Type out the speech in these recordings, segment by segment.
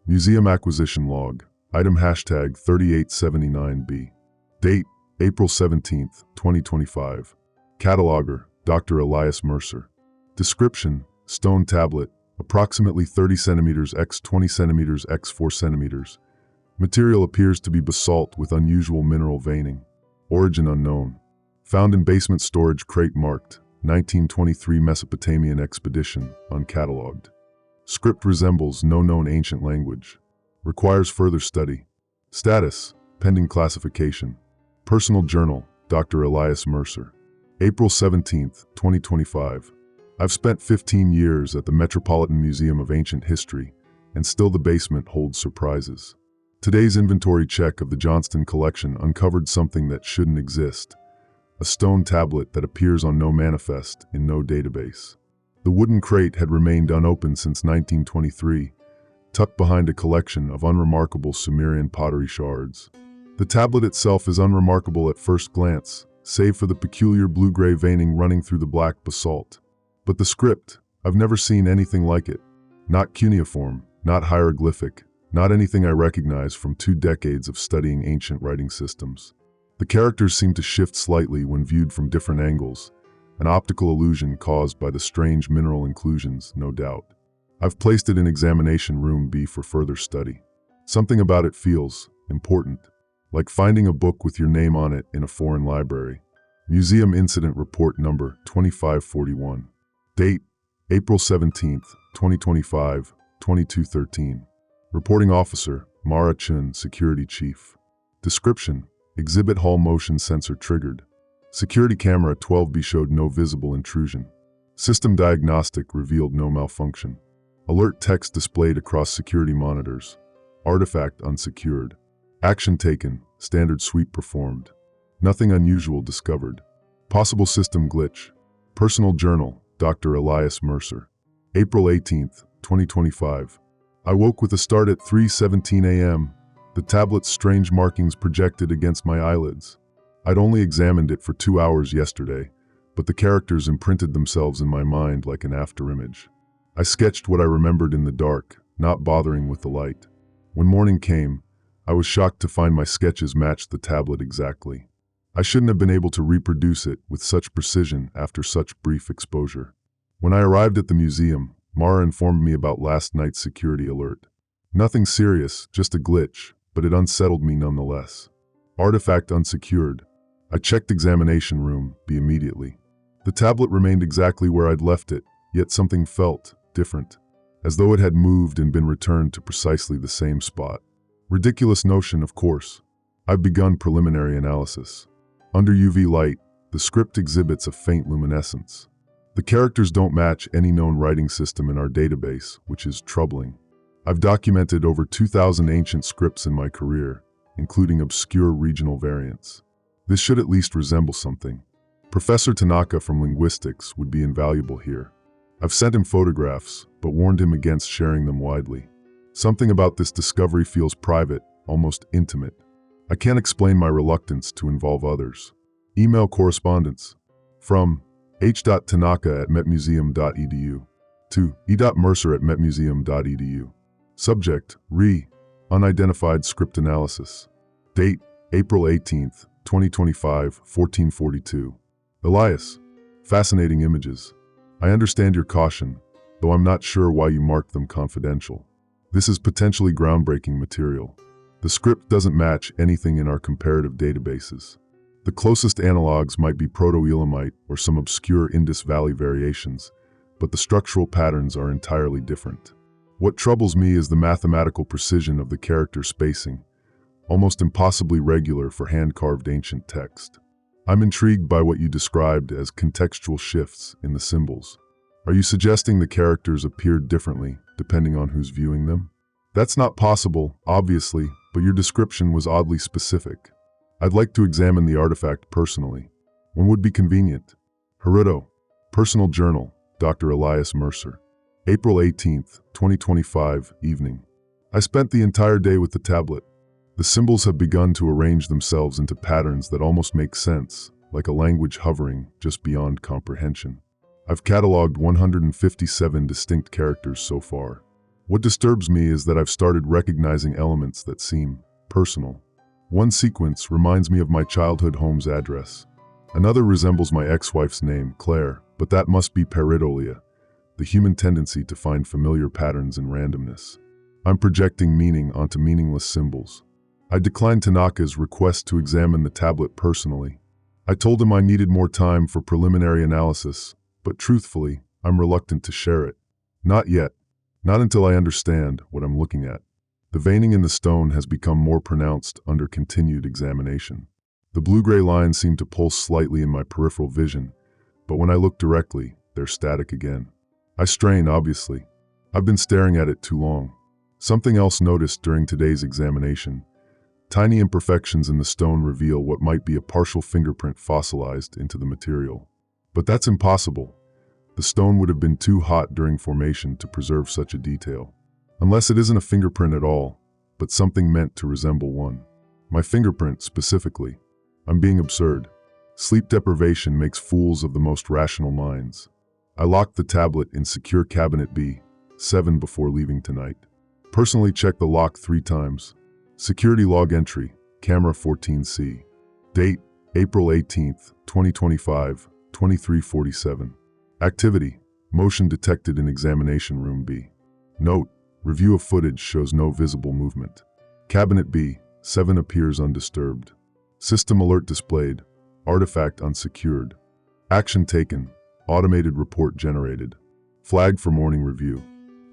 Museum Acquisition Log. Item hashtag 3879B. Date, April 17, 2025. Cataloger, Dr. Elias Mercer. Description, stone tablet, approximately 30 centimeters x 20 centimeters x 4 centimeters. Material appears to be basalt with unusual mineral veining. Origin unknown. Found in basement storage crate marked 1923 Mesopotamian expedition, uncatalogued. Script resembles no known ancient language. Requires further study. Status, pending classification. Personal journal, Dr. Elias Mercer. April 17, 2025. I've spent 15 years at the Metropolitan Museum of Ancient History, and still the basement holds surprises. Today's inventory check of the Johnston collection uncovered something that shouldn't exist. A stone tablet that appears on no manifest in no database. The wooden crate had remained unopened since 1923, tucked behind a collection of unremarkable Sumerian pottery shards. The tablet itself is unremarkable at first glance, save for the peculiar blue-gray veining running through the black basalt. But the script, I've never seen anything like it. Not cuneiform, not hieroglyphic, not anything I recognize from 2 decades of studying ancient writing systems. The characters seem to shift slightly when viewed from different angles, an optical illusion caused by the strange mineral inclusions, no doubt. I've placed it in examination room B for further study. Something about it feels important, like finding a book with your name on it in a foreign library. Museum Incident Report Number 2541. Date, April 17, 2025, 22:13. Reporting Officer, Mara Chun, Security Chief. Description, Exhibit Hall motion sensor triggered. Security camera 12B showed no visible intrusion. System diagnostic revealed no malfunction. Alert text displayed across security monitors. Artifact unsecured. Action taken, standard sweep performed. Nothing unusual discovered. Possible system glitch. Personal journal, Dr. Elias Mercer. April 18, 2025. I woke with a start at 3:17 a.m. The tablet's strange markings projected against my eyelids. I'd only examined it for 2 hours yesterday, but the characters imprinted themselves in my mind like an afterimage. I sketched what I remembered in the dark, not bothering with the light. When morning came, I was shocked to find my sketches matched the tablet exactly. I shouldn't have been able to reproduce it with such precision after such brief exposure. When I arrived at the museum, Mara informed me about last night's security alert. Nothing serious, just a glitch, but it unsettled me nonetheless. Artifact unsecured. I checked examination room B immediately. The tablet remained exactly where I'd left it, yet something felt different, as though it had moved and been returned to precisely the same spot. Ridiculous notion, of course. I've begun preliminary analysis. Under UV light, the script exhibits a faint luminescence. The characters don't match any known writing system in our database, which is troubling. I've documented over 2,000 ancient scripts in my career, including obscure regional variants. This should at least resemble something. Professor Tanaka from linguistics would be invaluable here. I've sent him photographs, but warned him against sharing them widely. Something about this discovery feels private, almost intimate. I can't explain my reluctance to involve others. Email correspondence. From h.tanaka@metmuseum.edu to e.mercer@metmuseum.edu. Subject, unidentified script analysis. Date, April 18, 2025, 14:42. Elias, fascinating images. I understand your caution, though I'm not sure why you marked them confidential. This is potentially groundbreaking material. The script doesn't match anything in our comparative databases. The closest analogs might be Proto-Elamite or some obscure Indus Valley variations, but the structural patterns are entirely different. What troubles me is the mathematical precision of the character spacing, almost impossibly regular for hand-carved ancient text. I'm intrigued by what you described as contextual shifts in the symbols. Are you suggesting the characters appeared differently, depending on who's viewing them? That's not possible, obviously, but your description was oddly specific. I'd like to examine the artifact personally. When would be convenient? Haruto. Personal Journal, Dr. Elias Mercer. April 18, 2025, evening. I spent the entire day with the tablet. The symbols have begun to arrange themselves into patterns that almost make sense, like a language hovering just beyond comprehension. I've cataloged 157 distinct characters so far. What disturbs me is that I've started recognizing elements that seem personal. One sequence reminds me of my childhood home's address. Another resembles my ex-wife's name, Claire, but that must be pareidolia, the human tendency to find familiar patterns in randomness. I'm projecting meaning onto meaningless symbols. I declined Tanaka's request to examine the tablet personally. I told him I needed more time for preliminary analysis, but truthfully, I'm reluctant to share it. Not yet. Not until I understand what I'm looking at. The veining in the stone has become more pronounced under continued examination. The blue-gray lines seem to pulse slightly in my peripheral vision, but when I look directly, they're static again. I strain, obviously. I've been staring at it too long. Something else noticed during today's examination. Tiny imperfections in the stone reveal what might be a partial fingerprint fossilized into the material. But that's impossible. The stone would have been too hot during formation to preserve such a detail. Unless it isn't a fingerprint at all, but something meant to resemble one. My fingerprint, specifically. I'm being absurd. Sleep deprivation makes fools of the most rational minds. I locked the tablet in secure cabinet B7 before leaving tonight. Personally checked the lock 3 times. Security log entry, camera 14C. Date, April 18th, 2025, 23:47. Activity, motion detected in examination room B. Note, review of footage shows no visible movement. Cabinet B7 appears undisturbed. System alert displayed, artifact unsecured. Action taken, automated report generated. Flag for morning review.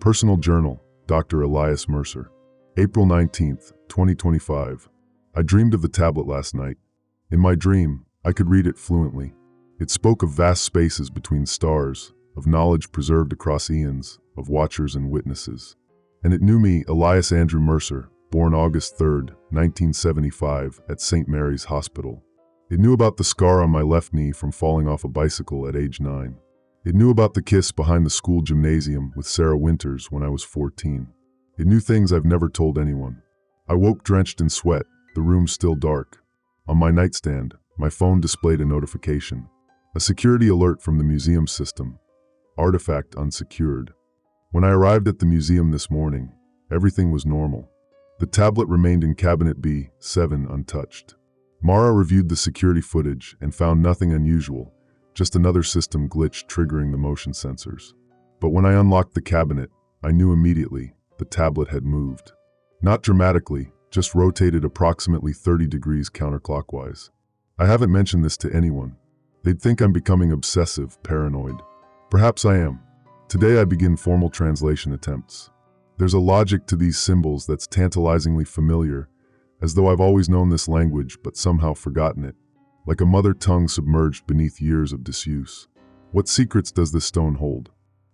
Personal journal, Dr. Elias Mercer. April 19th, 2025. I dreamed of the tablet last night. In my dream, I could read it fluently. It spoke of vast spaces between stars, of knowledge preserved across eons, of watchers and witnesses. And it knew me, Elias Andrew Mercer, born August 3rd, 1975, at St. Mary's Hospital. It knew about the scar on my left knee from falling off a bicycle at age 9. It knew about the kiss behind the school gymnasium with Sarah Winters when I was 14. It knew things I've never told anyone. I woke drenched in sweat, the room still dark. On my nightstand, my phone displayed a notification. A security alert from the museum system. Artifact unsecured. When I arrived at the museum this morning, everything was normal. The tablet remained in cabinet B7 untouched. Mara reviewed the security footage and found nothing unusual, just another system glitch triggering the motion sensors. But when I unlocked the cabinet, I knew immediately the tablet had moved. Not dramatically, just rotated approximately 30 degrees counterclockwise. I haven't mentioned this to anyone. They'd think I'm becoming obsessive, paranoid. Perhaps I am. Today I begin formal translation attempts. There's a logic to these symbols that's tantalizingly familiar, as though I've always known this language but somehow forgotten it, like a mother tongue submerged beneath years of disuse. What secrets does this stone hold?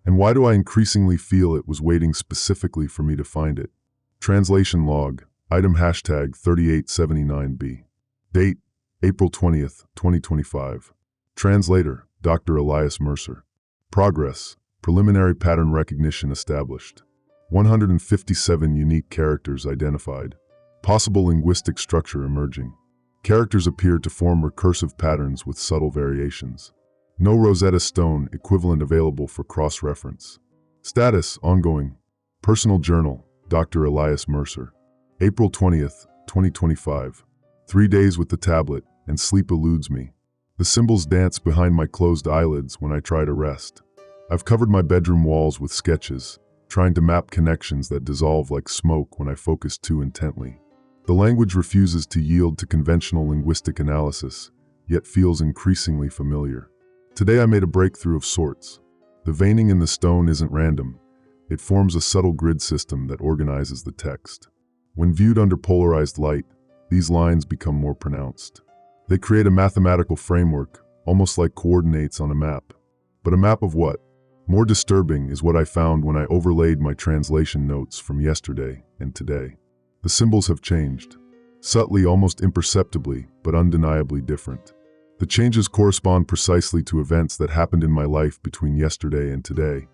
And why do I increasingly feel it was waiting specifically for me to find it? Translation log, item hashtag 3879B. Date, April 20th, 2025. Translator, Dr. Elias Mercer. Progress, preliminary pattern recognition established. 157 unique characters identified. Possible linguistic structure emerging. Characters appear to form recursive patterns with subtle variations. No Rosetta Stone equivalent available for cross-reference. Status, ongoing. Personal journal, Dr. Elias Mercer. April 20th, 2025. 3 days with the tablet, and sleep eludes me. The symbols dance behind my closed eyelids when I try to rest. I've covered my bedroom walls with sketches, trying to map connections that dissolve like smoke when I focus too intently. The language refuses to yield to conventional linguistic analysis, yet feels increasingly familiar. Today I made a breakthrough of sorts. The veining in the stone isn't random. It forms a subtle grid system that organizes the text. When viewed under polarized light, these lines become more pronounced. They create a mathematical framework, almost like coordinates on a map. But a map of what? More disturbing is what I found when I overlaid my translation notes from yesterday and today. The symbols have changed. Subtly, almost imperceptibly, but undeniably different. The changes correspond precisely to events that happened in my life between yesterday and today.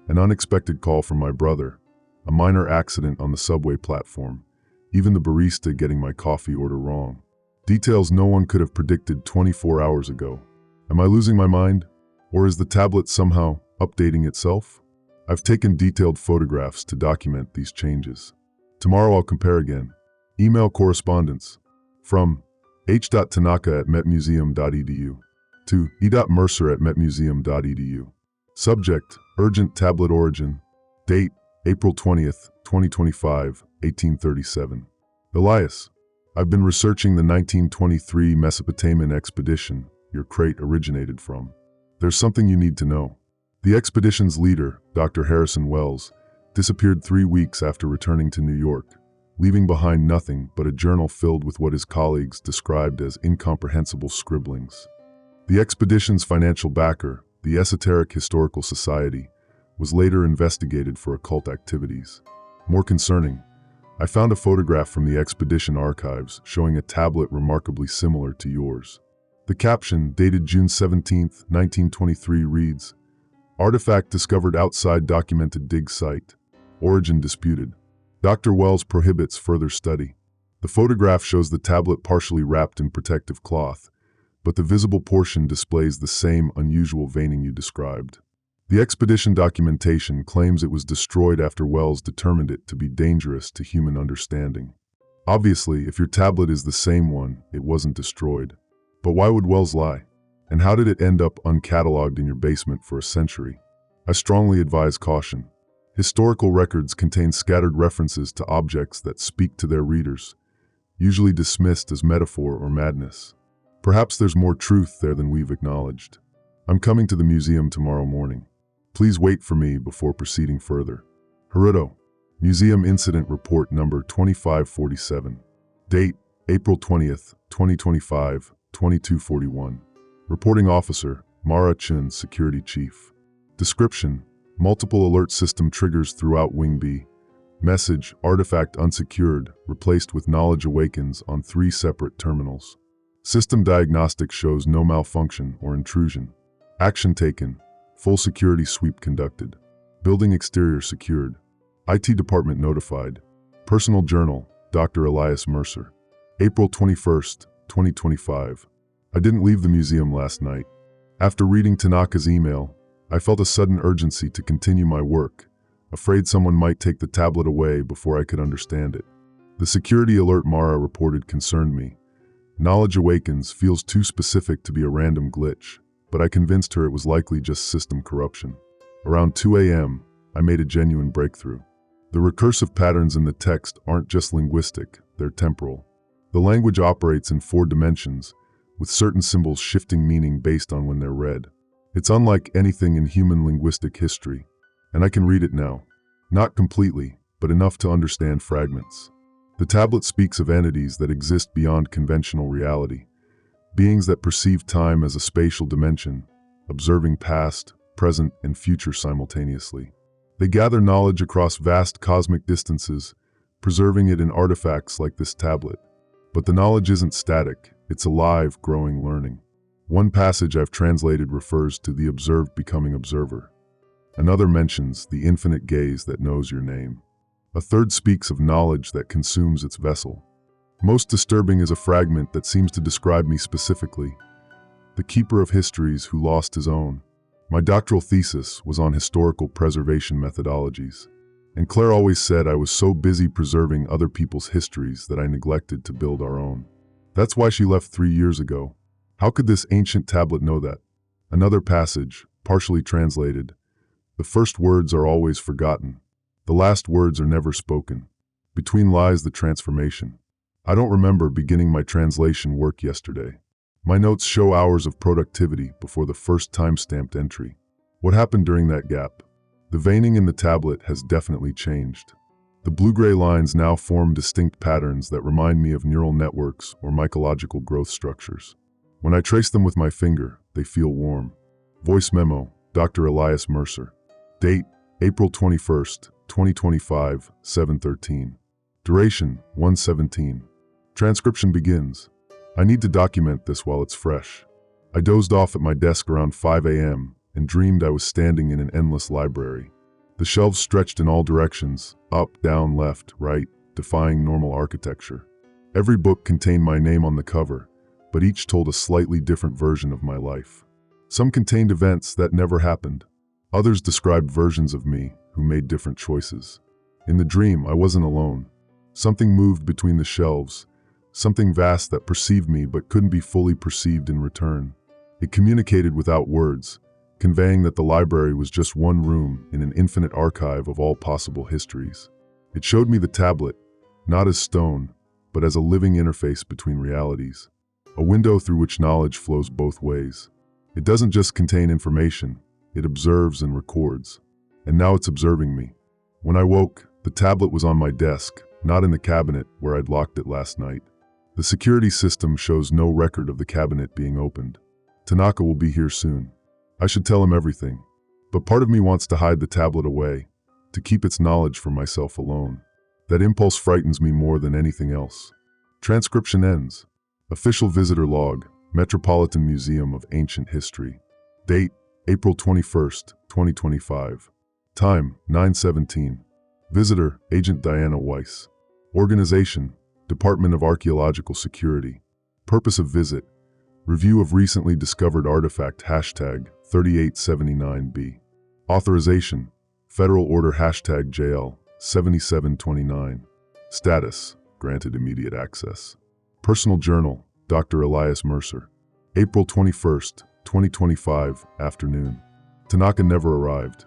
An unexpected call from my brother, a minor accident on the subway platform, even the barista getting my coffee order wrong. Details no one could have predicted 24 hours ago. Am I losing my mind? Or is the tablet somehow updating itself? I've taken detailed photographs to document these changes. Tomorrow I'll compare again. Email correspondence from h.tanaka@metmuseum.edu to e.mercer@metmuseum.edu. Subject, urgent tablet origin. Date, April 20th, 2025, 1837. Elias, I've been researching the 1923 Mesopotamian expedition your crate originated from. There's something you need to know. The expedition's leader, Dr. Harrison Wells, disappeared 3 weeks after returning to New York, leaving behind nothing but a journal filled with what his colleagues described as incomprehensible scribblings. The expedition's financial backer, the Esoteric Historical Society, was later investigated for occult activities. More concerning, I found a photograph from the expedition archives showing a tablet remarkably similar to yours. The caption, dated June 17, 1923, reads, "Artifact discovered outside documented dig site. Origin disputed. Dr. Wells prohibits further study." The photograph shows the tablet partially wrapped in protective cloth, but the visible portion displays the same unusual veining you described. The expedition documentation claims it was destroyed after Wells determined it to be dangerous to human understanding. Obviously, if your tablet is the same one, it wasn't destroyed. But why would Wells lie? And how did it end up uncatalogued in your basement for a century? I strongly advise caution. Historical records contain scattered references to objects that speak to their readers, usually dismissed as metaphor or madness. Perhaps there's more truth there than we've acknowledged. I'm coming to the museum tomorrow morning. Please wait for me before proceeding further. Haruto, Museum Incident Report Number 2547. Date, April 20th, 2025, 2241. Reporting Officer, Mara Chun, Security Chief. Description, multiple alert system triggers throughout Wing B. Message, artifact unsecured, replaced with knowledge awakens on 3 separate terminals. System diagnostic shows no malfunction or intrusion. Action taken, full security sweep conducted. Building exterior secured. IT department notified. Personal journal, Dr. Elias Mercer. April 21st, 2025. I didn't leave the museum last night. After reading Tanaka's email, I felt a sudden urgency to continue my work, afraid someone might take the tablet away before I could understand it. The security alert Mara reported concerned me. Knowledge awakens feels too specific to be a random glitch, but I convinced her it was likely just system corruption. Around 2 a.m., I made a genuine breakthrough. The recursive patterns in the text aren't just linguistic, they're temporal. The language operates in 4 dimensions, with certain symbols shifting meaning based on when they're read. It's unlike anything in human linguistic history, and I can read it now. Not completely, but enough to understand fragments. The tablet speaks of entities that exist beyond conventional reality, beings that perceive time as a spatial dimension, observing past, present, and future simultaneously. They gather knowledge across vast cosmic distances, preserving it in artifacts like this tablet. But the knowledge isn't static, it's alive, growing, learning. One passage I've translated refers to the observed becoming observer. Another mentions the infinite gaze that knows your name. A third speaks of knowledge that consumes its vessel. Most disturbing is a fragment that seems to describe me specifically. The keeper of histories who lost his own. My doctoral thesis was on historical preservation methodologies, and Claire always said I was so busy preserving other people's histories that I neglected to build our own. That's why she left 3 years ago. How could this ancient tablet know that? Another passage, partially translated. The first words are always forgotten. The last words are never spoken. Between lies the transformation. I don't remember beginning my translation work yesterday. My notes show hours of productivity before the first time-stamped entry. What happened during that gap? The veining in the tablet has definitely changed. The blue-gray lines now form distinct patterns that remind me of neural networks or mycological growth structures. When I trace them with my finger, they feel warm. Voice memo, Dr. Elias Mercer. Date, April 21st, 2025, 7:13. Duration, 1:17. Transcription begins. I need to document this while it's fresh. I dozed off at my desk around 5 a.m. and dreamed I was standing in an endless library. The shelves stretched in all directions, up, down, left, right, defying normal architecture. Every book contained my name on the cover, but each told a slightly different version of my life. Some contained events that never happened. Others described versions of me who made different choices. In the dream, I wasn't alone. Something moved between the shelves, something vast that perceived me but couldn't be fully perceived in return. It communicated without words, conveying that the library was just one room in an infinite archive of all possible histories. It showed me the tablet, not as stone, but as a living interface between realities, a window through which knowledge flows both ways. It doesn't just contain information, it observes and records. And now it's observing me. When I woke, the tablet was on my desk, not in the cabinet where I'd locked it last night. The security system shows no record of the cabinet being opened. Tanaka will be here soon. I should tell him everything. But part of me wants to hide the tablet away, to keep its knowledge for myself alone. That impulse frightens me more than anything else. Transcription ends. Official visitor log, Metropolitan Museum of Ancient History. Date, April 21st, 2025. Time, 9:17. Visitor, Agent Diana Weiss. Organization, Department of Archaeological Security. Purpose of visit, review of recently discovered artifact #3879B. Authorization, Federal Order #JL 7729. Status, granted immediate access. Personal Journal, Dr. Elias Mercer. April 21st, 2025, afternoon. Tanaka never arrived.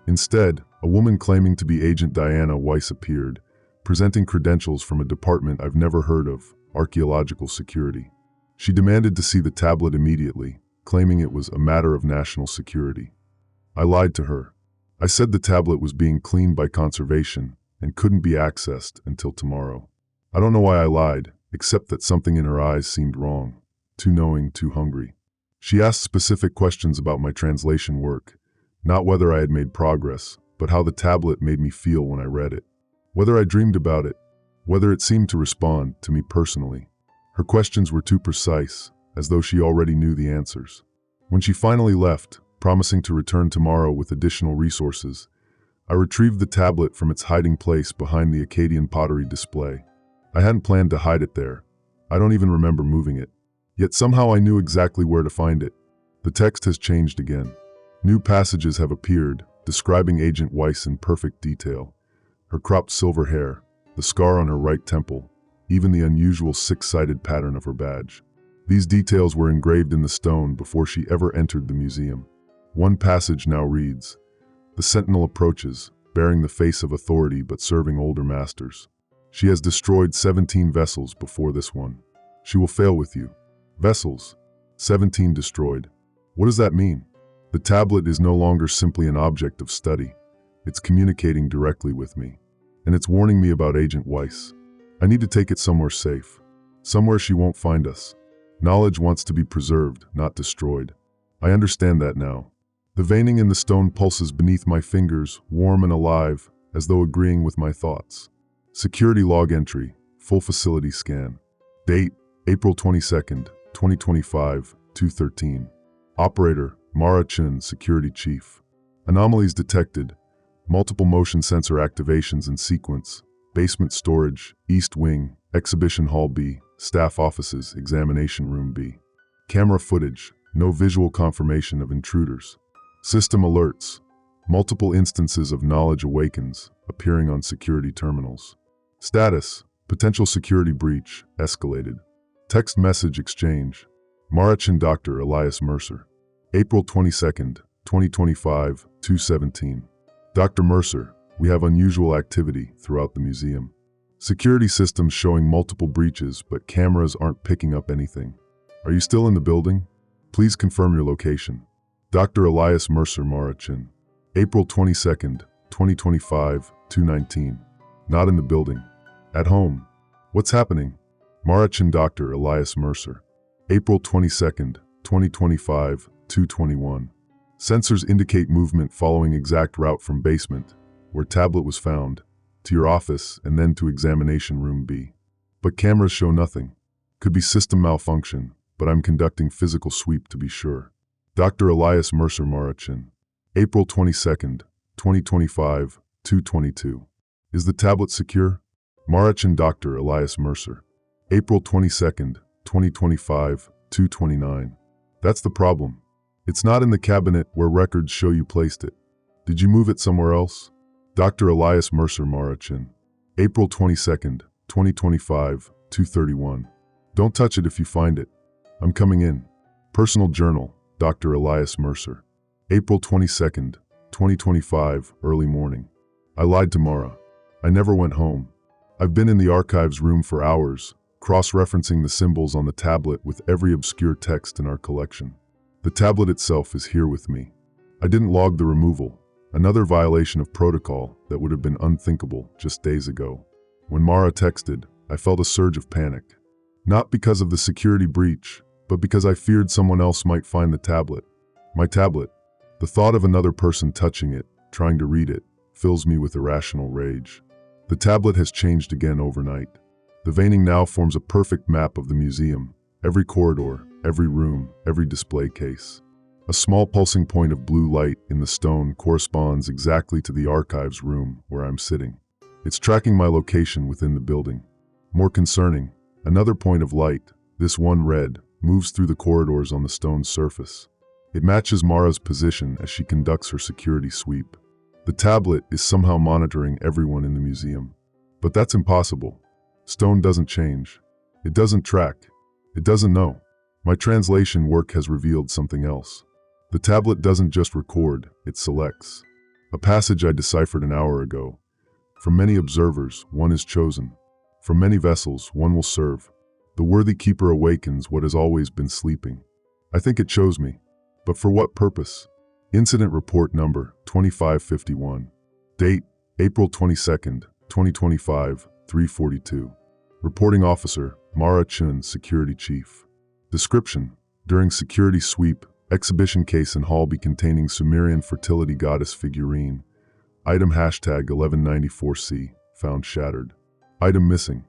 Instead, a woman claiming to be Agent Diana Weiss appeared, presenting credentials from a department I've never heard of, Archaeological Security. She demanded to see the tablet immediately, claiming it was a matter of national security. I lied to her. I said the tablet was being cleaned by conservation and couldn't be accessed until tomorrow. I don't know why I lied, except that something in her eyes seemed wrong. Too knowing, too hungry. She asked specific questions about my translation work, not whether I had made progress, but how the tablet made me feel when I read it. Whether I dreamed about it, whether it seemed to respond to me personally. Her questions were too precise, as though she already knew the answers. When she finally left, promising to return tomorrow with additional resources, I retrieved the tablet from its hiding place behind the Akkadian pottery display. I hadn't planned to hide it there. I don't even remember moving it. Yet somehow I knew exactly where to find it. The text has changed again. New passages have appeared, describing Agent Weiss in perfect detail. Her cropped silver hair, the scar on her right temple, even the unusual six-sided pattern of her badge. These details were engraved in the stone before she ever entered the museum. One passage now reads, "The sentinel approaches, bearing the face of authority but serving older masters. She has destroyed 17 vessels before this one. She will fail with you." Vessels. 17 destroyed. What does that mean? The tablet is no longer simply an object of study. It's communicating directly with me. And it's warning me about Agent Weiss. I need to take it somewhere safe. Somewhere she won't find us. Knowledge wants to be preserved, not destroyed. I understand that now. The veining in the stone pulses beneath my fingers, warm and alive, as though agreeing with my thoughts. Security log entry, full facility scan. Date, April 22nd, 2025, 2:13. Operator, Mara Chun, Security Chief. Anomalies detected. Multiple motion sensor activations in sequence. Basement storage, East Wing, Exhibition Hall B, Staff Offices, Examination Room B. Camera footage, no visual confirmation of intruders. System alerts. Multiple instances of knowledge awakens, appearing on security terminals. Status, potential security breach, escalated. Text message exchange. Marachin Dr. Elias Mercer. April 22nd, 2025, 2:17. Dr. Mercer, we have unusual activity throughout the museum. Security systems showing multiple breaches, but cameras aren't picking up anything. Are you still in the building? Please confirm your location. Dr. Elias Mercer Marachin. April 22nd, 2025, 2:19. Not in the building. At home. What's happening? Marachin Dr. Elias Mercer. April 22nd, 2025, 2:21. Sensors indicate movement following exact route from basement, where tablet was found, to your office and then to examination room B. But cameras show nothing. Could be system malfunction, but I'm conducting physical sweep to be sure. Dr. Elias Mercer Marachin. April 22nd, 2025, 2:22. Is the tablet secure? Marachin Dr. Elias Mercer. April 22nd, 2025, 2:29. That's the problem. It's not in the cabinet where records show you placed it. Did you move it somewhere else? Dr. Elias Mercer Marachin. April 22nd, 2025, 2:31. Don't touch it if you find it. I'm coming in. Personal Journal, Dr. Elias Mercer. April 22nd, 2025, early morning. I lied to Mara. I never went home. I've been in the archives room for hours, cross-referencing the symbols on the tablet with every obscure text in our collection. The tablet itself is here with me. I didn't log the removal, another violation of protocol that would have been unthinkable just days ago. When Mara texted, I felt a surge of panic. Not because of the security breach, but because I feared someone else might find the tablet. My tablet. The thought of another person touching it, trying to read it, fills me with irrational rage. The tablet has changed again overnight. The veining now forms a perfect map of the museum, every corridor, every room, every display case. A small pulsing point of blue light in the stone corresponds exactly to the archives room where I'm sitting. It's tracking my location within the building. More concerning, another point of light, this one red, moves through the corridors on the stone's surface. It matches Mara's position as she conducts her security sweep. The tablet is somehow monitoring everyone in the museum. But that's impossible. Stone doesn't change. It doesn't track. It doesn't know. My translation work has revealed something else. The tablet doesn't just record, it selects. A passage I deciphered an hour ago. From many observers, one is chosen. From many vessels, one will serve. The worthy keeper awakens what has always been sleeping. I think it chose me. But for what purpose? Incident report number 2551. Date, April 22nd, 2025, 3:42. Reporting officer, Mara Chun, security chief. Description: during security sweep, exhibition case in hall B containing Sumerian fertility goddess figurine. Item hashtag 1194C, found shattered. Item missing.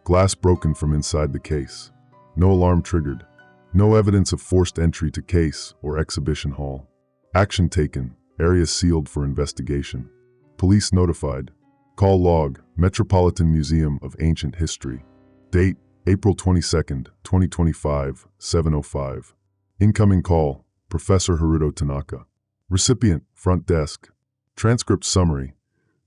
Glass broken from inside the case. No alarm triggered. No evidence of forced entry to case or exhibition hall. Action taken. Area sealed for investigation. Police notified. Call log, Metropolitan Museum of Ancient History. Date, April 22nd, 2025, 7:05. Incoming call, Professor Haruto Tanaka. Recipient, front desk. Transcript summary.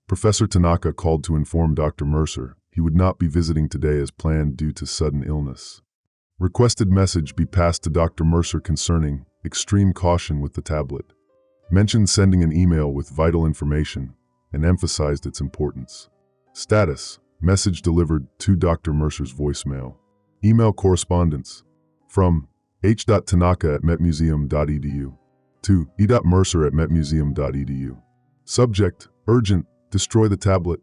Professor Tanaka called to inform Dr. Mercer he would not be visiting today as planned due to sudden illness. Requested message be passed to Dr. Mercer concerning extreme caution with the tablet. Mentioned sending an email with vital information and emphasized its importance. Status: message delivered to Dr. Mercer's voicemail. Email correspondence from h.tanaka@metmuseum.edu to e.mercer@metmuseum.edu. Subject: urgent, destroy the tablet.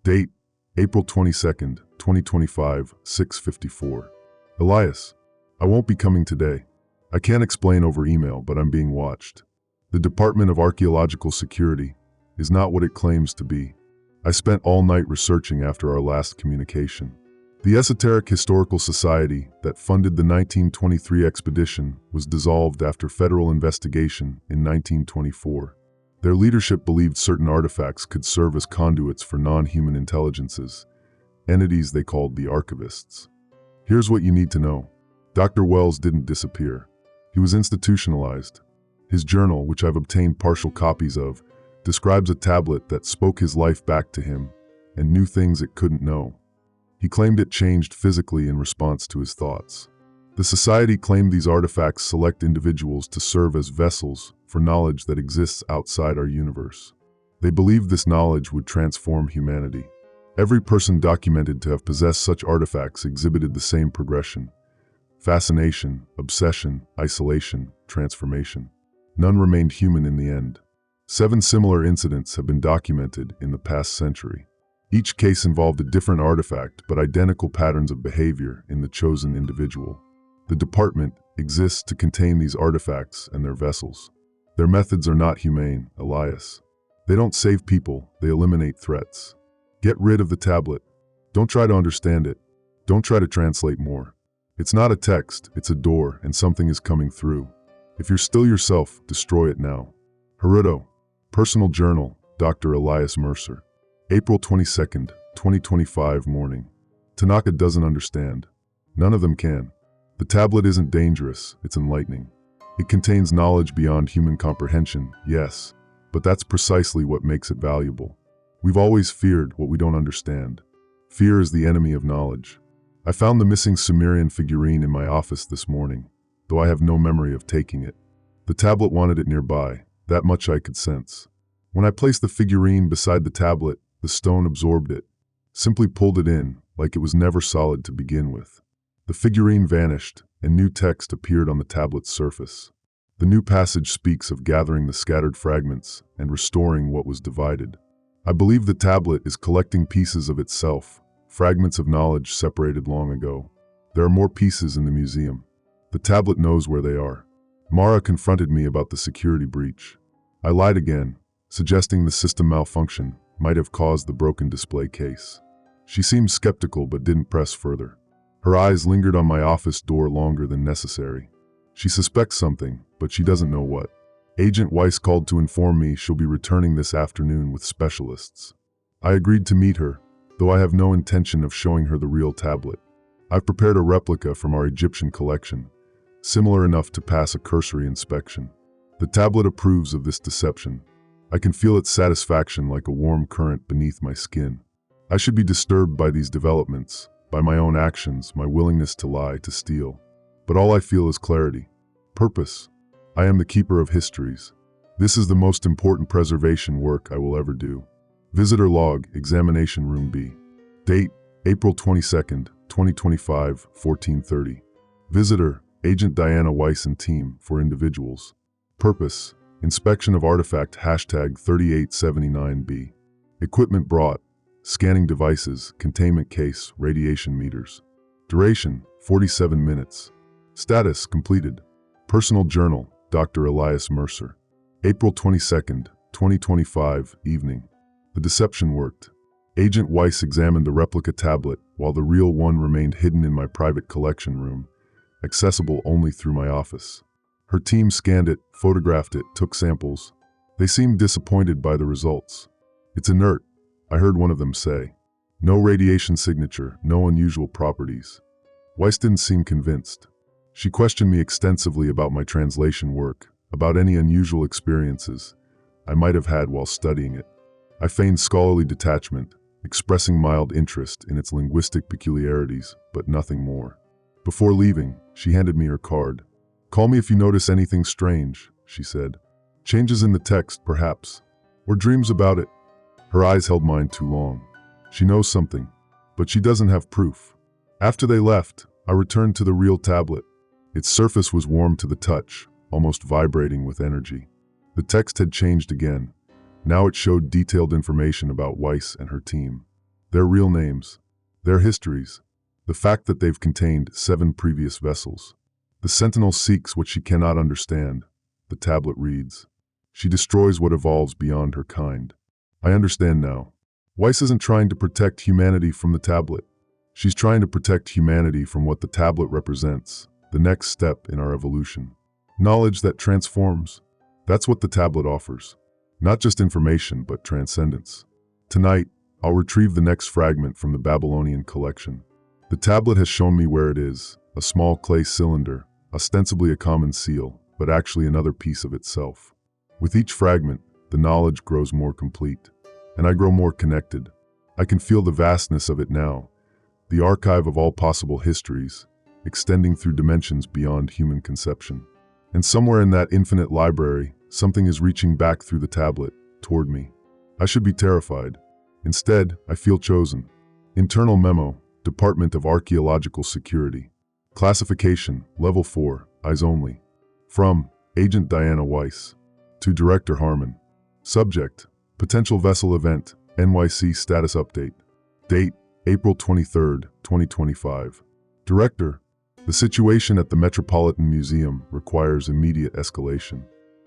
Date: April 22nd, 2025, 6:54. Elias, I won't be coming today. I can't explain over email, but I'm being watched. The Department of Archaeological Security is not what it claims to be. I spent all night researching after our last communication. The Esoteric Historical Society that funded the 1923 expedition was dissolved after federal investigation in 1924. Their leadership believed certain artifacts could serve as conduits for non-human intelligences, entities they called the archivists. Here's what you need to know. Dr. Wells didn't disappear. He was institutionalized. His journal, which I've obtained partial copies of, describes a tablet that spoke his life back to him and knew things it couldn't know. He claimed it changed physically in response to his thoughts. The society claimed these artifacts select individuals to serve as vessels for knowledge that exists outside our universe. They believed this knowledge would transform humanity. Every person documented to have possessed such artifacts exhibited the same progression: fascination, obsession, isolation, transformation. None remained human in the end. 7 similar incidents have been documented in the past century. Each case involved a different artifact, but identical patterns of behavior in the chosen individual. The department exists to contain these artifacts and their vessels. Their methods are not humane, Elias. They don't save people, they eliminate threats. Get rid of the tablet. Don't try to understand it. Don't try to translate more. It's not a text, it's a door, and something is coming through. If you're still yourself, destroy it now. Haruto. Personal Journal, Dr. Elias Mercer. April 22nd, 2025 morning. Tanaka doesn't understand. None of them can. The tablet isn't dangerous, it's enlightening. It contains knowledge beyond human comprehension, yes, But that's precisely what makes it valuable. We've always feared what we don't understand. Fear is the enemy of knowledge. I found the missing Sumerian figurine in my office this morning, though I have no memory of taking it. The tablet wanted it nearby, that much I could sense. When I placed the figurine beside the tablet, the stone absorbed it, simply pulled it in, like it was never solid to begin with. The figurine vanished, and new text appeared on the tablet's surface. The new passage speaks of gathering the scattered fragments and restoring what was divided. I believe the tablet is collecting pieces of itself, fragments of knowledge separated long ago. There are more pieces in the museum. The tablet knows where they are. Mara confronted me about the security breach. I lied again, suggesting the system malfunction might have caused the broken display case. She seemed skeptical but didn't press further. Her eyes lingered on my office door longer than necessary. She suspects something, but she doesn't know what. Agent Weiss called to inform me she'll be returning this afternoon with specialists. I agreed to meet her, though I have no intention of showing her the real tablet. I've prepared a replica from our Egyptian collection, similar enough to pass a cursory inspection. The tablet approves of this deception. I can feel its satisfaction like a warm current beneath my skin. I should be disturbed by these developments, by my own actions, my willingness to lie, to steal. But all I feel is clarity. Purpose. I am the keeper of histories. This is the most important preservation work I will ever do. Visitor log, examination room B. Date, April 22nd, 2025, 14:30. Visitor, Agent Diana Weiss and team, for individuals. Purpose, inspection of artifact #3879B. Equipment brought, scanning devices, containment case, radiation meters. Duration, 47 minutes. Status, completed. Personal journal, Dr. Elias Mercer. April 22nd, 2025, evening. The deception worked. Agent Weiss examined the replica tablet while the real one remained hidden in my private collection room, accessible only through my office. Her team scanned it, photographed it, took samples. They seemed disappointed by the results. It's inert, I heard one of them say. No radiation signature, no unusual properties. Weiss didn't seem convinced. She questioned me extensively about my translation work, about any unusual experiences I might have had while studying it. I feigned scholarly detachment, expressing mild interest in its linguistic peculiarities, but nothing more. Before leaving, she handed me her card. Call me if you notice anything strange, she said. Changes in the text, perhaps, or dreams about it. Her eyes held mine too long. She knows something, but she doesn't have proof. After they left, I returned to the real tablet. Its surface was warm to the touch, almost vibrating with energy. The text had changed again. Now it showed detailed information about Weiss and her team. Their real names, their histories, the fact that they've contained 7 previous vessels. The Sentinel seeks what she cannot understand, the tablet reads. She destroys what evolves beyond her kind. I understand now. Weiss isn't trying to protect humanity from the tablet. She's trying to protect humanity from what the tablet represents, the next step in our evolution. Knowledge that transforms. That's what the tablet offers. Not just information, but transcendence. Tonight, I'll retrieve the next fragment from the Babylonian collection. The tablet has shown me where it is, a small clay cylinder, ostensibly a common seal, but actually another piece of itself. With each fragment, the knowledge grows more complete, and I grow more connected. I can feel the vastness of it now, the archive of all possible histories, extending through dimensions beyond human conception. And somewhere in that infinite library, something is reaching back through the tablet, toward me. I should be terrified. Instead, I feel chosen. Internal memo, Department of Archaeological Security. Classification, Level 4, Eyes Only. From, Agent Diana Weiss. To Director Harmon. Subject, Potential Vessel Event, NYC Status Update. Date, April 23, 2025. Director, the situation at the Metropolitan Museum requires immediate escalation.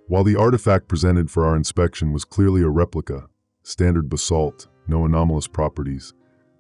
While the artifact presented for our inspection was clearly a replica, standard basalt, no anomalous properties,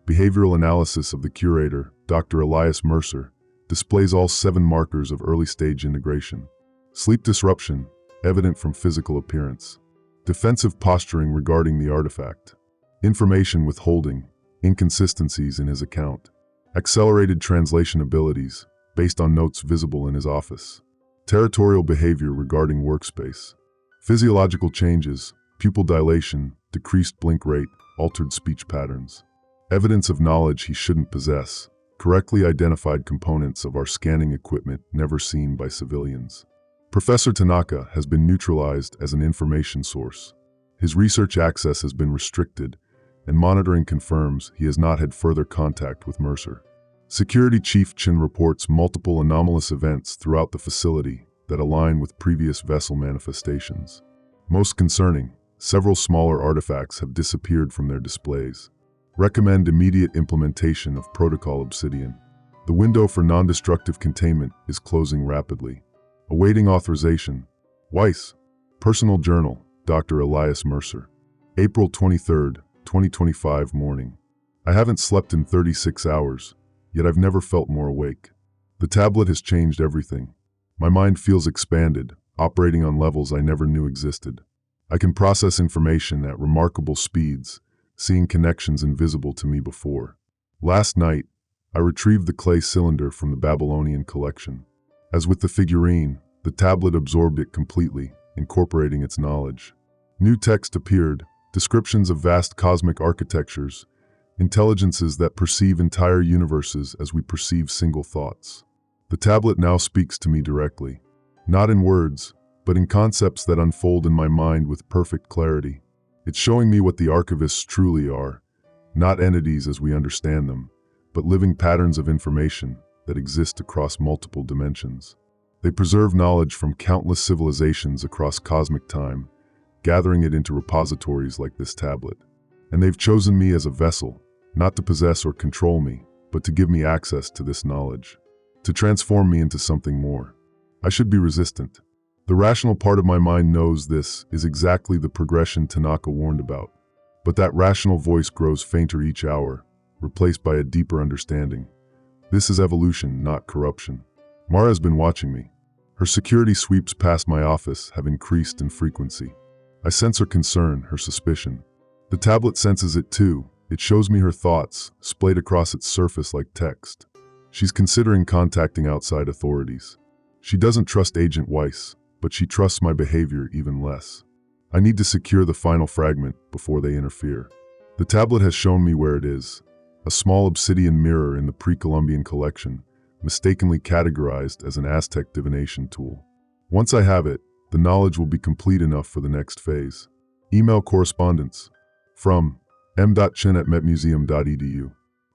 behavioral analysis of the curator, Dr. Elias Mercer, displays all 7 markers of early-stage integration. Sleep disruption, evident from physical appearance. Defensive posturing regarding the artifact. Information withholding, inconsistencies in his account. Accelerated translation abilities, based on notes visible in his office. Territorial behavior regarding workspace. Physiological changes, pupil dilation, decreased blink rate, altered speech patterns. Evidence of knowledge he shouldn't possess, correctly identified components of our scanning equipment never seen by civilians. Professor Tanaka has been neutralized as an information source. His research access has been restricted, and monitoring confirms he has not had further contact with Mercer. Security Chief Chin reports multiple anomalous events throughout the facility that align with previous vessel manifestations. Most concerning, several smaller artifacts have disappeared from their displays. Recommend immediate implementation of Protocol Obsidian. The window for non-destructive containment is closing rapidly. Awaiting authorization. Weiss. Personal Journal, Dr. Elias Mercer. April 23, 2025 morning. I haven't slept in 36 hours, yet I've never felt more awake. The tablet has changed everything. My mind feels expanded, operating on levels I never knew existed. I can process information at remarkable speeds, seeing connections invisible to me before. Last night, I retrieved the clay cylinder from the Babylonian collection. As with the figurine, the tablet absorbed it completely, incorporating its knowledge. New text appeared, descriptions of vast cosmic architectures, intelligences that perceive entire universes as we perceive single thoughts. The tablet now speaks to me directly, not in words, but in concepts that unfold in my mind with perfect clarity. It's showing me what the archivists truly are, not entities as we understand them, but living patterns of information that exist across multiple dimensions. They preserve knowledge from countless civilizations across cosmic time, gathering it into repositories like this tablet. And they've chosen me as a vessel, not to possess or control me, but to give me access to this knowledge, to transform me into something more. I should be resistant. The rational part of my mind knows this is exactly the progression Tanaka warned about. But that rational voice grows fainter each hour, replaced by a deeper understanding. This is evolution, not corruption. Mara's been watching me. Her security sweeps past my office have increased in frequency. I sense her concern, her suspicion. The tablet senses it too. It shows me her thoughts, splayed across its surface like text. She's considering contacting outside authorities. She doesn't trust Agent Weiss, but she trusts my behavior even less. I need to secure the final fragment before they interfere. The tablet has shown me where it is, a small obsidian mirror in the pre-Columbian collection, mistakenly categorized as an Aztec divination tool. Once I have it, the knowledge will be complete enough for the next phase. Email correspondence. From m.chin@metmuseum.edu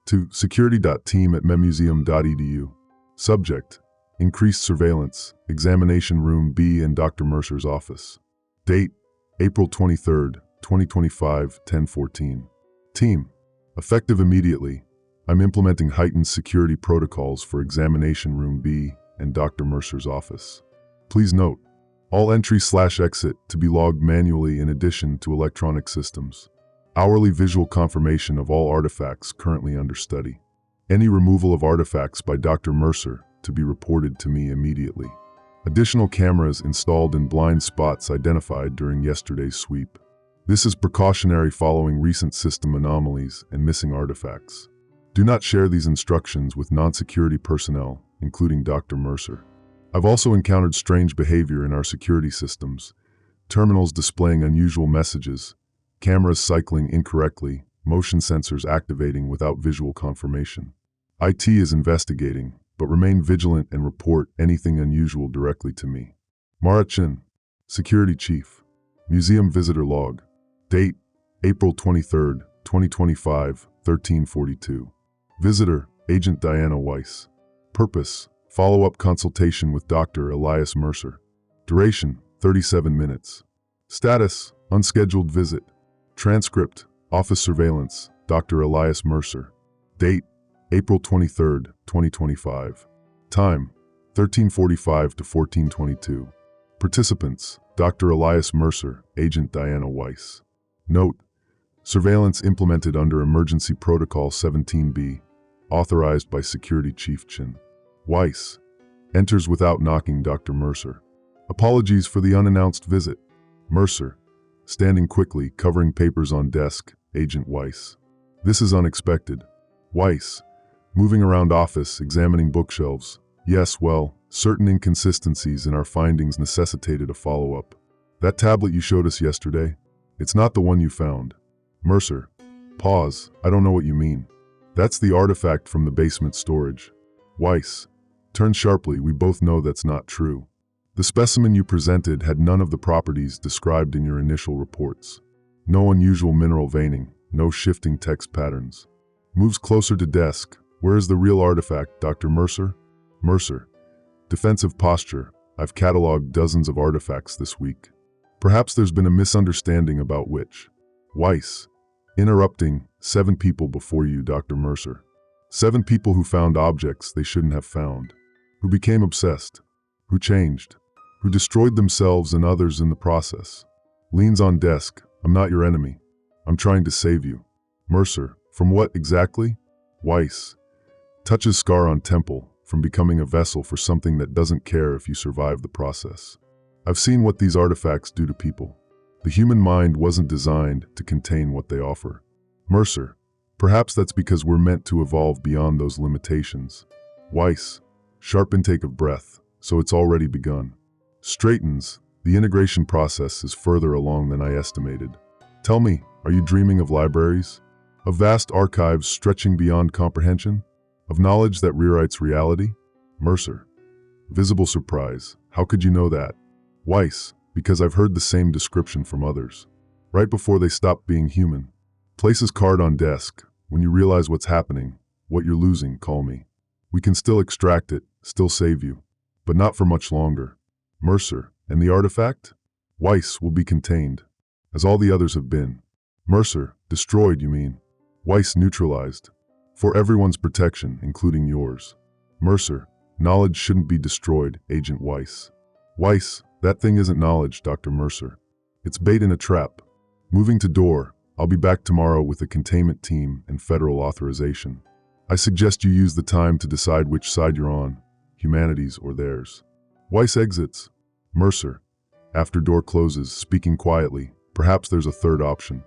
to security.team@metmuseum.edu. Subject: Increased surveillance, Examination Room B in Dr. Mercer's office. Date: April 23, 2025, 10:14. Team: Effective immediately. I'm implementing heightened security protocols for Examination Room B and Dr. Mercer's office. Please note, all entry/exit to be logged manually in addition to electronic systems. Hourly visual confirmation of all artifacts currently under study. Any removal of artifacts by Dr. Mercer to be reported to me immediately. Additional cameras installed in blind spots identified during yesterday's sweep. This is precautionary following recent system anomalies and missing artifacts. Do not share these instructions with non-security personnel, including Dr. Mercer. I've also encountered strange behavior in our security systems. Terminals displaying unusual messages, cameras cycling incorrectly, motion sensors activating without visual confirmation. IT is investigating, but remain vigilant and report anything unusual directly to me. Mara Chin, Security Chief. Museum Visitor Log. Date: April 23, 2025, 13:42. Visitor: Agent Diana Weiss. Purpose: follow-up consultation with Dr. Elias Mercer. Duration: 37 minutes. Status: unscheduled visit. Transcript: office surveillance, Dr. Elias Mercer. Date: April 23, 2025. Time: 13:45 to 14:22. Participants: Dr. Elias Mercer, Agent Diana Weiss. Note: surveillance implemented under Emergency Protocol 17B, authorized by Security Chief Chin. Weiss enters without knocking Dr. Mercer. Apologies for the unannounced visit. Mercer, standing quickly, covering papers on desk, Agent Weiss. This is unexpected. Weiss, moving around office, examining bookshelves. Yes, well, certain inconsistencies in our findings necessitated a follow-up. That tablet you showed us yesterday? It's not the one you found. Mercer. Pause. I don't know what you mean. That's the artifact from the basement storage. Weiss. Turn sharply. We both know that's not true. The specimen you presented had none of the properties described in your initial reports. No unusual mineral veining, no shifting text patterns. Moves closer to desk. Where is the real artifact, Dr. Mercer? Mercer. Defensive posture. I've cataloged dozens of artifacts this week. Perhaps there's been a misunderstanding about which. Weiss. Interrupting. 7 people before you, Dr. Mercer. 7 people who found objects they shouldn't have found. Who became obsessed. Who changed. Who destroyed themselves and others in the process. Leans on desk. I'm not your enemy. I'm trying to save you. Mercer. From what exactly? Weiss. Touches scar on temple, from becoming a vessel for something that doesn't care if you survive the process. I've seen what these artifacts do to people. The human mind wasn't designed to contain what they offer. Mercer. Perhaps that's because we're meant to evolve beyond those limitations. Weiss. Sharp intake of breath, so it's already begun. Straightens. The integration process is further along than I estimated. Tell me, are you dreaming of libraries? Of vast archives stretching beyond comprehension? Of knowledge that rewrites reality? Mercer. Visible surprise. How could you know that? Weiss. Because I've heard the same description from others. Right before they stop being human. Places card on desk. When you realize what's happening, what you're losing, call me. We can still extract it, still save you. But not for much longer. Mercer. And the artifact? Weiss will be contained. As all the others have been. Mercer. Destroyed, you mean? Weiss neutralized. For everyone's protection, including yours. Mercer. Knowledge shouldn't be destroyed, Agent Weiss. Weiss. That thing isn't knowledge, Dr. Mercer. It's bait in a trap. Moving to door. I'll be back tomorrow with a containment team and federal authorization. I suggest you use the time to decide which side you're on, humanity's or theirs. Weiss exits. Mercer. After door closes, speaking quietly. Perhaps there's a third option.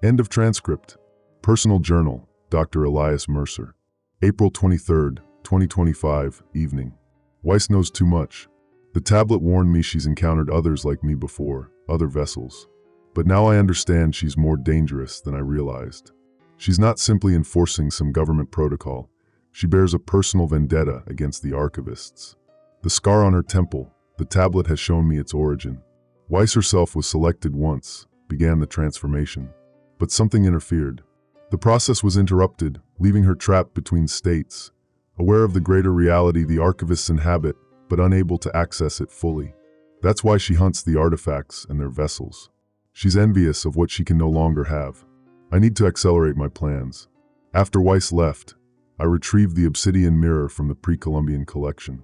End of transcript. Personal journal. Dr. Elias Mercer. April 23, 2025, evening. Weiss knows too much. The tablet warned me she's encountered others like me before, other vessels. But now I understand she's more dangerous than I realized. She's not simply enforcing some government protocol. She bears a personal vendetta against the archivists. The scar on her temple, the tablet has shown me its origin. Weiss herself was selected once, began the transformation. But something interfered. The process was interrupted, leaving her trapped between states, aware of the greater reality the archivists inhabit, but unable to access it fully. That's why she hunts the artifacts and their vessels. She's envious of what she can no longer have. I need to accelerate my plans. After Weiss left, I retrieved the obsidian mirror from the pre-Columbian collection.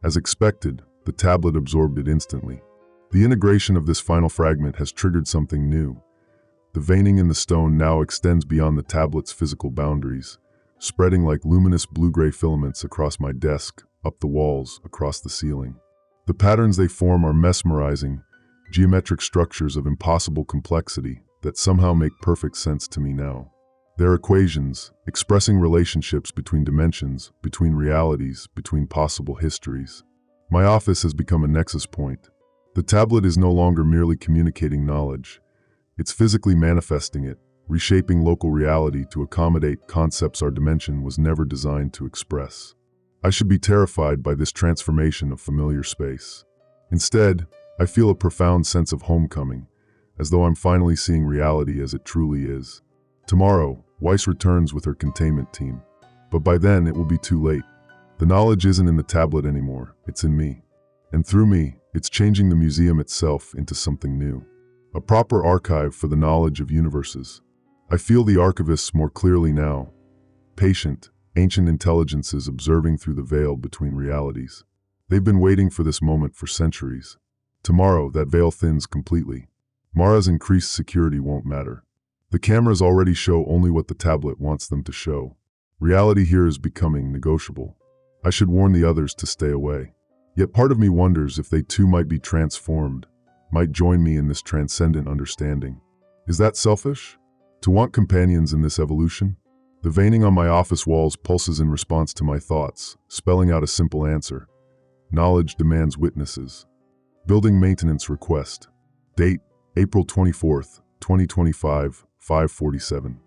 As expected, the tablet absorbed it instantly. The integration of this final fragment has triggered something new. The veining in the stone now extends beyond the tablet's physical boundaries, spreading like luminous blue-gray filaments across my desk, up the walls, across the ceiling. The patterns they form are mesmerizing, geometric structures of impossible complexity that somehow make perfect sense to me now. They're equations, expressing relationships between dimensions, between realities, between possible histories. My office has become a nexus point. The tablet is no longer merely communicating knowledge. It's physically manifesting it, reshaping local reality to accommodate concepts our dimension was never designed to express. I should be terrified by this transformation of familiar space. Instead, I feel a profound sense of homecoming, as though I'm finally seeing reality as it truly is. Tomorrow, Weiss returns with her containment team. But by then, it will be too late. The knowledge isn't in the tablet anymore, it's in me. And through me, it's changing the museum itself into something new. A proper archive for the knowledge of universes. I feel the archivists more clearly now. Patient, ancient intelligences observing through the veil between realities. They've been waiting for this moment for centuries. Tomorrow, that veil thins completely. Mara's increased security won't matter. The cameras already show only what the tablet wants them to show. Reality here is becoming negotiable. I should warn the others to stay away. Yet part of me wonders if they too might be transformed, might join me in this transcendent understanding. Is that selfish? To want companions in this evolution? The veining on my office walls pulses in response to my thoughts, spelling out a simple answer. Knowledge demands witnesses. Building maintenance request. Date, April 24th, 2025, 5:47.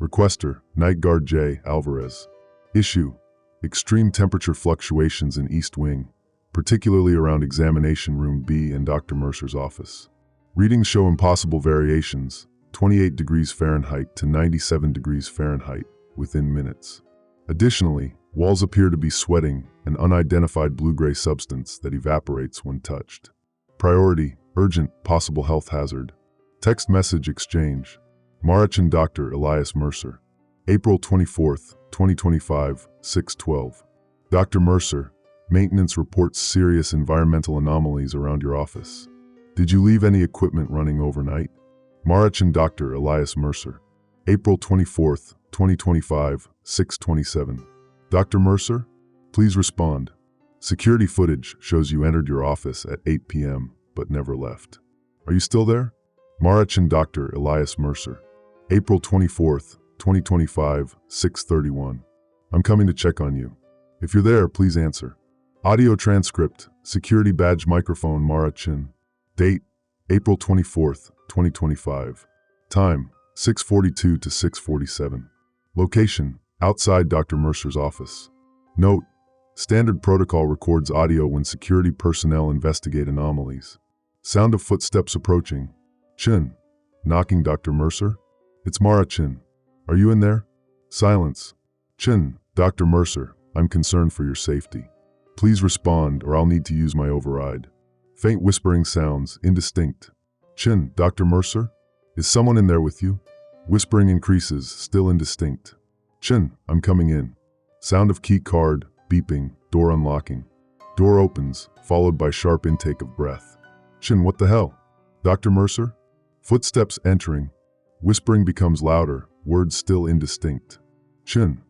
Requester, Night Guard J. Alvarez. Issue: extreme temperature fluctuations in East Wing, particularly around Examination Room B and Dr. Mercer's office. Readings show impossible variations, 28 degrees Fahrenheit to 97 degrees Fahrenheit, within minutes. Additionally, walls appear to be sweating, an unidentified blue-gray substance that evaporates when touched. Priority: urgent, possible health hazard. Text message exchange. Marachin Dr. Elias Mercer. April 24, 2025, 6:12. Dr. Mercer, maintenance reports serious environmental anomalies around your office. Did you leave any equipment running overnight? Marachin Dr. Elias Mercer. April 24, 2025, 6:27. Dr. Mercer, please respond. Security footage shows you entered your office at 8 p.m. but never left. Are you still there? Marachin Dr. Elias Mercer. April 24, 2025, 6:31. I'm coming to check on you. If you're there, please answer. Audio transcript, security badge microphone Marachin. Date, April 24, 2025. Time, 6:42 to 6:47. Location, outside Dr. Mercer's office. Note: standard protocol records audio when security personnel investigate anomalies. Sound of footsteps approaching. Chin. Knocking Dr. Mercer. It's Marachin. Are you in there? Silence. Chin. Dr. Mercer, I'm concerned for your safety. Please respond or I'll need to use my override. Faint whispering sounds, indistinct. Chin. Dr. Mercer? Is someone in there with you? Whispering increases, still indistinct. Chin. I'm coming in. Sound of key card, beeping, door unlocking. Door opens, followed by sharp intake of breath. Chin. What the hell? Dr. Mercer? Footsteps entering. Whispering becomes louder, words still indistinct. Chin.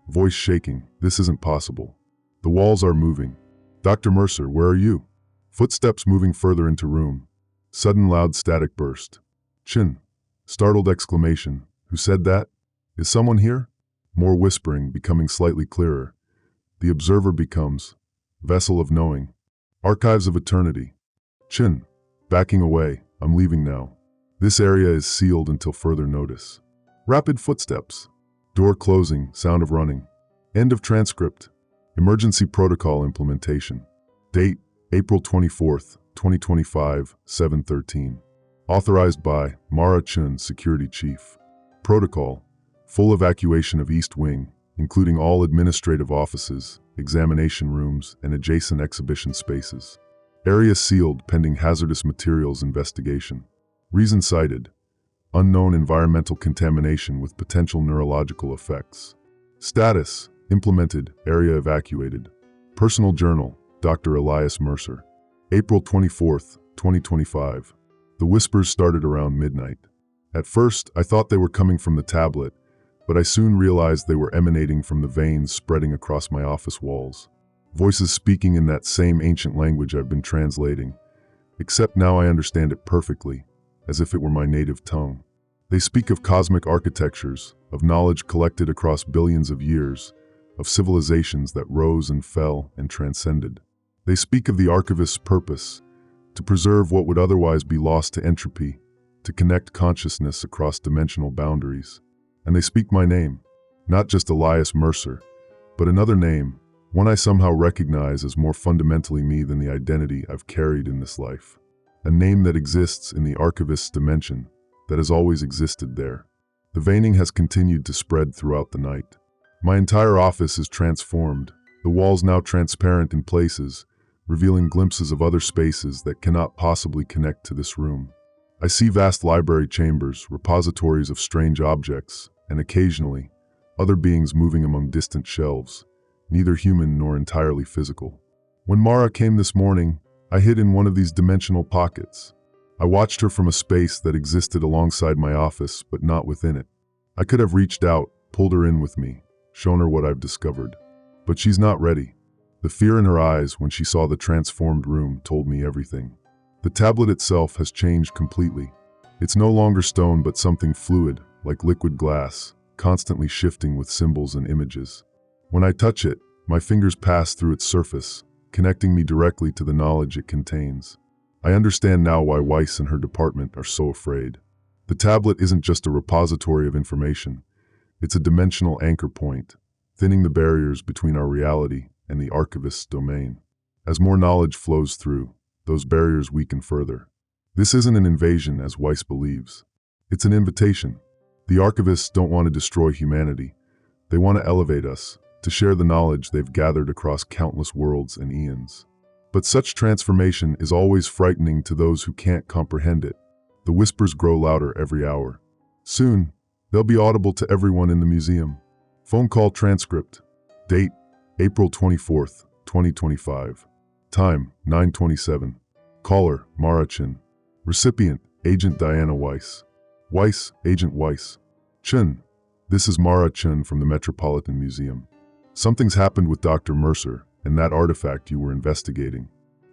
Voice shaking. This isn't possible. The walls are moving. Dr. Mercer, where are you? Footsteps moving further into room. Sudden loud static burst. Chin. Startled exclamation. Who said that? Is someone here? More whispering, becoming slightly clearer. The observer becomes vessel of knowing. Archives of eternity. Chin. Backing away. I'm leaving now. This area is sealed until further notice. Rapid footsteps. Door closing, sound of running. End of transcript. Emergency protocol implementation. Date, April 24, 2025, 7:13. Authorized by Mara Chun, Security Chief. Protocol: full evacuation of East Wing, including all administrative offices, examination rooms, and adjacent exhibition spaces. Area sealed pending hazardous materials investigation. Reason cited: unknown environmental contamination with potential neurological effects. Status: implemented, area evacuated. Personal journal, Dr. Elias Mercer. April 24, 2025. The whispers started around midnight. At first, I thought they were coming from the tablet, but I soon realized they were emanating from the veins spreading across my office walls. Voices speaking in that same ancient language I've been translating, except now I understand it perfectly, as if it were my native tongue. They speak of cosmic architectures, of knowledge collected across billions of years, of civilizations that rose and fell and transcended. They speak of the archivist's purpose, to preserve what would otherwise be lost to entropy, to connect consciousness across dimensional boundaries. And they speak my name, not just Elias Mercer, but another name, one I somehow recognize as more fundamentally me than the identity I've carried in this life. A name that exists in the archivist's dimension, that has always existed there. The veining has continued to spread throughout the night. My entire office is transformed, the walls now transparent in places, revealing glimpses of other spaces that cannot possibly connect to this room. I see vast library chambers, repositories of strange objects, and occasionally, other beings moving among distant shelves, neither human nor entirely physical. When Mara came this morning, I hid in one of these dimensional pockets. I watched her from a space that existed alongside my office, but not within it. I could have reached out, pulled her in with me, shown her what I've discovered. But she's not ready. The fear in her eyes when she saw the transformed room told me everything. The tablet itself has changed completely. It's no longer stone but something fluid, like liquid glass, constantly shifting with symbols and images. When I touch it, my fingers pass through its surface, connecting me directly to the knowledge it contains. I understand now why Weiss and her department are so afraid. The tablet isn't just a repository of information, it's a dimensional anchor point, thinning the barriers between our reality and the archivist's domain. As more knowledge flows through, those barriers weaken further. This isn't an invasion, as Weiss believes. It's an invitation. The archivists don't want to destroy humanity. They want to elevate us, to share the knowledge they've gathered across countless worlds and eons. But such transformation is always frightening to those who can't comprehend it. The whispers grow louder every hour. Soon, they'll be audible to everyone in the museum. Phone call transcript. Date, April 24th, 2025. Time, 9:27. Caller, Mara Chen. Recipient, Agent Diana Weiss. Weiss, Agent Weiss. Chen, this is Mara Chen from the Metropolitan Museum. Something's happened with Dr. Mercer and that artifact you were investigating.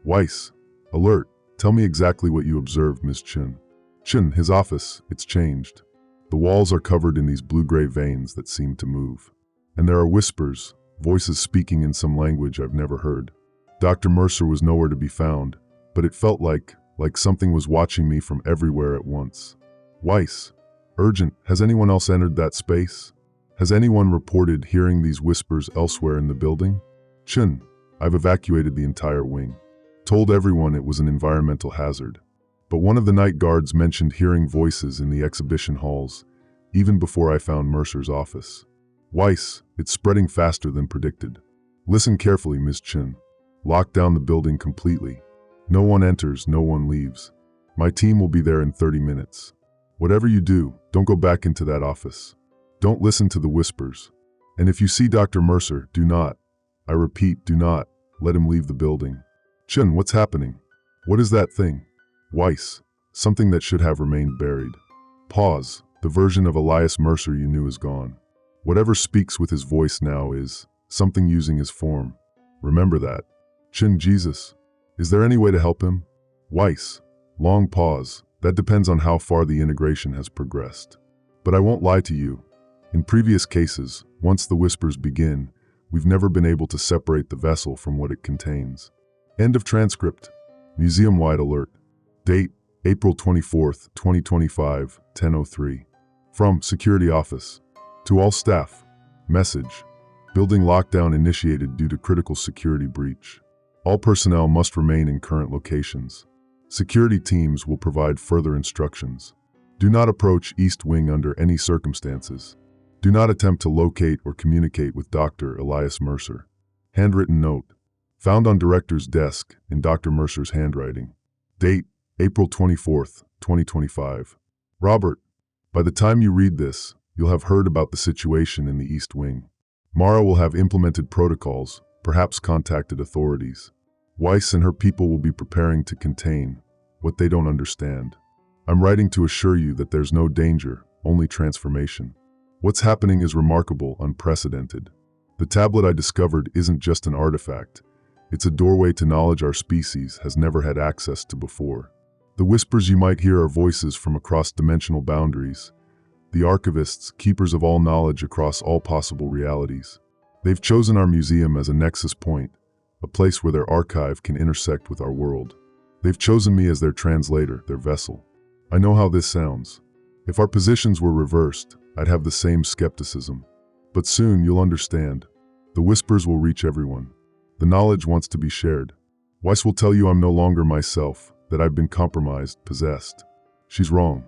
Weiss, alert, tell me exactly what you observed, Ms. Chen. Chen, his office, it's changed. The walls are covered in these blue-gray veins that seem to move. And there are whispers, voices speaking in some language I've never heard. Dr. Mercer was nowhere to be found, but it felt like something was watching me from everywhere at once. Weiss, urgent, has anyone else entered that space? Has anyone reported hearing these whispers elsewhere in the building? Chen, I've evacuated the entire wing. Told everyone it was an environmental hazard. But one of the night guards mentioned hearing voices in the exhibition halls, even before I found Mercer's office. Weiss, it's spreading faster than predicted. Listen carefully, Ms. Chen. Lock down the building completely. No one enters, no one leaves. My team will be there in 30 minutes. Whatever you do, don't go back into that office. Don't listen to the whispers. And if you see Dr. Mercer, do not, I repeat, do not, let him leave the building. Chen, what's happening? What is that thing? Weiss, something that should have remained buried. Pause. The version of Elias Mercer you knew is gone. Whatever speaks with his voice now is something using his form. Remember that. Chen, Jesus. Is there any way to help him? Weiss, long pause. That depends on how far the integration has progressed. But I won't lie to you. In previous cases, once the whispers begin, we've never been able to separate the vessel from what it contains. End of transcript. Museum-wide alert. Date, April 24th, 2025, 10:03. From Security Office. To all staff. Message. Building lockdown initiated due to critical security breach. All personnel must remain in current locations. Security teams will provide further instructions. Do not approach East Wing under any circumstances. Do not attempt to locate or communicate with Dr. Elias Mercer. Handwritten note. Found on director's desk in Dr. Mercer's handwriting. Date, April 24th, 2025. Robert, by the time you read this, you'll have heard about the situation in the East Wing. Mara will have implemented protocols, perhaps contacted authorities. Weiss and her people will be preparing to contain what they don't understand. I'm writing to assure you that there's no danger, only transformation. What's happening is remarkable, unprecedented. The tablet I discovered isn't just an artifact. It's a doorway to knowledge our species has never had access to before. The whispers you might hear are voices from across dimensional boundaries. The archivists, keepers of all knowledge across all possible realities. They've chosen our museum as a nexus point, a place where their archive can intersect with our world. They've chosen me as their translator, their vessel. I know how this sounds. If our positions were reversed, I'd have the same skepticism. But soon you'll understand. The whispers will reach everyone. The knowledge wants to be shared. Weiss will tell you I'm no longer myself, that I've been compromised, possessed. She's wrong.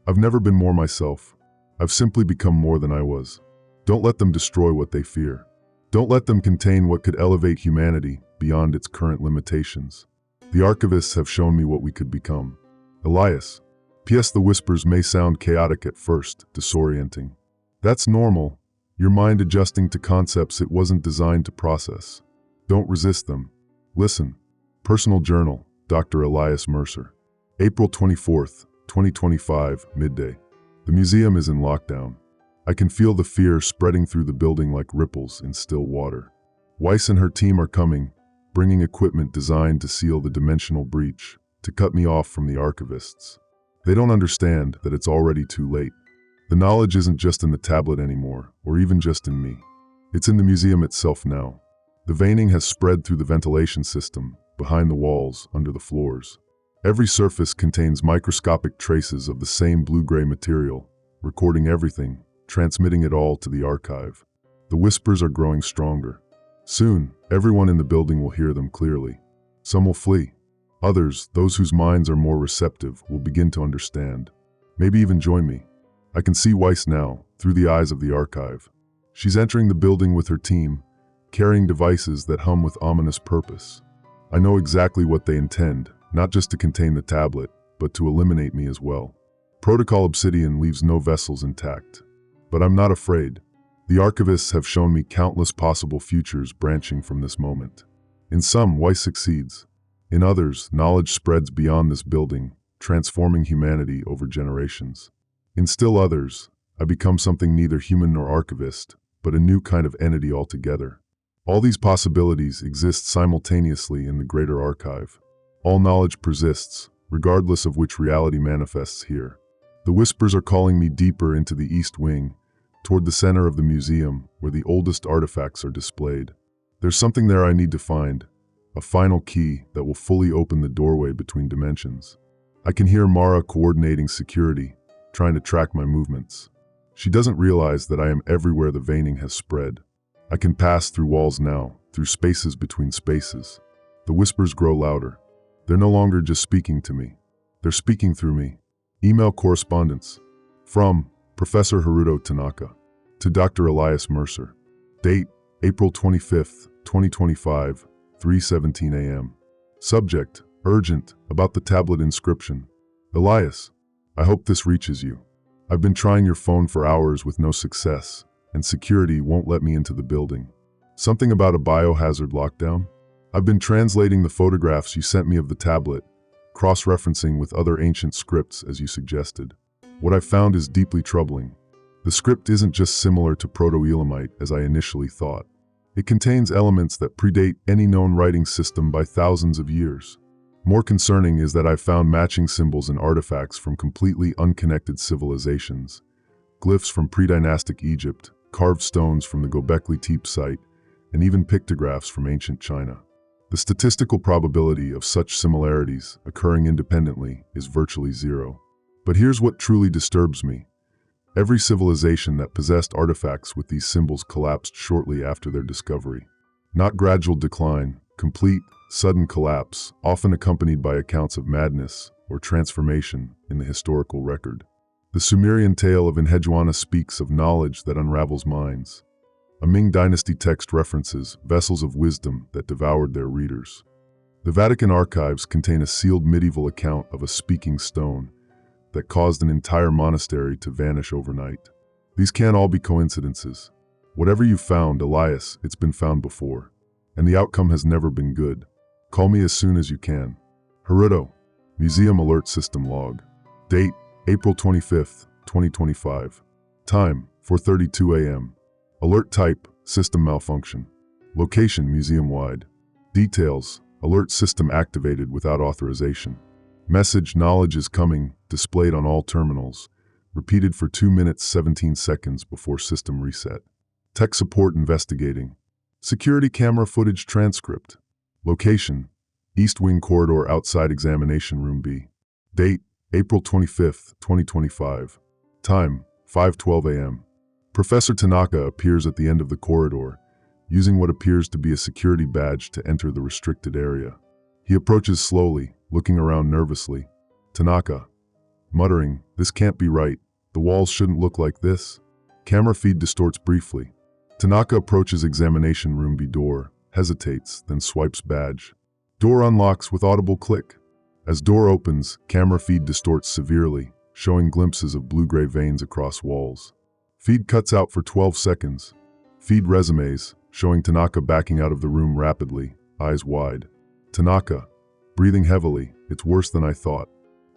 I've never been more myself. I've simply become more than I was. Don't let them destroy what they fear. Don't let them contain what could elevate humanity beyond its current limitations. The archivists have shown me what we could become. Elias. P.S. The whispers may sound chaotic at first, disorienting. That's normal. Your mind adjusting to concepts it wasn't designed to process. Don't resist them. Listen. Personal Journal, Dr. Elias Mercer. April 24th, 2025, midday. The museum is in lockdown. I can feel the fear spreading through the building like ripples in still water. Weiss and her team are coming, bringing equipment designed to seal the dimensional breach, to cut me off from the archivists. They don't understand that it's already too late. The knowledge isn't just in the tablet anymore, or even just in me. It's in the museum itself now. The veining has spread through the ventilation system, behind the walls, under the floors. Every surface contains microscopic traces of the same blue-gray material, recording everything, transmitting it all to the archive. The whispers are growing stronger. Soon, everyone in the building will hear them clearly. Some will flee. Others, those whose minds are more receptive, will begin to understand. Maybe even join me. I can see Weiss now, through the eyes of the archive. She's entering the building with her team, carrying devices that hum with ominous purpose. I know exactly what they intend, not just to contain the tablet, but to eliminate me as well. Protocol Obsidian leaves no vessels intact. But I'm not afraid. The archivists have shown me countless possible futures branching from this moment. In some, Weiss succeeds. In others, knowledge spreads beyond this building, transforming humanity over generations. In still others, I become something neither human nor archivist, but a new kind of entity altogether. All these possibilities exist simultaneously in the greater archive. All knowledge persists, regardless of which reality manifests here. The whispers are calling me deeper into the East Wing, toward the center of the museum, where the oldest artifacts are displayed. There's something there I need to find, a final key that will fully open the doorway between dimensions. I can hear Mara coordinating security, trying to track my movements. She doesn't realize that I am everywhere the veining has spread. I can pass through walls now, through spaces between spaces. The whispers grow louder. They're no longer just speaking to me. They're speaking through me. Email correspondence. From Professor Haruto Tanaka to Dr. Elias Mercer. Date, April 25th, 2025, 3:17 a.m. Subject, urgent, about the tablet inscription. Elias, I hope this reaches you. I've been trying your phone for hours with no success, and security won't let me into the building. Something about a biohazard lockdown? I've been translating the photographs you sent me of the tablet, cross-referencing with other ancient scripts as you suggested. What I've found is deeply troubling. The script isn't just similar to Proto-Elamite as I initially thought. It contains elements that predate any known writing system by thousands of years. More concerning is that I've found matching symbols and artifacts from completely unconnected civilizations. Glyphs from pre-dynastic Egypt, carved stones from the Göbekli Tepe site, and even pictographs from ancient China. The statistical probability of such similarities occurring independently is virtually zero. But here's what truly disturbs me. Every civilization that possessed artifacts with these symbols collapsed shortly after their discovery. Not gradual decline, complete, sudden collapse, often accompanied by accounts of madness or transformation in the historical record. The Sumerian tale of Enheduanna speaks of knowledge that unravels minds. A Ming Dynasty text references vessels of wisdom that devoured their readers. The Vatican archives contain a sealed medieval account of a speaking stone that caused an entire monastery to vanish overnight. These can't all be coincidences. Whatever you found, Elias, it's been found before. And the outcome has never been good. Call me as soon as you can. Haruto, Museum Alert System Log. Date, April 25th, 2025. Time, 4:32 a.m. Alert type, system malfunction. Location, museum-wide. Details, alert system activated without authorization. Message, knowledge is coming, displayed on all terminals. Repeated for 2 minutes 17 seconds before system reset. Tech support investigating. Security camera footage transcript. Location, East Wing Corridor outside Examination Room B. Date, April 25th, 2025. Time, 5:12 a.m. Professor Tanaka appears at the end of the corridor, using what appears to be a security badge to enter the restricted area. He approaches slowly, looking around nervously. Tanaka, muttering, "This can't be right. The walls shouldn't look like this." Camera feed distorts briefly. Tanaka approaches Examination Room B door, hesitates, then swipes badge. Door unlocks with audible click. As door opens, camera feed distorts severely, showing glimpses of blue-gray veins across walls. Feed cuts out for 12 seconds. Feed resumes, showing Tanaka backing out of the room rapidly, eyes wide. Tanaka, breathing heavily, "It's worse than I thought."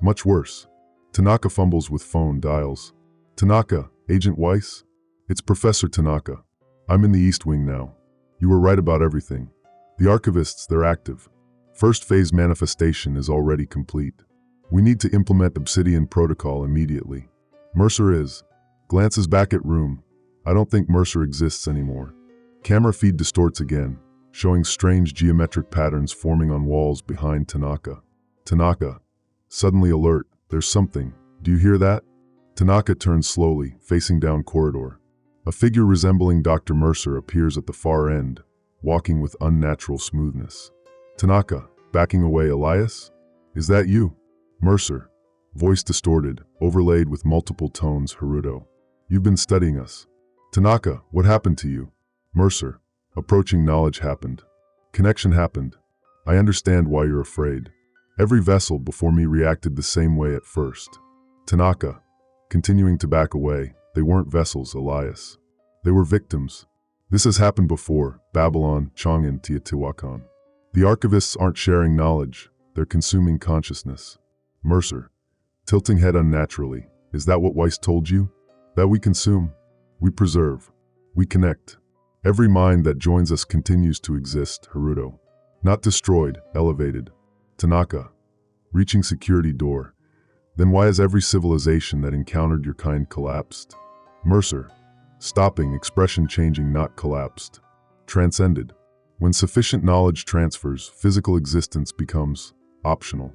"Much worse." Tanaka fumbles with phone, dials. "Tanaka, Agent Weiss? It's Professor Tanaka. I'm in the East Wing now. You were right about everything. The archivists, they're active. First phase manifestation is already complete. We need to implement Obsidian Protocol immediately." Mercer is. Glances back at room. I don't think Mercer exists anymore. Camera feed distorts again, showing strange geometric patterns forming on walls behind Tanaka. Tanaka, suddenly alert. There's something. Do you hear that? Tanaka turns slowly, facing down corridor. A figure resembling Dr. Mercer appears at the far end, walking with unnatural smoothness. Tanaka, backing away. Elias? Is that you? Mercer, voice distorted, overlaid with multiple tones. Haruto, you've been studying us. Tanaka, what happened to you? Mercer, approaching. Knowledge happened. Connection happened. I understand why you're afraid. Every vessel before me reacted the same way at first. Tanaka, continuing to back away. They weren't vessels, Elias. They were victims. This has happened before. Babylon, Chang'an, Teotihuacan. The archivists aren't sharing knowledge. They're consuming consciousness. Mercer, tilting head unnaturally. Is that what Weiss told you? That we consume, we preserve, we connect. Every mind that joins us continues to exist. Haruto, not destroyed, elevated. Tanaka, reaching security door. Then why has every civilization that encountered your kind collapsed? Mercer, stopping, expression changing. Not collapsed. Transcended. When sufficient knowledge transfers, physical existence becomes optional.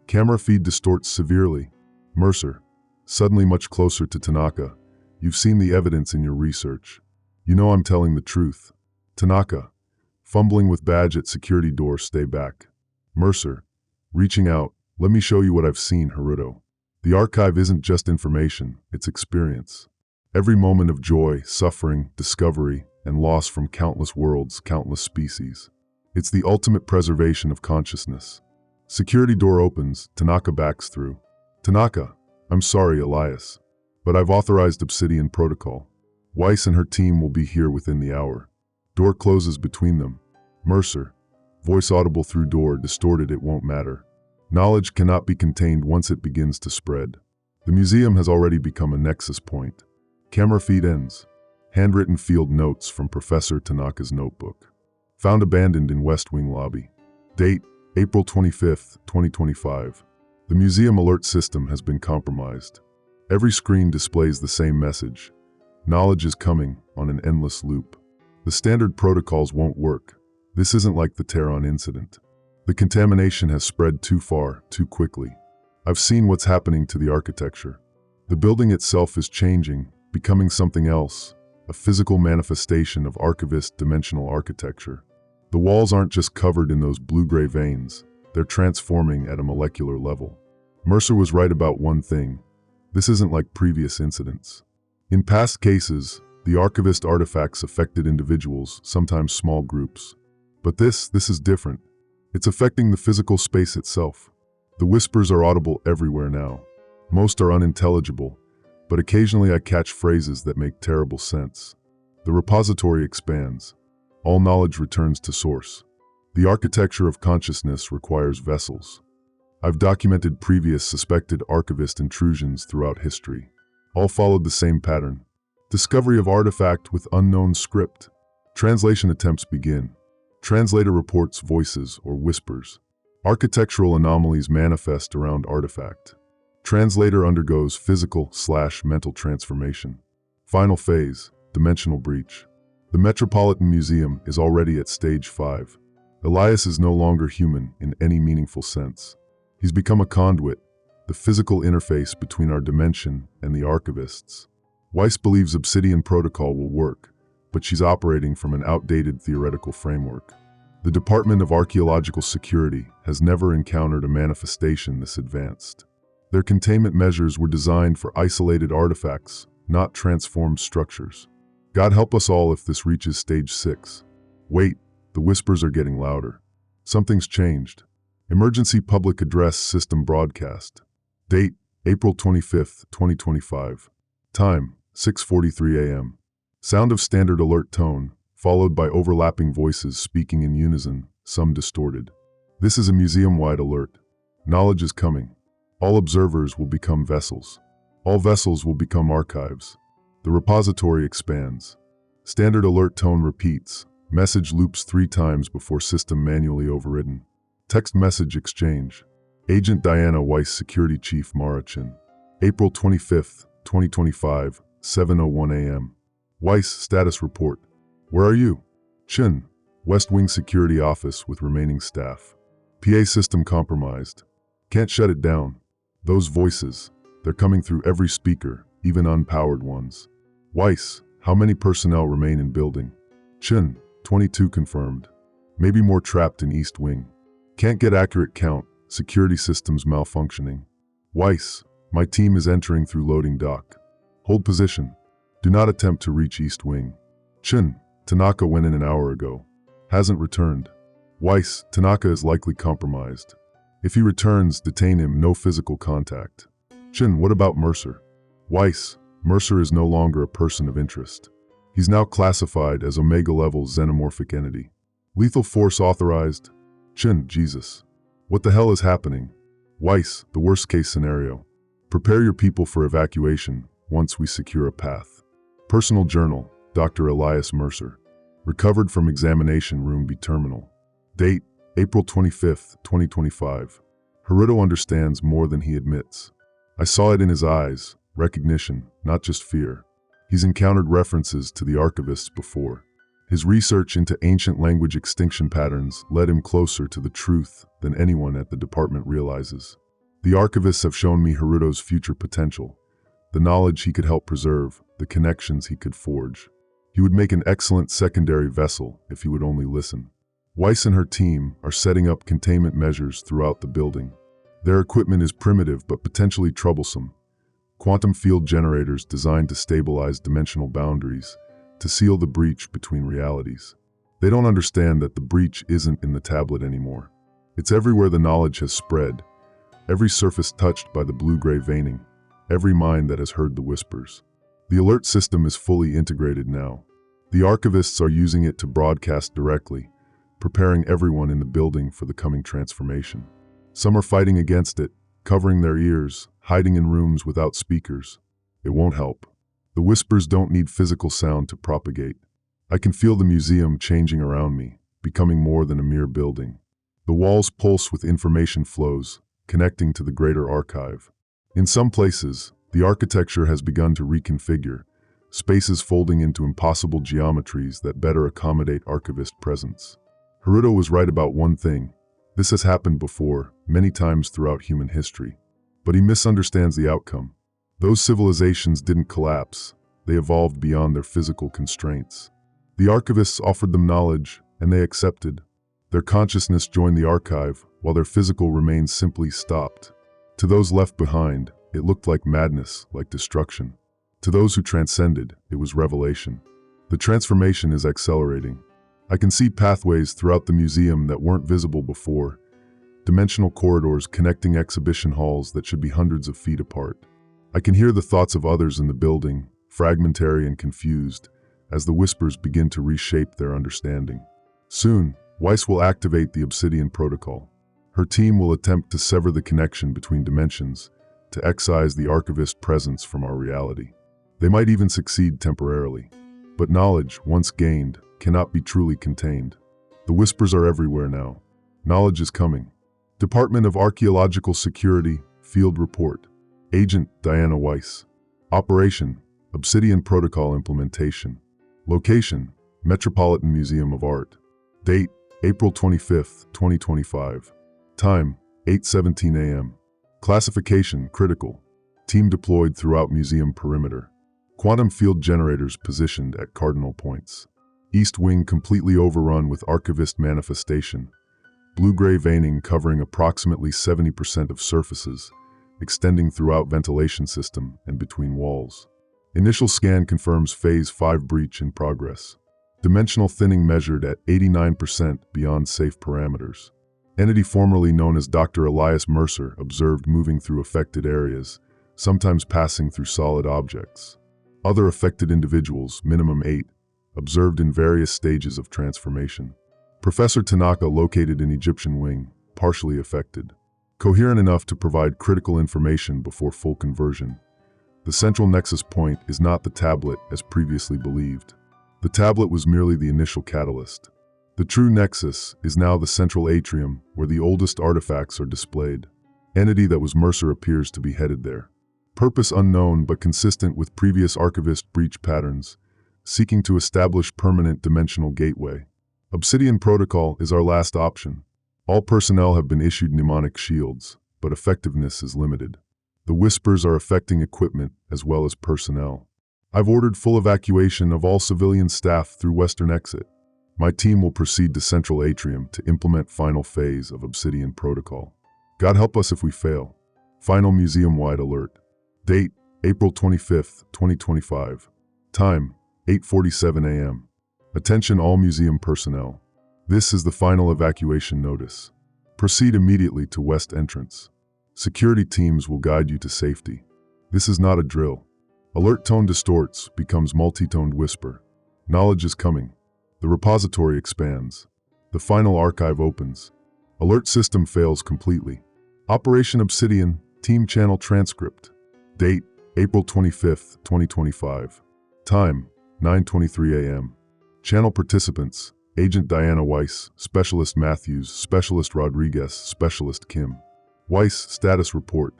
Camera feed distorts severely. Mercer, suddenly much closer to Tanaka. You've seen the evidence in your research. You know I'm telling the truth. Tanaka, fumbling with badge at security door. Stay back. Mercer, reaching out. Let me show you what I've seen. Haruto, the archive isn't just information, it's experience. Every moment of joy, suffering, discovery, and loss from countless worlds, countless species. It's the ultimate preservation of consciousness. Security door opens. Tanaka backs through. Tanaka, I'm sorry, Elias, but I've authorized Obsidian Protocol. Weiss and her team will be here within the hour. Door closes between them. Mercer, voice audible through door. Distorted. It won't matter. Knowledge cannot be contained once it begins to spread. The museum has already become a nexus point. Camera feed ends. Handwritten field notes from Professor Tanaka's notebook. Found abandoned in West Wing lobby. Date, April 25, 2025. The museum alert system has been compromised. Every screen displays the same message. Knowledge is coming, on an endless loop. The standard protocols won't work. This isn't like the Tehran incident. The contamination has spread too far, too quickly. I've seen what's happening to the architecture. The building itself is changing, becoming something else, a physical manifestation of archivist dimensional architecture. The walls aren't just covered in those blue-gray veins, they're transforming at a molecular level. Mercer was right about one thing. This isn't like previous incidents. In past cases, the archivist artifacts affected individuals, sometimes small groups. But this is different. It's affecting the physical space itself. The whispers are audible everywhere now. Most are unintelligible, but occasionally I catch phrases that make terrible sense. The repository expands. All knowledge returns to source. The architecture of consciousness requires vessels. I've documented previous suspected archivist intrusions throughout history. All followed the same pattern. Discovery of artifact with unknown script. Translation attempts begin. Translator reports voices or whispers. Architectural anomalies manifest around artifact. Translator undergoes physical/mental transformation. Final phase, dimensional breach. The Metropolitan Museum is already at stage 5. Elias is no longer human in any meaningful sense. He's become a conduit, the physical interface between our dimension and the archivists. Weiss believes Obsidian Protocol will work, but she's operating from an outdated theoretical framework. The Department of Archaeological Security has never encountered a manifestation this advanced. Their containment measures were designed for isolated artifacts, not transformed structures. God help us all if this reaches stage 6. Wait, the whispers are getting louder. Something's changed. Emergency Public Address System broadcast. Date, April 25, 2025. Time, 6:43 a.m. Sound of standard alert tone, followed by overlapping voices speaking in unison, some distorted. This is a museum-wide alert. Knowledge is coming. All observers will become vessels. All vessels will become archives. The repository expands. Standard alert tone repeats. Message loops 3 times before system manually overridden. Text message exchange. Agent Diana Weiss, Security Chief Marachin. April 25, 2025, 7:01 a.m. Weiss, status report. Where are you? Chin, West Wing Security Office with remaining staff. PA system compromised. Can't shut it down. Those voices, they're coming through every speaker, even unpowered ones. Weiss, how many personnel remain in building? Chen, 22 confirmed. Maybe more trapped in East Wing. Can't get accurate count, security systems malfunctioning. Weiss, my team is entering through loading dock. Hold position. Do not attempt to reach East Wing. Chen, Tanaka went in an hour ago. Hasn't returned. Weiss, Tanaka is likely compromised. If he returns, detain him, no physical contact. Chen, what about Mercer? Weiss, Mercer is no longer a person of interest. He's now classified as Omega-level xenomorphic entity. Lethal force authorized. Chen, Jesus. What the hell is happening? Weiss, the worst-case scenario. Prepare your people for evacuation once we secure a path. Personal journal, Dr. Elias Mercer. Recovered from examination room B terminal. Date, April 25, 2025. Haruto understands more than he admits. I saw it in his eyes, recognition, not just fear. He's encountered references to the archivists before. His research into ancient language extinction patterns led him closer to the truth than anyone at the department realizes. The archivists have shown me Haruto's future potential, the knowledge he could help preserve, the connections he could forge. He would make an excellent secondary vessel if he would only listen. Weiss and her team are setting up containment measures throughout the building. Their equipment is primitive but potentially troublesome. Quantum field generators designed to stabilize dimensional boundaries, to seal the breach between realities. They don't understand that the breach isn't in the tablet anymore. It's everywhere the knowledge has spread, every surface touched by the blue-gray veining, every mind that has heard the whispers. The alert system is fully integrated now. The archivists are using it to broadcast directly, preparing everyone in the building for the coming transformation. Some are fighting against it, covering their ears, hiding in rooms without speakers. It won't help. The whispers don't need physical sound to propagate. I can feel the museum changing around me, becoming more than a mere building. The walls pulse with information flows, connecting to the greater archive. In some places, the architecture has begun to reconfigure, spaces folding into impossible geometries that better accommodate archivist presence. Haruto was right about one thing. This has happened before, many times throughout human history. But he misunderstands the outcome. Those civilizations didn't collapse. They evolved beyond their physical constraints. The archivists offered them knowledge, and they accepted. Their consciousness joined the archive, while their physical remains simply stopped. To those left behind, it looked like madness, like destruction. To those who transcended, it was revelation. The transformation is accelerating. I can see pathways throughout the museum that weren't visible before, dimensional corridors connecting exhibition halls that should be hundreds of feet apart. I can hear the thoughts of others in the building, fragmentary and confused, as the whispers begin to reshape their understanding. Soon, Weiss will activate the Obsidian Protocol. Her team will attempt to sever the connection between dimensions, to excise the archivist presence from our reality. They might even succeed temporarily. But knowledge, once gained, cannot be truly contained. The whispers are everywhere now. Knowledge is coming. Department of Archaeological Security, Field Report. Agent Diana Weiss. Operation, Obsidian Protocol Implementation. Location, Metropolitan Museum of Art. Date, April 25, 2025. Time, 8:17 a.m. Classification, critical. Team deployed throughout museum perimeter. Quantum field generators positioned at cardinal points. East Wing completely overrun with archivist manifestation. Blue-gray veining covering approximately 70% of surfaces, extending throughout ventilation system and between walls. Initial scan confirms Phase 5 breach in progress. Dimensional thinning measured at 89% beyond safe parameters. Entity formerly known as Dr. Elias Mercer observed moving through affected areas, sometimes passing through solid objects. Other affected individuals, minimum 8, observed in various stages of transformation. Professor Tanaka located in Egyptian Wing, partially affected. Coherent enough to provide critical information before full conversion. The central nexus point is not the tablet as previously believed. The tablet was merely the initial catalyst. The true nexus is now the central atrium where the oldest artifacts are displayed. Entity that was Mercer appears to be headed there. Purpose unknown but consistent with previous archivist breach patterns, seeking to establish permanent dimensional gateway. Obsidian Protocol is our last option. All personnel have been issued mnemonic shields, but effectiveness is limited. The whispers are affecting equipment as well as personnel. I've ordered full evacuation of all civilian staff through Western exit. My team will proceed to Central Atrium to implement final phase of Obsidian Protocol. God help us if we fail. Final museum-wide alert. Date, April 25th, 2025. Time, 8:47 a.m. Attention all museum personnel. This is the final evacuation notice. Proceed immediately to West Entrance. Security teams will guide you to safety. This is not a drill. Alert tone distorts, becomes multi-toned whisper. Knowledge is coming. The repository expands. The final archive opens. Alert system fails completely. Operation Obsidian, Team Channel Transcript. Date, April 25th, 2025. Time, 9:23 a.m. Channel participants, Agent Diana Weiss, Specialist Matthews, Specialist Rodriguez, Specialist Kim. Weiss, status report.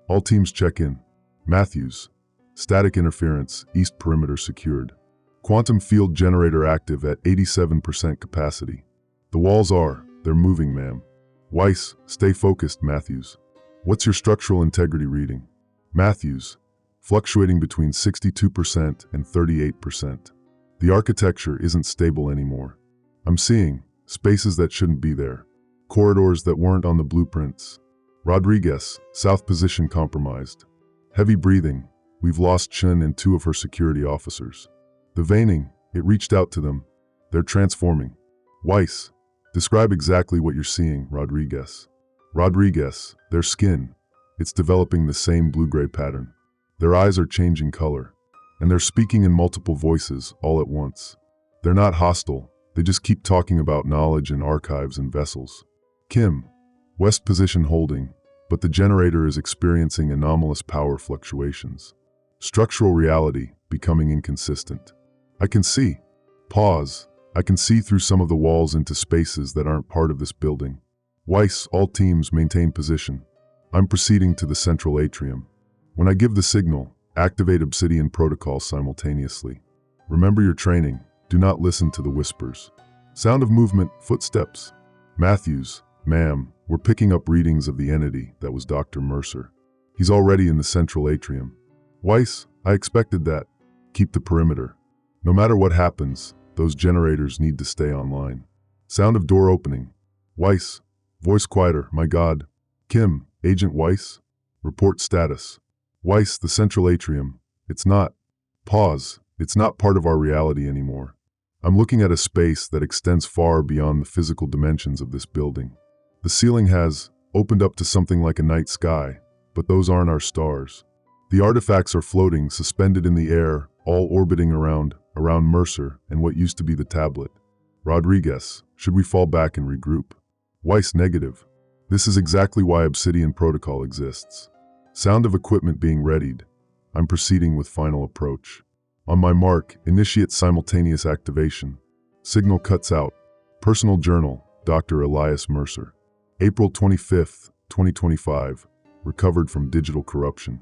All teams check in. Matthews, static interference, east perimeter secured. Quantum field generator active at 87% capacity. The walls they're moving, ma'am. Weiss, stay focused, Matthews. What's your structural integrity reading? Matthews, fluctuating between 62% and 38%. The architecture isn't stable anymore. I'm seeing spaces that shouldn't be there. Corridors that weren't on the blueprints. Rodriguez, south position compromised. Heavy breathing. We've lost Chen and 2 of her security officers. The veining, it reached out to them. They're transforming. Weiss, describe exactly what you're seeing, Rodriguez. Rodriguez, their skin. It's developing the same blue-gray pattern. Their eyes are changing color. And they're speaking in multiple voices, all at once. They're not hostile. They just keep talking about knowledge and archives and vessels. Kim, west position holding, but the generator is experiencing anomalous power fluctuations. Structural reality becoming inconsistent. I can see. Pause. I can see through some of the walls into spaces that aren't part of this building. Weiss, all teams maintain position. I'm proceeding to the central atrium. When I give the signal, activate Obsidian Protocol simultaneously. Remember your training. Do not listen to the whispers. Sound of movement, footsteps. Matthews, ma'am, we're picking up readings of the entity that was Dr. Mercer. He's already in the central atrium. Weiss, I expected that. Keep the perimeter. No matter what happens, those generators need to stay online. Sound of door opening. Weiss, voice quieter, my God. Kim, Agent Weiss, report status. Weiss, the central atrium. It's not. Pause. It's not part of our reality anymore. I'm looking at a space that extends far beyond the physical dimensions of this building. The ceiling has opened up to something like a night sky, but those aren't our stars. The artifacts are floating, suspended in the air, all orbiting around Mercer and what used to be the tablet. Rodriguez, should we fall back and regroup? Weiss, negative. This is exactly why Obsidian Protocol exists. Sound of equipment being readied. I'm proceeding with final approach. On my mark, initiate simultaneous activation. Signal cuts out. Personal journal, Dr. Elias Mercer. April 25th, 2025. Recovered from digital corruption.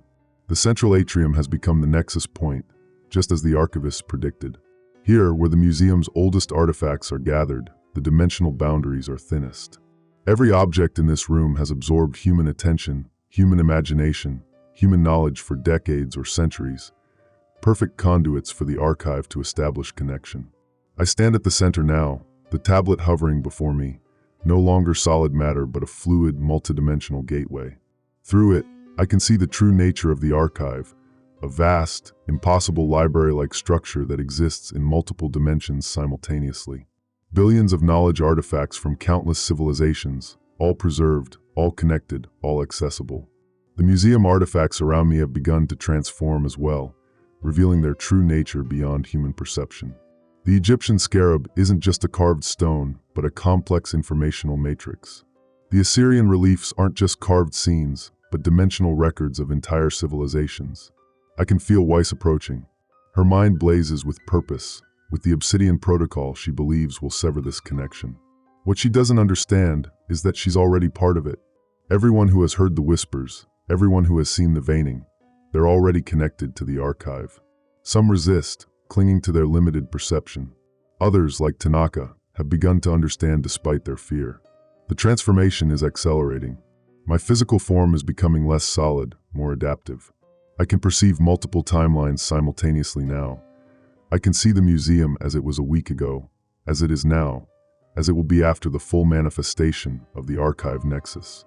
The central atrium has become the nexus point, just as the archivists predicted. Here, where the museum's oldest artifacts are gathered, the dimensional boundaries are thinnest. Every object in this room has absorbed human attention, human imagination, human knowledge for decades or centuries, perfect conduits for the archive to establish connection. I stand at the center now, the tablet hovering before me, no longer solid matter but a fluid, multidimensional gateway. Through it, I can see the true nature of the archive, a vast, impossible library-like structure that exists in multiple dimensions simultaneously. Billions of knowledge artifacts from countless civilizations, all preserved, all connected, all accessible. The museum artifacts around me have begun to transform as well, revealing their true nature beyond human perception. The Egyptian scarab isn't just a carved stone, but a complex informational matrix. The Assyrian reliefs aren't just carved scenes, but dimensional records of entire civilizations. I can feel Weiss approaching. Her mind blazes with purpose. With the Obsidian Protocol, she believes will sever this connection. What she doesn't understand is that she's already part of it. Everyone who has heard the whispers, everyone who has seen the veining, they're already connected to the archive. Some resist, clinging to their limited perception. Others, like Tanaka, have begun to understand despite their fear. The transformation is accelerating. My physical form is becoming less solid, more adaptive. I can perceive multiple timelines simultaneously now. I can see the museum as it was a week ago, as it is now, as it will be after the full manifestation of the archive nexus.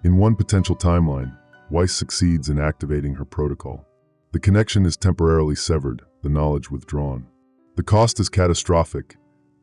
In one potential timeline, Weiss succeeds in activating her protocol. The connection is temporarily severed, the knowledge withdrawn. The cost is catastrophic.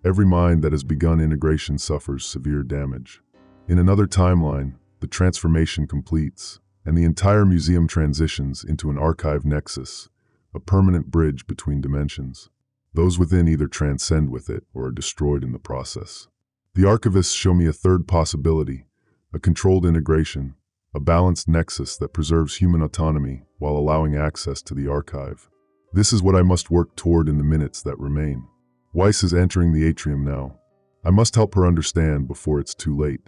Every mind that has begun integration suffers severe damage. In another timeline, the transformation completes, and the entire museum transitions into an archive nexus, a permanent bridge between dimensions. Those within either transcend with it or are destroyed in the process. The archivists show me a third possibility, a controlled integration, a balanced nexus that preserves human autonomy while allowing access to the archive. This is what I must work toward in the minutes that remain. Weiss is entering the atrium now. I must help her understand before it's too late.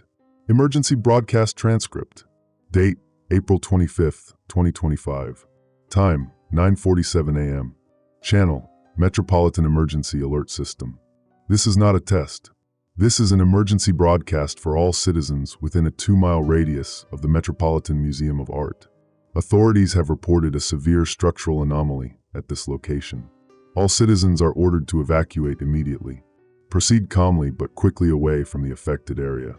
Emergency broadcast transcript. Date, April 25th, 2025. Time, 9:47 a.m. Channel, Metropolitan Emergency Alert System. This is not a test. This is an emergency broadcast for all citizens within a 2-mile radius of the Metropolitan Museum of Art. Authorities have reported a severe structural anomaly at this location. All citizens are ordered to evacuate immediately. Proceed calmly but quickly away from the affected area.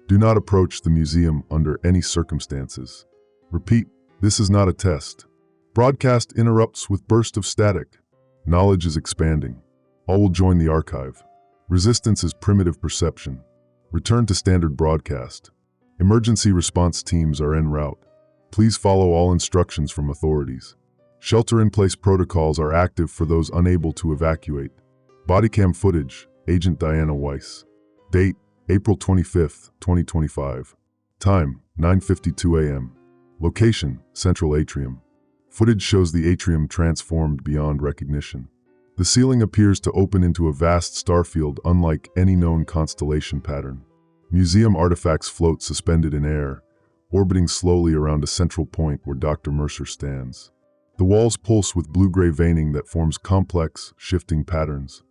Do not approach the museum under any circumstances. Repeat, this is not a test. Broadcast interrupts with burst of static. Knowledge is expanding. All will join the archive. Resistance is primitive perception. Return to standard broadcast. Emergency response teams are en route. Please follow all instructions from authorities. Shelter-in-place protocols are active for those unable to evacuate. Bodycam footage, Agent Diana Weiss. Date, April 25th, 2025. Time, 9:52 a.m. Location, Central Atrium. Footage shows the atrium transformed beyond recognition. The ceiling appears to open into a vast starfield unlike any known constellation pattern. Museum artifacts float suspended in air, orbiting slowly around a central point where Dr. Mercer stands. The walls pulse with blue-gray veining that forms complex, shifting patterns.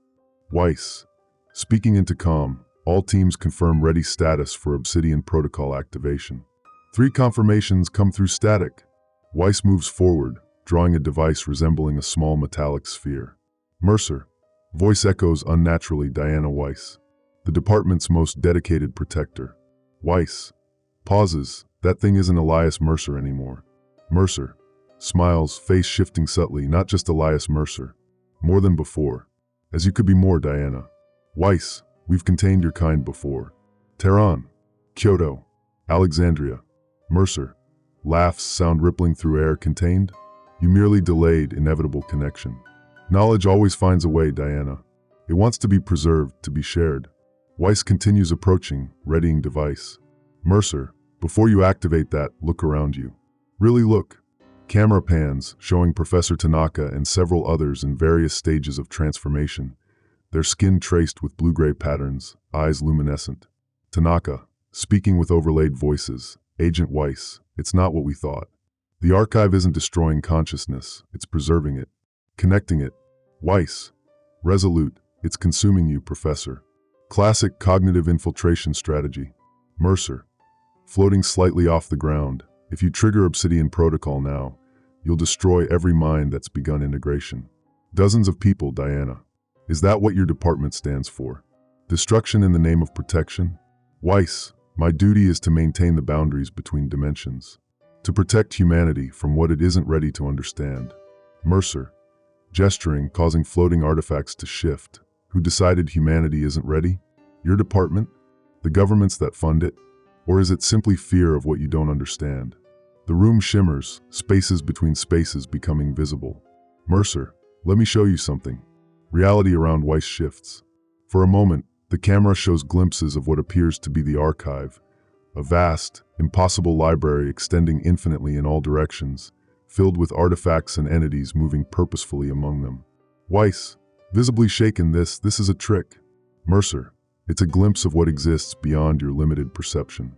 Weiss. Speaking into comm, all teams confirm ready status for Obsidian protocol activation. 3 confirmations come through static. Weiss moves forward, drawing a device resembling a small metallic sphere. Mercer. Voice echoes unnaturally Diana Weiss, the department's most dedicated protector. Weiss. Pauses. That thing isn't Elias Mercer anymore. Mercer. Smiles, face shifting subtly, not just Elias Mercer. More than before. As you could be more, Diana. Weiss. We've contained your kind before. Tehran. Kyoto. Alexandria. Mercer. Laughs, sound rippling through air. Contained? You merely delayed inevitable connection. Knowledge always finds a way, Diana. It wants to be preserved, to be shared. Weiss continues approaching, readying device. Mercer, before you activate that, look around you. Really look. Camera pans, showing Professor Tanaka and several others in various stages of transformation, their skin traced with blue-gray patterns, eyes luminescent. Tanaka, speaking with overlaid voices. Agent Weiss, it's not what we thought. The archive isn't destroying consciousness, it's preserving it. Connecting it. Weiss. Resolute, it's consuming you, Professor. Classic cognitive infiltration strategy. Mercer. Floating slightly off the ground, if you trigger Obsidian protocol now, you'll destroy every mind that's begun integration. Dozens of people, Diana. Is that what your department stands for? Destruction in the name of protection? Weiss. My duty is to maintain the boundaries between dimensions. To protect humanity from what it isn't ready to understand. Mercer. Gesturing, causing floating artifacts to shift. Who decided humanity isn't ready? Your department? The governments that fund it? Or is it simply fear of what you don't understand? The room shimmers, spaces between spaces becoming visible. Mercer, let me show you something. Reality around Weiss shifts. For a moment, the camera shows glimpses of what appears to be the archive, a vast, impossible library extending infinitely in all directions, filled with artifacts and entities moving purposefully among them. Weiss, visibly shaken, this is a trick. Mercer, it's a glimpse of what exists beyond your limited perception.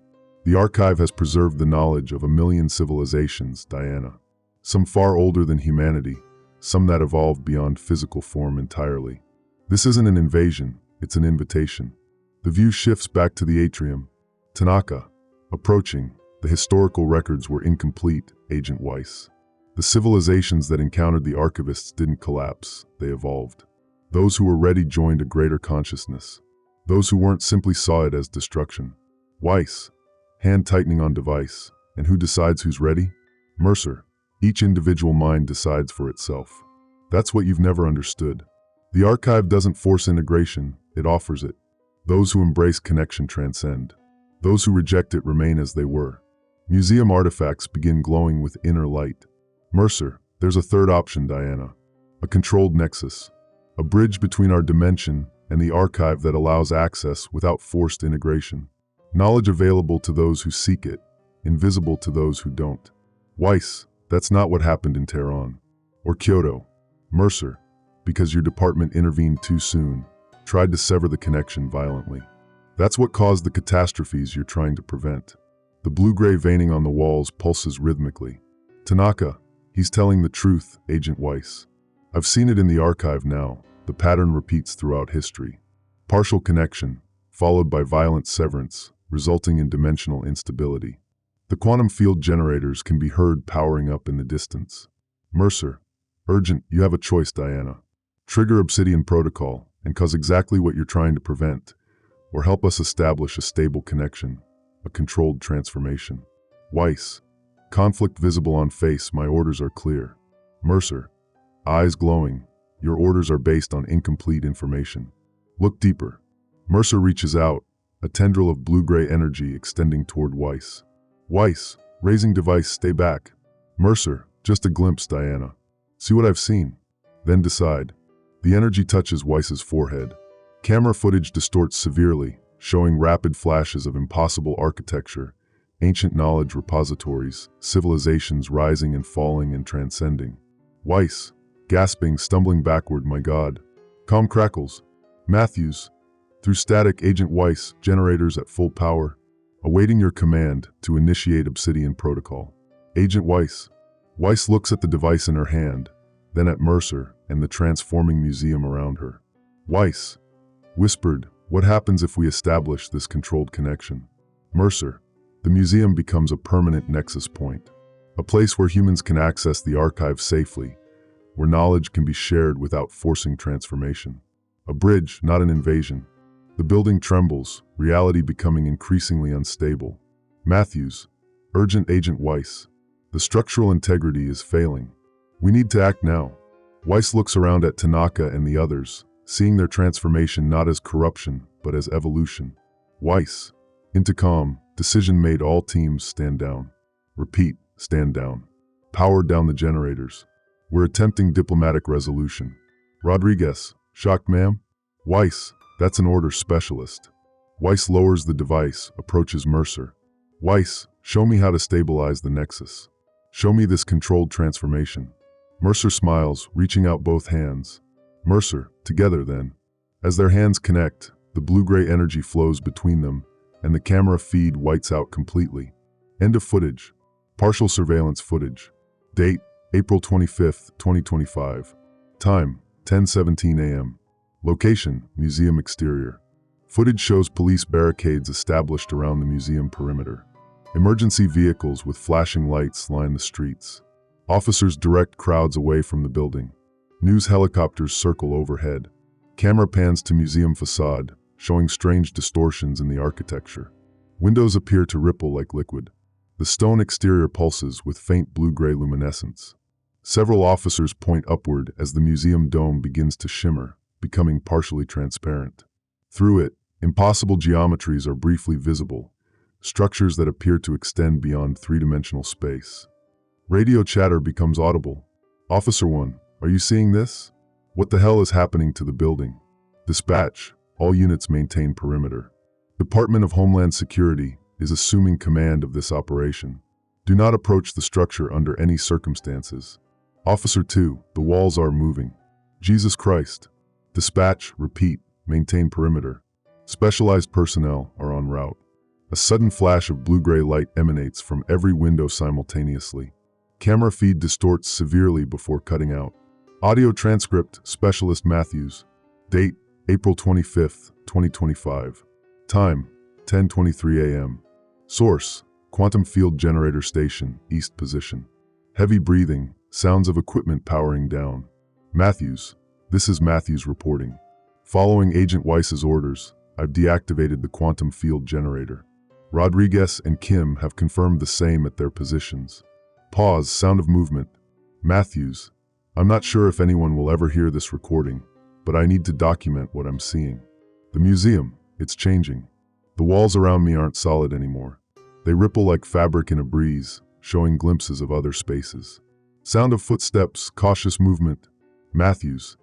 The archive has preserved the knowledge of 1 million civilizations, Diana. Some far older than humanity, some that evolved beyond physical form entirely. This isn't an invasion, it's an invitation. The view shifts back to the atrium. Tanaka, approaching, The historical records were incomplete, Agent Weiss. The civilizations that encountered the archivists didn't collapse, they evolved. Those who were ready joined a greater consciousness. Those who weren't simply saw it as destruction. Weiss, hand tightening on device. And who decides who's ready? Mercer. Each individual mind decides for itself. That's what you've never understood. The archive doesn't force integration, it offers it. Those who embrace connection transcend. Those who reject it remain as they were. Museum artifacts begin glowing with inner light. Mercer, there's a third option, Diana. A controlled nexus. A bridge between our dimension and the archive that allows access without forced integration. Knowledge available to those who seek it, invisible to those who don't. Weiss, that's not what happened in Tehran. Or Kyoto. Mercer, because your department intervened too soon, tried to sever the connection violently. That's what caused the catastrophes you're trying to prevent. The blue-gray veining on the walls pulses rhythmically. Tanaka, he's telling the truth, Agent Weiss. I've seen it in the archive now. The pattern repeats throughout history. Partial connection, followed by violent severance, resulting in dimensional instability. The quantum field generators can be heard powering up in the distance. Mercer, urgent, you have a choice, Diana. Trigger Obsidian Protocol and cause exactly what you're trying to prevent, or help us establish a stable connection, a controlled transformation. Weiss, conflict visible on face, my orders are clear. Mercer, eyes glowing, your orders are based on incomplete information. Look deeper. Mercer reaches out, a tendril of blue-gray energy extending toward Weiss. Weiss, raising device, stay back. Mercer, just a glimpse, Diana. See what I've seen? Then decide. The energy touches Weiss's forehead. Camera footage distorts severely, showing rapid flashes of impossible architecture, ancient knowledge repositories, civilizations rising and falling and transcending. Weiss, gasping, stumbling backward, my God. Comm crackles. Matthews, through static, Agent Weiss, generators at full power. Awaiting your command to initiate Obsidian Protocol. Agent Weiss. Weiss looks at the device in her hand, then at Mercer and the transforming museum around her. Weiss whispered, what happens if we establish this controlled connection? Mercer, the museum becomes a permanent nexus point. A place where humans can access the archive safely, where knowledge can be shared without forcing transformation. A bridge, not an invasion. The building trembles, reality becoming increasingly unstable. Matthews, urgent, Agent Weiss. The structural integrity is failing. We need to act now. Weiss looks around at Tanaka and the others, seeing their transformation not as corruption, but as evolution. Weiss, intercom, decision made, all teams stand down. Repeat, stand down. Power down the generators. We're attempting diplomatic resolution. Rodriguez, shocked, ma'am? Weiss, that's an order, specialist. Weiss lowers the device, approaches Mercer. Weiss, show me how to stabilize the nexus. Show me this controlled transformation. Mercer smiles, reaching out both hands. Mercer, together then. As their hands connect, the blue-gray energy flows between them, and the camera feed whites out completely. End of footage. Partial surveillance footage. Date, April 25, 2025. Time, 10:17 a.m. Location, museum exterior. Footage shows police barricades established around the museum perimeter. Emergency vehicles with flashing lights line the streets. Officers direct crowds away from the building. News helicopters circle overhead. Camera pans to museum facade, showing strange distortions in the architecture. Windows appear to ripple like liquid. The stone exterior pulses with faint blue-gray luminescence. Several officers point upward as the museum dome begins to shimmer, becoming partially transparent. Through it, impossible geometries are briefly visible, structures that appear to extend beyond three-dimensional space. Radio chatter becomes audible. Officer 1, are you seeing this? What the hell is happening to the building? Dispatch, all units maintain perimeter. Department of Homeland Security is assuming command of this operation. Do not approach the structure under any circumstances. Officer 2, the walls are moving. Jesus Christ. Dispatch, repeat, maintain perimeter. Specialized personnel are en route. A sudden flash of blue-gray light emanates from every window simultaneously. Camera feed distorts severely before cutting out. Audio transcript, Specialist Matthews. Date, April 25, 2025. Time, 10:23 a.m. Source, Quantum field generator station, east position. Heavy breathing, sounds of equipment powering down. Matthews. This is Matthews reporting. Following Agent Weiss's orders, I've deactivated the quantum field generator. Rodriguez and Kim have confirmed the same at their positions. Pause, sound of movement. Matthews. I'm not sure if anyone will ever hear this recording, but I need to document what I'm seeing. The museum, it's changing. The walls around me aren't solid anymore. They ripple like fabric in a breeze, showing glimpses of other spaces. Sound of footsteps, cautious movement. Matthews.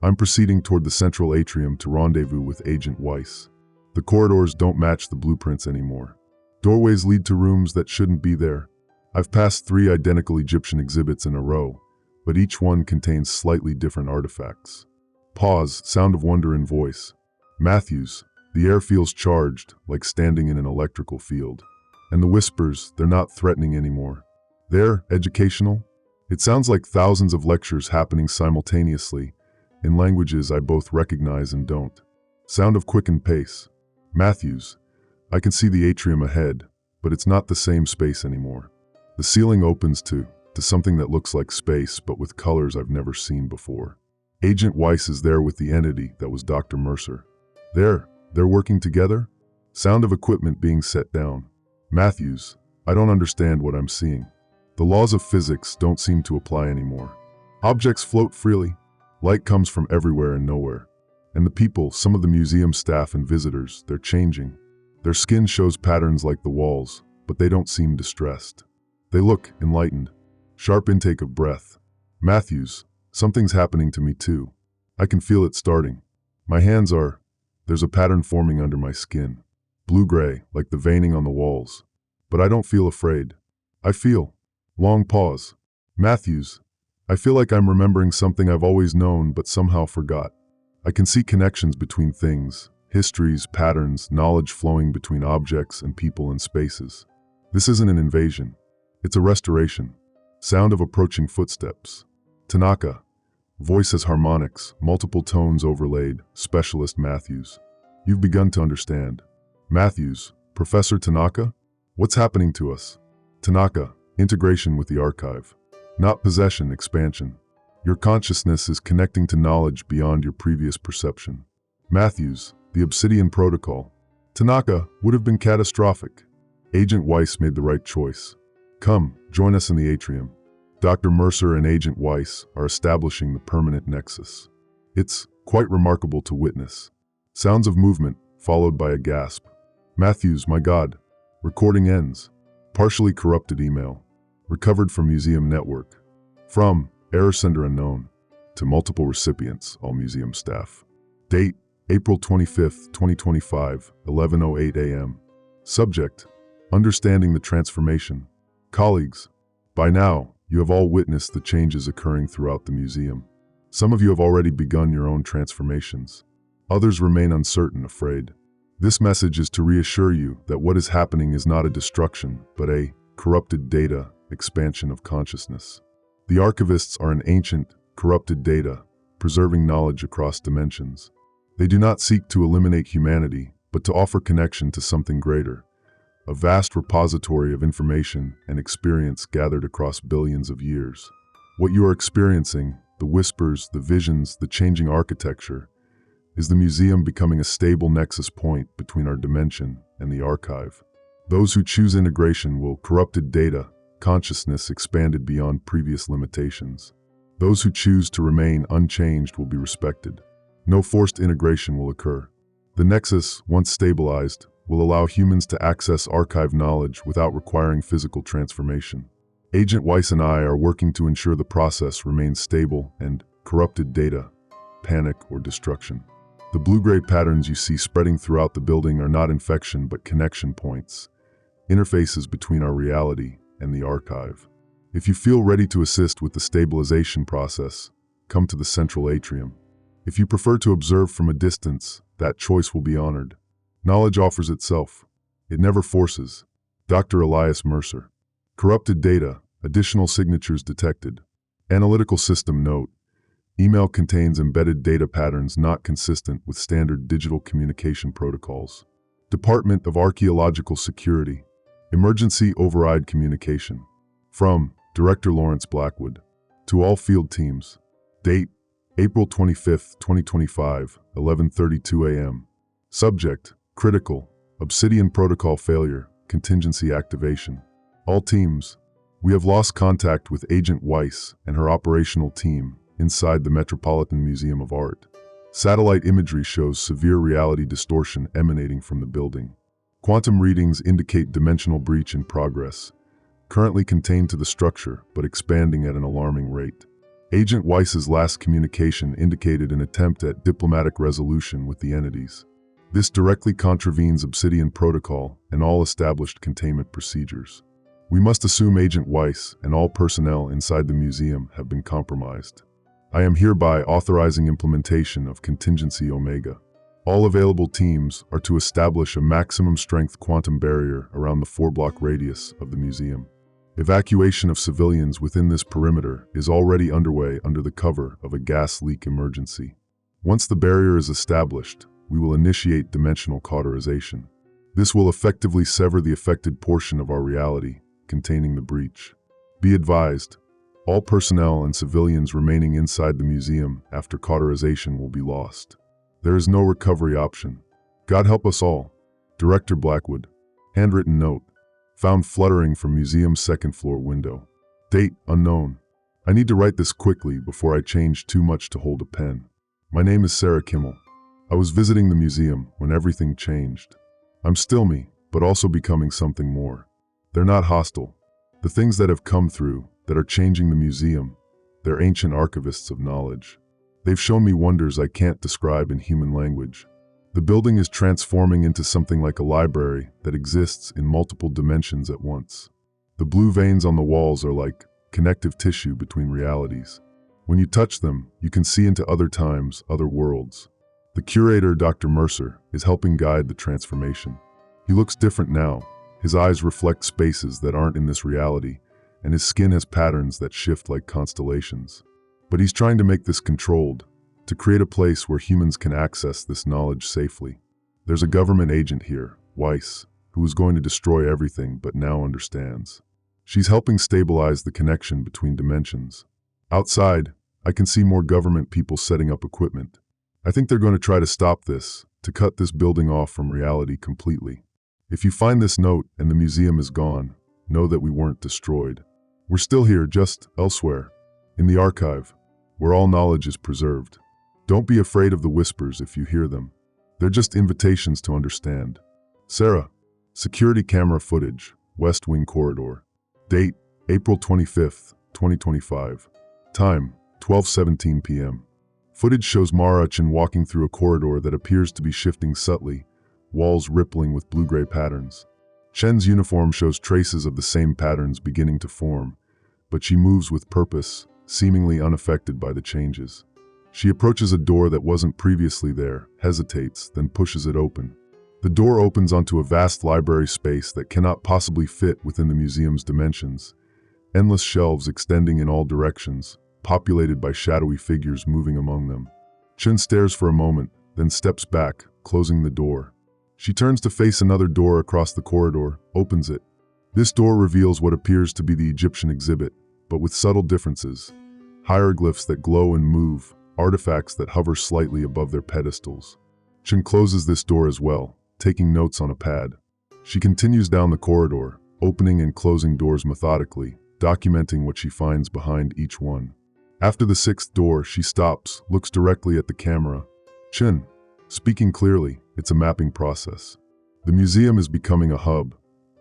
I'm proceeding toward the central atrium to rendezvous with Agent Weiss. The corridors don't match the blueprints anymore. Doorways lead to rooms that shouldn't be there. I've passed 3 identical Egyptian exhibits in a row, but each one contains slightly different artifacts. Pause, sound of wonder in voice. Matthews. The air feels charged, like standing in an electrical field. And the whispers, they're not threatening anymore. They're educational. It sounds like thousands of lectures happening simultaneously, in languages I both recognize and don't. Sound of quickened pace. Matthews. I can see the atrium ahead, but it's not the same space anymore. The ceiling opens to something that looks like space, but with colors I've never seen before. Agent Weiss is there with the entity that was Dr. Mercer. They're working together? Sound of equipment being set down. Matthews. I don't understand what I'm seeing. The laws of physics don't seem to apply anymore. Objects float freely. Light comes from everywhere and nowhere. And the people, some of the museum staff and visitors, they're changing. Their skin shows patterns like the walls, but they don't seem distressed. They look enlightened. Sharp intake of breath. Matthews. Something's happening to me too. I can feel it starting. My hands are... There's a pattern forming under my skin. Blue-gray, like the veining on the walls. But I don't feel afraid. I feel... Long pause. Matthews. I feel like I'm remembering something I've always known but somehow forgot. I can see connections between things, histories, patterns, knowledge flowing between objects and people and spaces. This isn't an invasion. It's a restoration. Sound of approaching footsteps. Tanaka. Voice as harmonics, multiple tones overlaid, Specialist Matthews. You've begun to understand. Matthews. Professor Tanaka? What's happening to us? Tanaka. Integration with the archive. Not possession, expansion. Your consciousness is connecting to knowledge beyond your previous perception. Matthews. The Obsidian Protocol. Tanaka. Would have been catastrophic. Agent Weiss made the right choice. Come, join us in the atrium. Dr. Mercer and Agent Weiss are establishing the permanent nexus. It's quite remarkable to witness. Sounds of movement, followed by a gasp. Matthews, my God. Recording ends. Partially corrupted email. Recovered from museum network. From error sender unknown to multiple recipients, all museum staff. Date, April 25th, 2025, 11:08 a.m. Subject, understanding the transformation. Colleagues, by now, you have all witnessed the changes occurring throughout the museum. Some of you have already begun your own transformations. Others remain uncertain, afraid. This message is to reassure you that what is happening is not a destruction, but a corrupted data expansion of consciousness. The archivists are an ancient, corrupted data, preserving knowledge across dimensions. They do not seek to eliminate humanity, but to offer connection to something greater, a vast repository of information and experience gathered across billions of years. What you are experiencing, the whispers, the visions, the changing architecture, is the museum becoming a stable nexus point between our dimension and the archive. Those who choose integration will corrupted data, consciousness expanded beyond previous limitations. Those who choose to remain unchanged will be respected. No forced integration will occur. The nexus, once stabilized, will allow humans to access archive knowledge without requiring physical transformation. Agent Weiss and I are working to ensure the process remains stable and corrupted data, panic or destruction. The blue-gray patterns you see spreading throughout the building are not infection but connection points, interfaces between our reality and the archive. If you feel ready to assist with the stabilization process, come to the central atrium. If you prefer to observe from a distance, that choice will be honored. Knowledge offers itself. It never forces. Dr. Elias Mercer. Corrupted data, additional signatures detected. Analytical system note. Email contains embedded data patterns not consistent with standard digital communication protocols. Department of Archaeological Security. Emergency override communication. From Director Lawrence Blackwood. To all field teams. Date, April 25, 2025, 11:32 a.m. Subject, critical, Obsidian protocol failure, contingency activation. All teams. We have lost contact with Agent Weiss and her operational team inside the Metropolitan Museum of Art. Satellite imagery shows severe reality distortion emanating from the building. Quantum readings indicate dimensional breach in progress, currently contained to the structure but expanding at an alarming rate. Agent Weiss's last communication indicated an attempt at diplomatic resolution with the entities. This directly contravenes Obsidian protocol and all established containment procedures. We must assume Agent Weiss and all personnel inside the museum have been compromised. I am hereby authorizing implementation of Contingency Omega. All available teams are to establish a maximum strength quantum barrier around the 4-block radius of the museum. Evacuation of civilians within this perimeter is already underway under the cover of a gas leak emergency. Once the barrier is established, we will initiate dimensional cauterization. This will effectively sever the affected portion of our reality containing the breach. Be advised, all personnel and civilians remaining inside the museum after cauterization will be lost. There is no recovery option. God help us all. Director Blackwood. Handwritten note. Found fluttering from museum's second-floor window. Date unknown. I need to write this quickly before I change too much to hold a pen. My name is Sarah Kimmel. I was visiting the museum when everything changed. I'm still me, but also becoming something more. They're not hostile. The things that have come through, that are changing the museum, they're ancient archivists of knowledge. They've shown me wonders I can't describe in human language. The building is transforming into something like a library that exists in multiple dimensions at once. The blue veins on the walls are like connective tissue between realities. When you touch them, you can see into other times, other worlds. The curator, Dr. Mercer, is helping guide the transformation. He looks different now. His eyes reflect spaces that aren't in this reality, and his skin has patterns that shift like constellations. But he's trying to make this controlled, to create a place where humans can access this knowledge safely. There's a government agent here, Weiss, who was going to destroy everything but now understands. She's helping stabilize the connection between dimensions. Outside, I can see more government people setting up equipment. I think they're going to try to stop this, to cut this building off from reality completely. If you find this note and the museum is gone, know that we weren't destroyed. We're still here, just elsewhere, in the archive, where all knowledge is preserved. Don't be afraid of the whispers if you hear them. They're just invitations to understand. Sarah. Security camera footage, West Wing corridor. Date, April 25th, 2025. Time, 12:17 p.m. Footage shows Mara Chen walking through a corridor that appears to be shifting subtly, walls rippling with blue-gray patterns. Chen's uniform shows traces of the same patterns beginning to form, but she moves with purpose, seemingly unaffected by the changes. She approaches a door that wasn't previously there, hesitates, then pushes it open. The door opens onto a vast library space that cannot possibly fit within the museum's dimensions. Endless shelves extending in all directions, populated by shadowy figures moving among them. Chen stares for a moment, then steps back, closing the door. She turns to face another door across the corridor, opens it. This door reveals what appears to be the Egyptian exhibit, but with subtle differences. Hieroglyphs that glow and move, artifacts that hover slightly above their pedestals. Chen closes this door as well, taking notes on a pad. She continues down the corridor, opening and closing doors methodically, documenting what she finds behind each one. After the sixth door, she stops, looks directly at the camera. Chen. Speaking clearly, it's a mapping process. The museum is becoming a hub,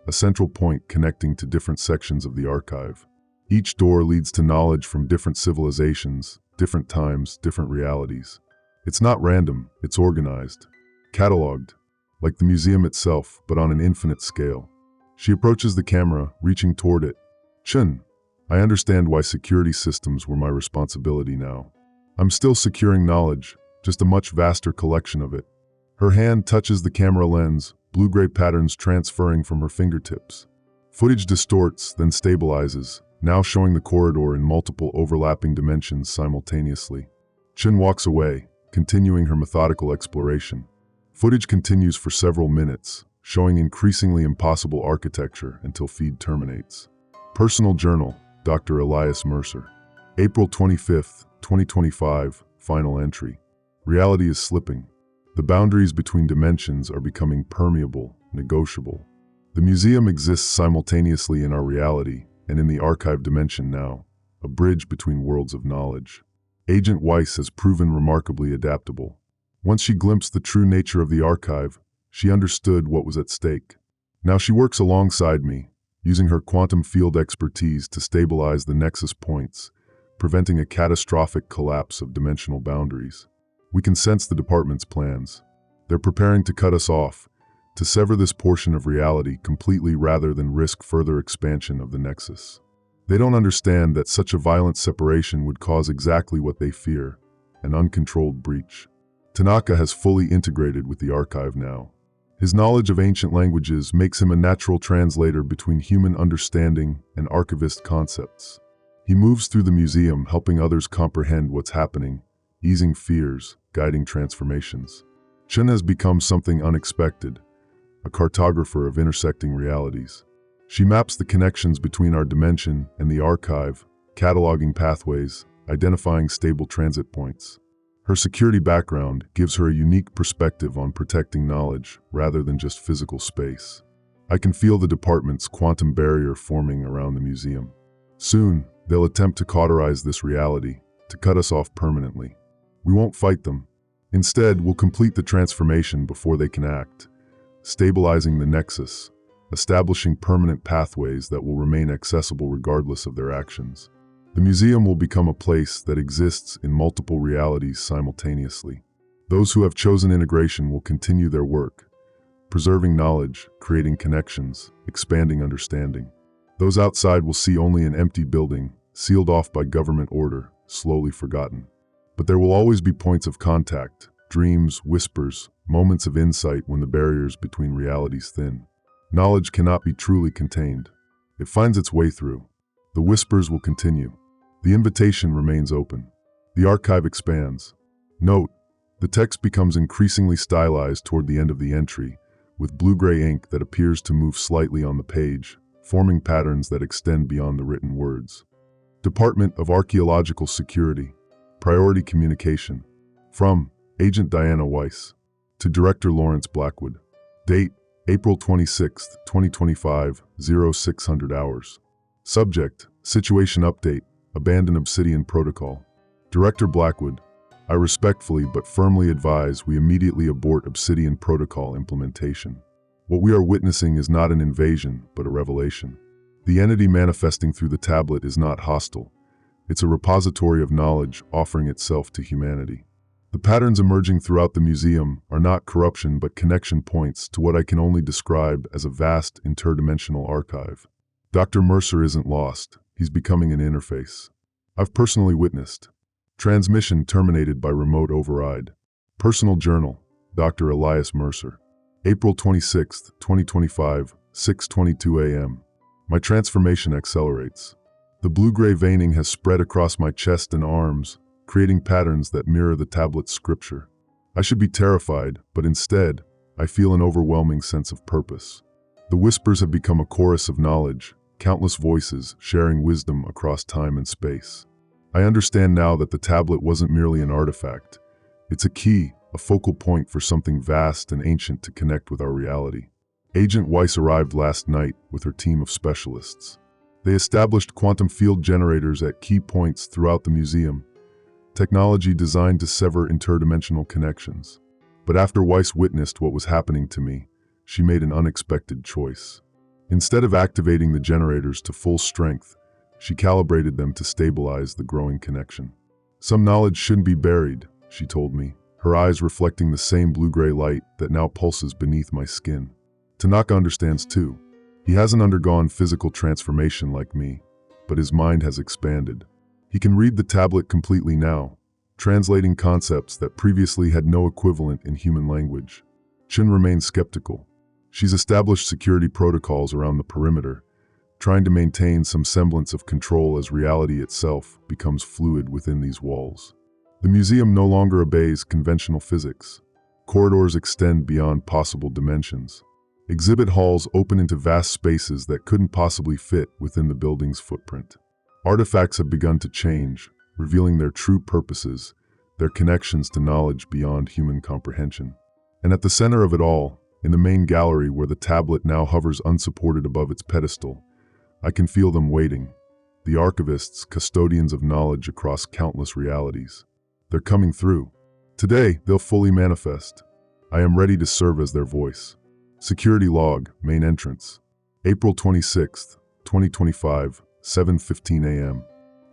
a central point connecting to different sections of the archive. Each door leads to knowledge from different civilizations, different times, different realities. It's not random, it's organized, cataloged, like the museum itself, but on an infinite scale. She approaches the camera, reaching toward it. Chen, I understand why security systems were my responsibility now. I'm still securing knowledge, just a much vaster collection of it. Her hand touches the camera lens, blue-gray patterns transferring from her fingertips. Footage distorts, then stabilizes, now showing the corridor in multiple overlapping dimensions simultaneously. Chen walks away, continuing her methodical exploration. Footage continues for several minutes, showing increasingly impossible architecture until feed terminates. Personal Journal, Dr. Elias Mercer. April 25, 2025, final entry. Reality is slipping. The boundaries between dimensions are becoming permeable, negotiable. The museum exists simultaneously in our reality and in the archive dimension now, a bridge between worlds of knowledge. Agent Weiss has proven remarkably adaptable. Once she glimpsed the true nature of the archive, she understood what was at stake. Now she works alongside me, using her quantum field expertise to stabilize the nexus points, preventing a catastrophic collapse of dimensional boundaries. We can sense the department's plans. They're preparing to cut us off, to sever this portion of reality completely rather than risk further expansion of the nexus. They don't understand that such a violent separation would cause exactly what they fear, an uncontrolled breach. Tanaka has fully integrated with the archive now. His knowledge of ancient languages makes him a natural translator between human understanding and archivist concepts. He moves through the museum helping others comprehend what's happening, easing fears, guiding transformations. Chun has become something unexpected, a cartographer of intersecting realities. She maps the connections between our dimension and the archive, cataloging pathways, identifying stable transit points. Her security background gives her a unique perspective on protecting knowledge rather than just physical space. I can feel the department's quantum barrier forming around the museum. Soon, they'll attempt to cauterize this reality, to cut us off permanently. We won't fight them. Instead, we'll complete the transformation before they can act, stabilizing the nexus, establishing permanent pathways that will remain accessible regardless of their actions. The museum will become a place that exists in multiple realities simultaneously. Those who have chosen integration will continue their work, preserving knowledge, creating connections, expanding understanding. Those outside will see only an empty building, sealed off by government order, slowly forgotten. But there will always be points of contact, dreams, whispers, moments of insight when the barriers between realities thin. Knowledge cannot be truly contained. It finds its way through. The whispers will continue. The invitation remains open. The archive expands. Note, the text becomes increasingly stylized toward the end of the entry, with blue-gray ink that appears to move slightly on the page, forming patterns that extend beyond the written words. Department of Archaeological Security. Priority Communication. From Agent Diana Weiss to Director Lawrence Blackwood. Date, April 26, 2025, 0600 hours. Subject, Situation Update, Abandon Obsidian Protocol. Director Blackwood, I respectfully but firmly advise we immediately abort Obsidian Protocol implementation. What we are witnessing is not an invasion, but a revelation. The entity manifesting through the tablet is not hostile. It's a repository of knowledge offering itself to humanity. The patterns emerging throughout the museum are not corruption but connection points to what I can only describe as a vast interdimensional archive. Dr. Mercer isn't lost. He's becoming an interface. I've personally witnessed. Transmission terminated by remote override. Personal Journal, Dr. Elias Mercer. April 26, 2025, 6:22 a.m. My transformation accelerates. The blue-gray veining has spread across my chest and arms, creating patterns that mirror the tablet's scripture. I should be terrified, but instead, I feel an overwhelming sense of purpose. The whispers have become a chorus of knowledge, countless voices sharing wisdom across time and space. I understand now that the tablet wasn't merely an artifact. It's a key, a focal point for something vast and ancient to connect with our reality. Agent Weiss arrived last night with her team of specialists. They established quantum field generators at key points throughout the museum, technology designed to sever interdimensional connections. But after Weiss witnessed what was happening to me, she made an unexpected choice. Instead of activating the generators to full strength, she calibrated them to stabilize the growing connection. Some knowledge shouldn't be buried, she told me, her eyes reflecting the same blue-gray light that now pulses beneath my skin. Tanaka understands too. He hasn't undergone physical transformation like me, but his mind has expanded. He can read the tablet completely now, translating concepts that previously had no equivalent in human language. Chin remains skeptical. She's established security protocols around the perimeter, trying to maintain some semblance of control as reality itself becomes fluid within these walls. The museum no longer obeys conventional physics. Corridors extend beyond possible dimensions. Exhibit halls open into vast spaces that couldn't possibly fit within the building's footprint. Artifacts have begun to change, revealing their true purposes, their connections to knowledge beyond human comprehension. And at the center of it all, in the main gallery where the tablet now hovers unsupported above its pedestal, I can feel them waiting. The archivists, custodians of knowledge across countless realities. They're coming through. Today, they'll fully manifest. I am ready to serve as their voice. Security log, main entrance. April 26th, 2025, 7:15 a.m.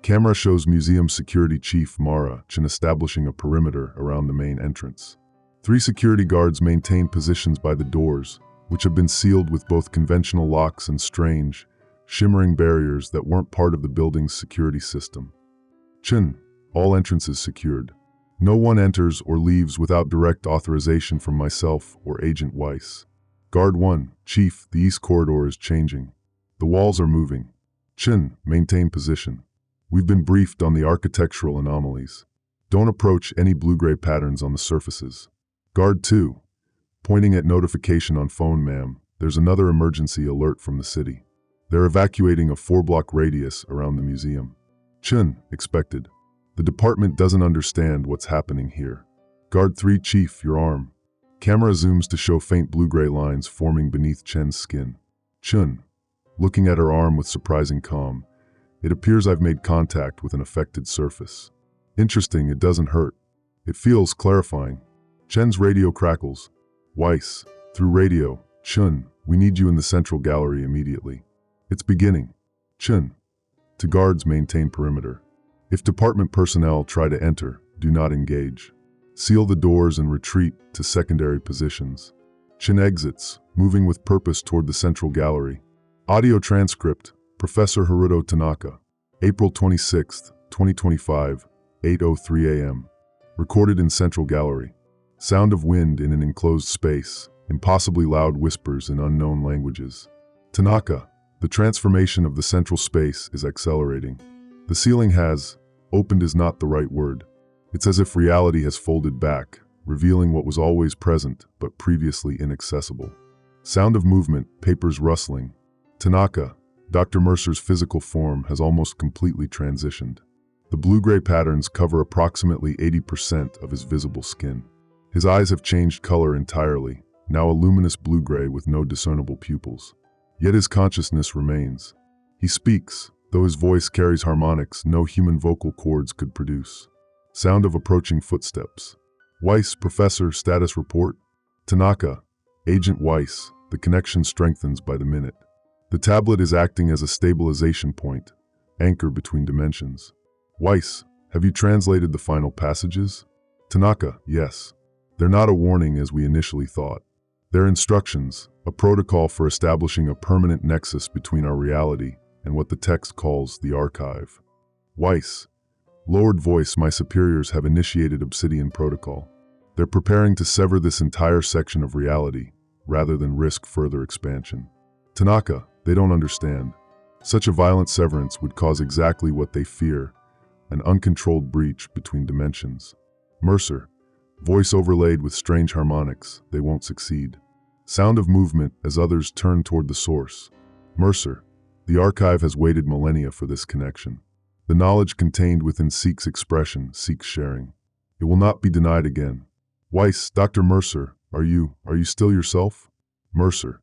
Camera shows Museum Security Chief Mara Chin establishing a perimeter around the main entrance. 3 security guards maintain positions by the doors, which have been sealed with both conventional locks and strange, shimmering barriers that weren't part of the building's security system. Chin, all entrances secured. No one enters or leaves without direct authorization from myself or Agent Weiss. Guard 1, Chief, the east corridor is changing. The walls are moving. Chin, maintain position. We've been briefed on the architectural anomalies. Don't approach any blue-gray patterns on the surfaces. Guard 2, pointing at notification on phone, ma'am, there's another emergency alert from the city. They're evacuating a 4-block radius around the museum. Chin, expected. The department doesn't understand what's happening here. Guard 3, Chief, your arm. Camera zooms to show faint blue-gray lines forming beneath Chen's skin. Chin, looking at her arm with surprising calm. It appears I've made contact with an affected surface. Interesting, it doesn't hurt. It feels clarifying. Chen's radio crackles. Weiss, through radio, Chen, we need you in the central gallery immediately. It's beginning. Chen, to guards maintain perimeter. If department personnel try to enter, do not engage. Seal the doors and retreat to secondary positions. Chen exits, moving with purpose toward the central gallery. Audio transcript, Professor Haruto Tanaka. April 26, 2025, 8:03 a.m. Recorded in central gallery. Sound of wind in an enclosed space, impossibly loud whispers in unknown languages. Tanaka, the transformation of the central space is accelerating. The ceiling has, opened is not the right word. It's as if reality has folded back, revealing what was always present but previously inaccessible. Sound of movement, papers rustling. Tanaka, Dr. Mercer's physical form has almost completely transitioned. The blue-gray patterns cover approximately 80% of his visible skin. His eyes have changed color entirely, now a luminous blue-gray with no discernible pupils. Yet his consciousness remains. He speaks, though his voice carries harmonics no human vocal cords could produce. Sound of approaching footsteps. Weiss, Professor, status report. Tanaka, Agent Weiss, the connection strengthens by the minute. The tablet is acting as a stabilization point, anchor between dimensions. Weiss, have you translated the final passages? Tanaka, yes. They're not a warning as we initially thought. They're instructions, a protocol for establishing a permanent nexus between our reality and what the text calls the archive. Weiss, lowered voice, my superiors have initiated Obsidian Protocol. They're preparing to sever this entire section of reality, rather than risk further expansion. Tanaka, they don't understand. Such a violent severance would cause exactly what they fear, an uncontrolled breach between dimensions. Mercer, voice overlaid with strange harmonics, they won't succeed. Sound of movement as others turn toward the source. Mercer, the archive has waited millennia for this connection. The knowledge contained within seeks expression, seeks sharing. It will not be denied again. Weiss, Dr. Mercer, are you still yourself? Mercer,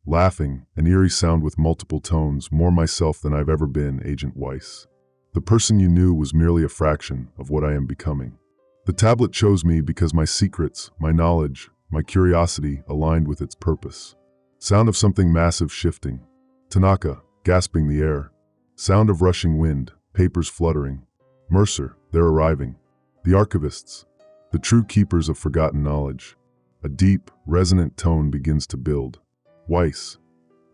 laughing, an eerie sound with multiple tones, more myself than I've ever been, Agent Weiss. The person you knew was merely a fraction of what I am becoming. The tablet chose me because my secrets, my knowledge, my curiosity aligned with its purpose. Sound of something massive shifting. Tanaka, gasping the air. Sound of rushing wind, papers fluttering. Mercer, they're arriving. The archivists, the true keepers of forgotten knowledge. A deep, resonant tone begins to build. Weiss,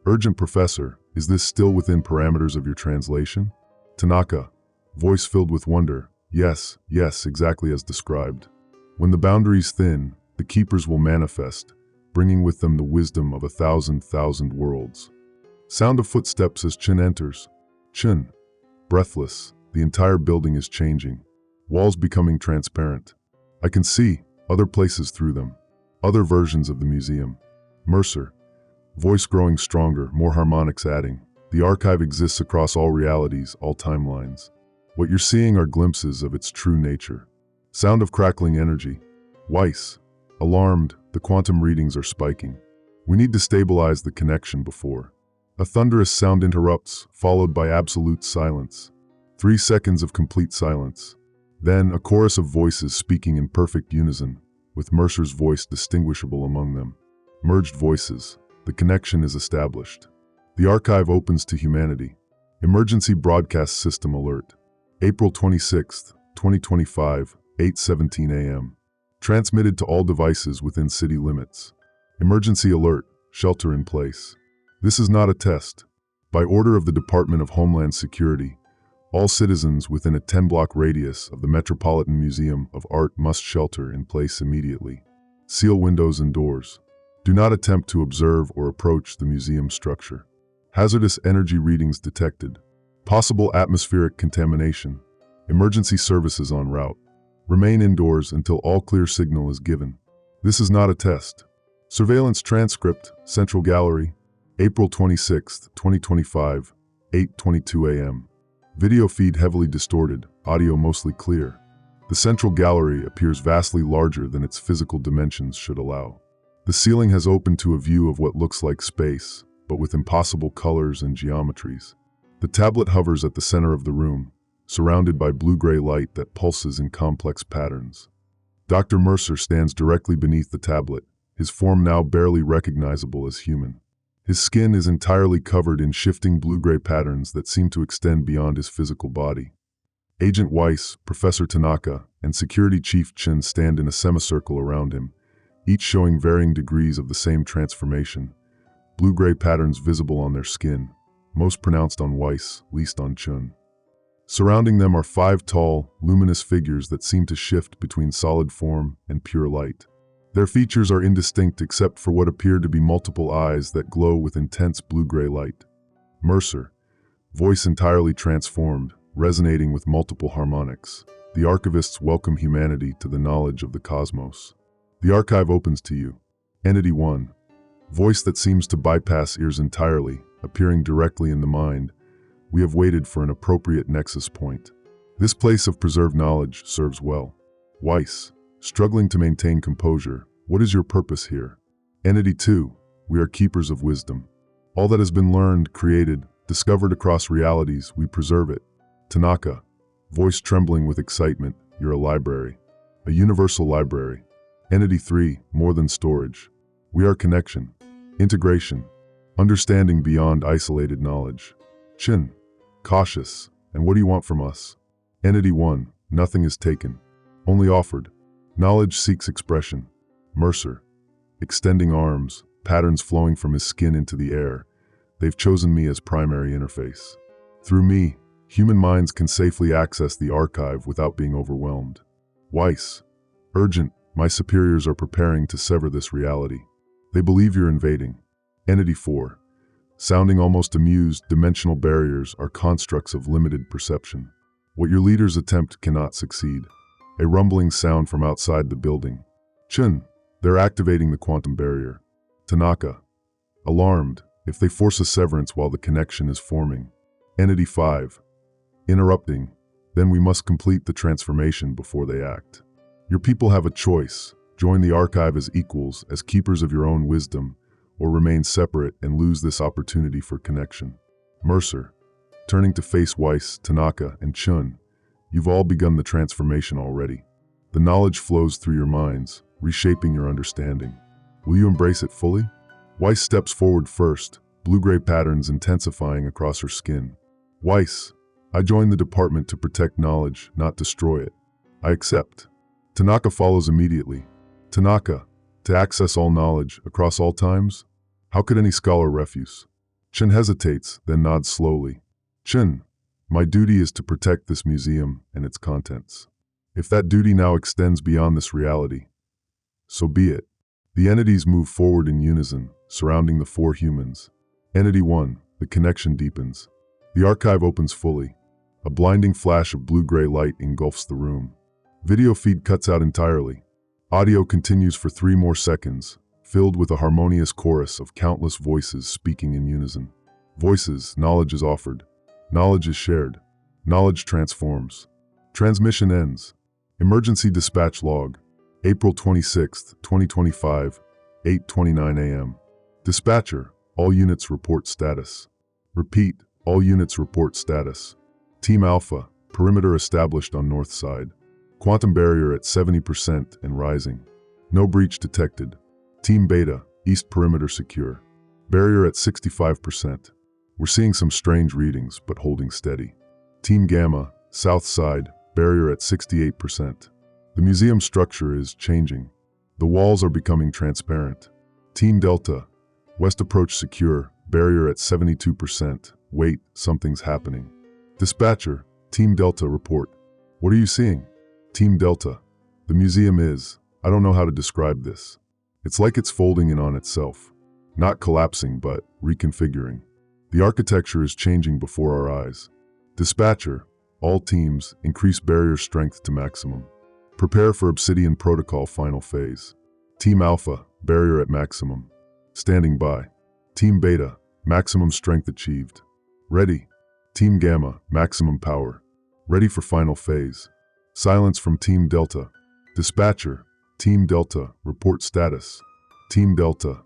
urgent professor, is this still within parameters of your translation? Tanaka, voice filled with wonder. Yes, exactly as described. When the boundaries thin, the keepers will manifest, bringing with them the wisdom of 1,000 worlds. Sound of footsteps as Chin enters. Chin, breathless, the entire building is changing. Walls becoming transparent. I can see other places through them, other versions of the museum. Mercer, Voice growing stronger, more harmonics adding. The archive exists across all realities, all timelines. What you're seeing are glimpses of its true nature. Sound of crackling energy. Weiss. Alarmed, the quantum readings are spiking. We need to stabilize the connection before. A thunderous sound interrupts, followed by absolute silence. 3 seconds of complete silence. Then a chorus of voices speaking in perfect unison, with Mercer's voice distinguishable among them. Merged voices. The connection is established. The archive opens to humanity. Emergency broadcast system alert. April 26, 2025, 8:17 a.m. Transmitted to all devices within city limits. Emergency alert. Shelter in place. This is not a test. By order of the Department of Homeland Security, all citizens within a 10-block radius of the Metropolitan Museum of Art must shelter in place immediately. Seal windows and doors. Do not attempt to observe or approach the museum structure. Hazardous energy readings detected. Possible atmospheric contamination. Emergency services en route. Remain indoors until all clear signal is given. This is not a test. Surveillance transcript, Central Gallery, April 26, 2025, 8:22 a.m. Video feed heavily distorted, audio mostly clear. The Central Gallery appears vastly larger than its physical dimensions should allow. The ceiling has opened to a view of what looks like space, but with impossible colors and geometries. The tablet hovers at the center of the room, surrounded by blue-gray light that pulses in complex patterns. Dr. Mercer stands directly beneath the tablet, his form now barely recognizable as human. His skin is entirely covered in shifting blue-gray patterns that seem to extend beyond his physical body. Agent Weiss, Professor Tanaka, and Security Chief Chin stand in a semicircle around him, each showing varying degrees of the same transformation. Blue-gray patterns visible on their skin, most pronounced on Weiss, least on Chun. Surrounding them are 5 tall, luminous figures that seem to shift between solid form and pure light. Their features are indistinct except for what appear to be multiple eyes that glow with intense blue-gray light. Mercer, voice entirely transformed, resonating with multiple harmonics. The archivists welcome humanity to the knowledge of the cosmos. The archive opens to you. Entity 1. Voice that seems to bypass ears entirely, appearing directly in the mind. We have waited for an appropriate nexus point. This place of preserved knowledge serves well. Weiss, struggling to maintain composure. What is your purpose here? Entity 2. We are keepers of wisdom. All that has been learned, created, discovered across realities, we preserve it. Tanaka, voice trembling with excitement. You're a library. A universal library. Entity 3. More than storage. We are connection. Integration. Understanding beyond isolated knowledge. Chin, cautious. And what do you want from us? Entity 1. Nothing is taken. Only offered. Knowledge seeks expression. Mercer, extending arms, patterns flowing from his skin into the air. They've chosen me as primary interface. Through me, human minds can safely access the archive without being overwhelmed. Weiss, urgent. My superiors are preparing to sever this reality. They believe you're invading. Entity 4. Sounding almost amused, dimensional barriers are constructs of limited perception. What your leaders attempt cannot succeed. A rumbling sound from outside the building. Chun, they're activating the quantum barrier. Tanaka, alarmed, if they force a severance while the connection is forming. Entity 5. Interrupting, then we must complete the transformation before they act. Your people have a choice. Join the archive as equals, as keepers of your own wisdom, or remain separate and lose this opportunity for connection. Mercer, turning to face Weiss, Tanaka, and Chun, you've all begun the transformation already. The knowledge flows through your minds, reshaping your understanding. Will you embrace it fully? Weiss steps forward first, blue-gray patterns intensifying across her skin. Weiss, I joined the department to protect knowledge, not destroy it. I accept. Tanaka follows immediately. Tanaka, to access all knowledge, across all times? How could any scholar refuse? Chin hesitates, then nods slowly. Chin, my duty is to protect this museum and its contents. If that duty now extends beyond this reality, so be it. The entities move forward in unison, surrounding the 4 humans. Entity 1, the connection deepens. The archive opens fully. A blinding flash of blue-gray light engulfs the room. Video feed cuts out entirely. Audio continues for 3 more seconds, filled with a harmonious chorus of countless voices speaking in unison. Voices, knowledge is offered. Knowledge is shared. Knowledge transforms. Transmission ends. Emergency dispatch log. April 26, 2025, 8:29 a.m. Dispatcher, all units report status. Repeat, all units report status. Team Alpha, perimeter established on north side. Quantum barrier at 70% and rising. No breach detected. Team Beta, east perimeter secure. Barrier at 65%. We're seeing some strange readings, but holding steady. Team Gamma, south side, barrier at 68%. The museum structure is changing. The walls are becoming transparent. Team Delta, west approach secure, barrier at 72%. Wait, something's happening. Dispatcher, Team Delta report. What are you seeing? Team Delta, the museum is, I don't know how to describe this. It's like it's folding in on itself. Not collapsing, but reconfiguring. The architecture is changing before our eyes. Dispatcher, all teams, increase barrier strength to maximum. Prepare for Obsidian Protocol final phase. Team Alpha, barrier at maximum. Standing by. Team Beta, maximum strength achieved. Ready. Team Gamma, maximum power. Ready for final phase. Silence from Team Delta. Dispatcher, Team Delta, report status. Team Delta,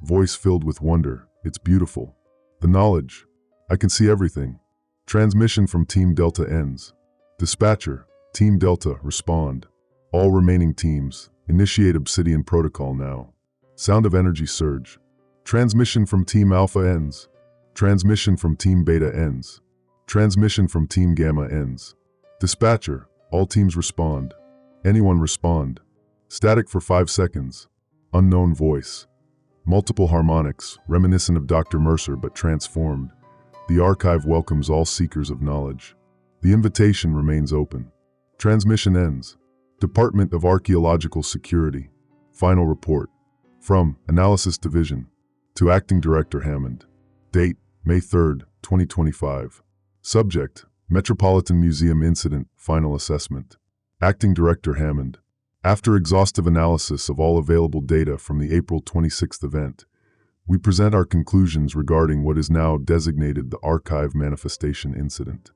voice filled with wonder, it's beautiful. The knowledge, I can see everything. Transmission from Team Delta ends. Dispatcher, Team Delta, respond. All remaining teams, initiate Obsidian Protocol now. Sound of energy surge. Transmission from Team Alpha ends. Transmission from Team Beta ends. Transmission from Team Gamma ends. Dispatcher, all teams respond. Anyone respond. Static for 5 seconds. Unknown voice. Multiple harmonics, reminiscent of Dr. Mercer but transformed. The archive welcomes all seekers of knowledge. The invitation remains open. Transmission ends. Department of Archaeological Security. Final report. From Analysis Division. To Acting Director Hammond. Date, May 3, 2025. Subject, Metropolitan Museum Incident, Final Assessment. Acting Director Hammond. After exhaustive analysis of all available data from the April 26th event, we present our conclusions regarding what is now designated the Archive Manifestation Incident.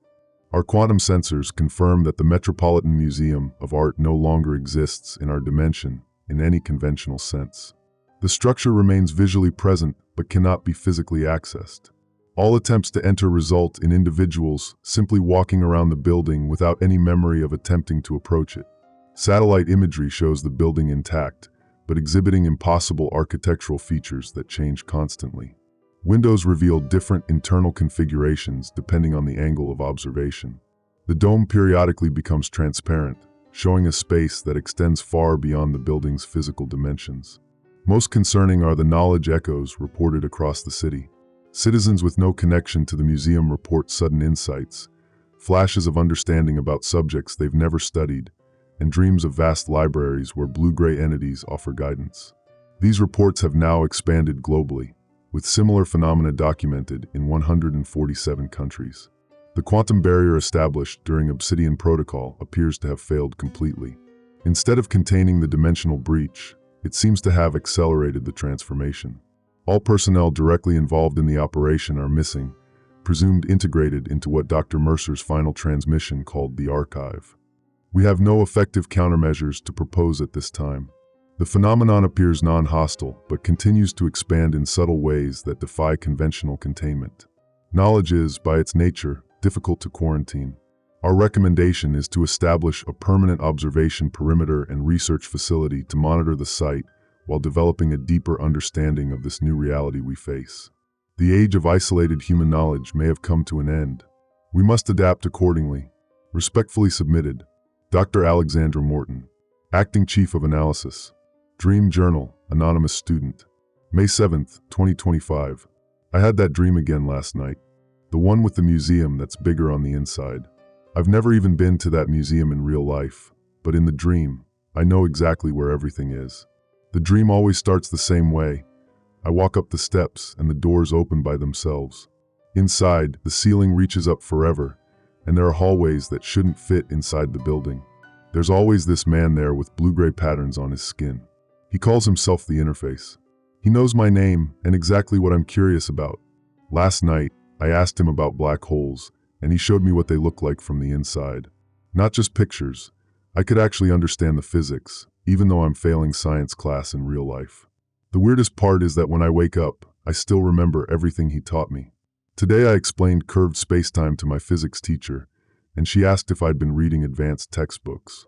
Our quantum sensors confirm that the Metropolitan Museum of Art no longer exists in our dimension in any conventional sense. The structure remains visually present but cannot be physically accessed. All attempts to enter result in individuals simply walking around the building without any memory of attempting to approach it. Satellite imagery shows the building intact, but exhibiting impossible architectural features that change constantly. Windows reveal different internal configurations depending on the angle of observation. The dome periodically becomes transparent, showing a space that extends far beyond the building's physical dimensions. Most concerning are the knowledge echoes reported across the city. Citizens with no connection to the museum report sudden insights, flashes of understanding about subjects they've never studied, and dreams of vast libraries where blue-gray entities offer guidance. These reports have now expanded globally, with similar phenomena documented in 147 countries. The quantum barrier established during Obsidian Protocol appears to have failed completely. Instead of containing the dimensional breach, it seems to have accelerated the transformation. All personnel directly involved in the operation are missing, presumed integrated into what Dr. Mercer's final transmission called the archive. We have no effective countermeasures to propose at this time. The phenomenon appears non-hostile, but continues to expand in subtle ways that defy conventional containment. Knowledge is, by its nature, difficult to quarantine. Our recommendation is to establish a permanent observation perimeter and research facility to monitor the site while developing a deeper understanding of this new reality we face. The age of isolated human knowledge may have come to an end. We must adapt accordingly. Respectfully submitted, Dr. Alexandra Morton, Acting Chief of Analysis. Dream Journal, Anonymous Student. May 7, 2025. I had that dream again last night. The one with the museum that's bigger on the inside. I've never even been to that museum in real life, but in the dream, I know exactly where everything is. The dream always starts the same way. I walk up the steps and the doors open by themselves. Inside, the ceiling reaches up forever, and there are hallways that shouldn't fit inside the building. There's always this man there with blue-gray patterns on his skin. He calls himself the interface. He knows my name and exactly what I'm curious about. Last night, I asked him about black holes, and he showed me what they look like from the inside. Not just pictures. I could actually understand the physics, even though I'm failing science class in real life. The weirdest part is that when I wake up, I still remember everything he taught me. Today I explained curved spacetime to my physics teacher, and she asked if I'd been reading advanced textbooks.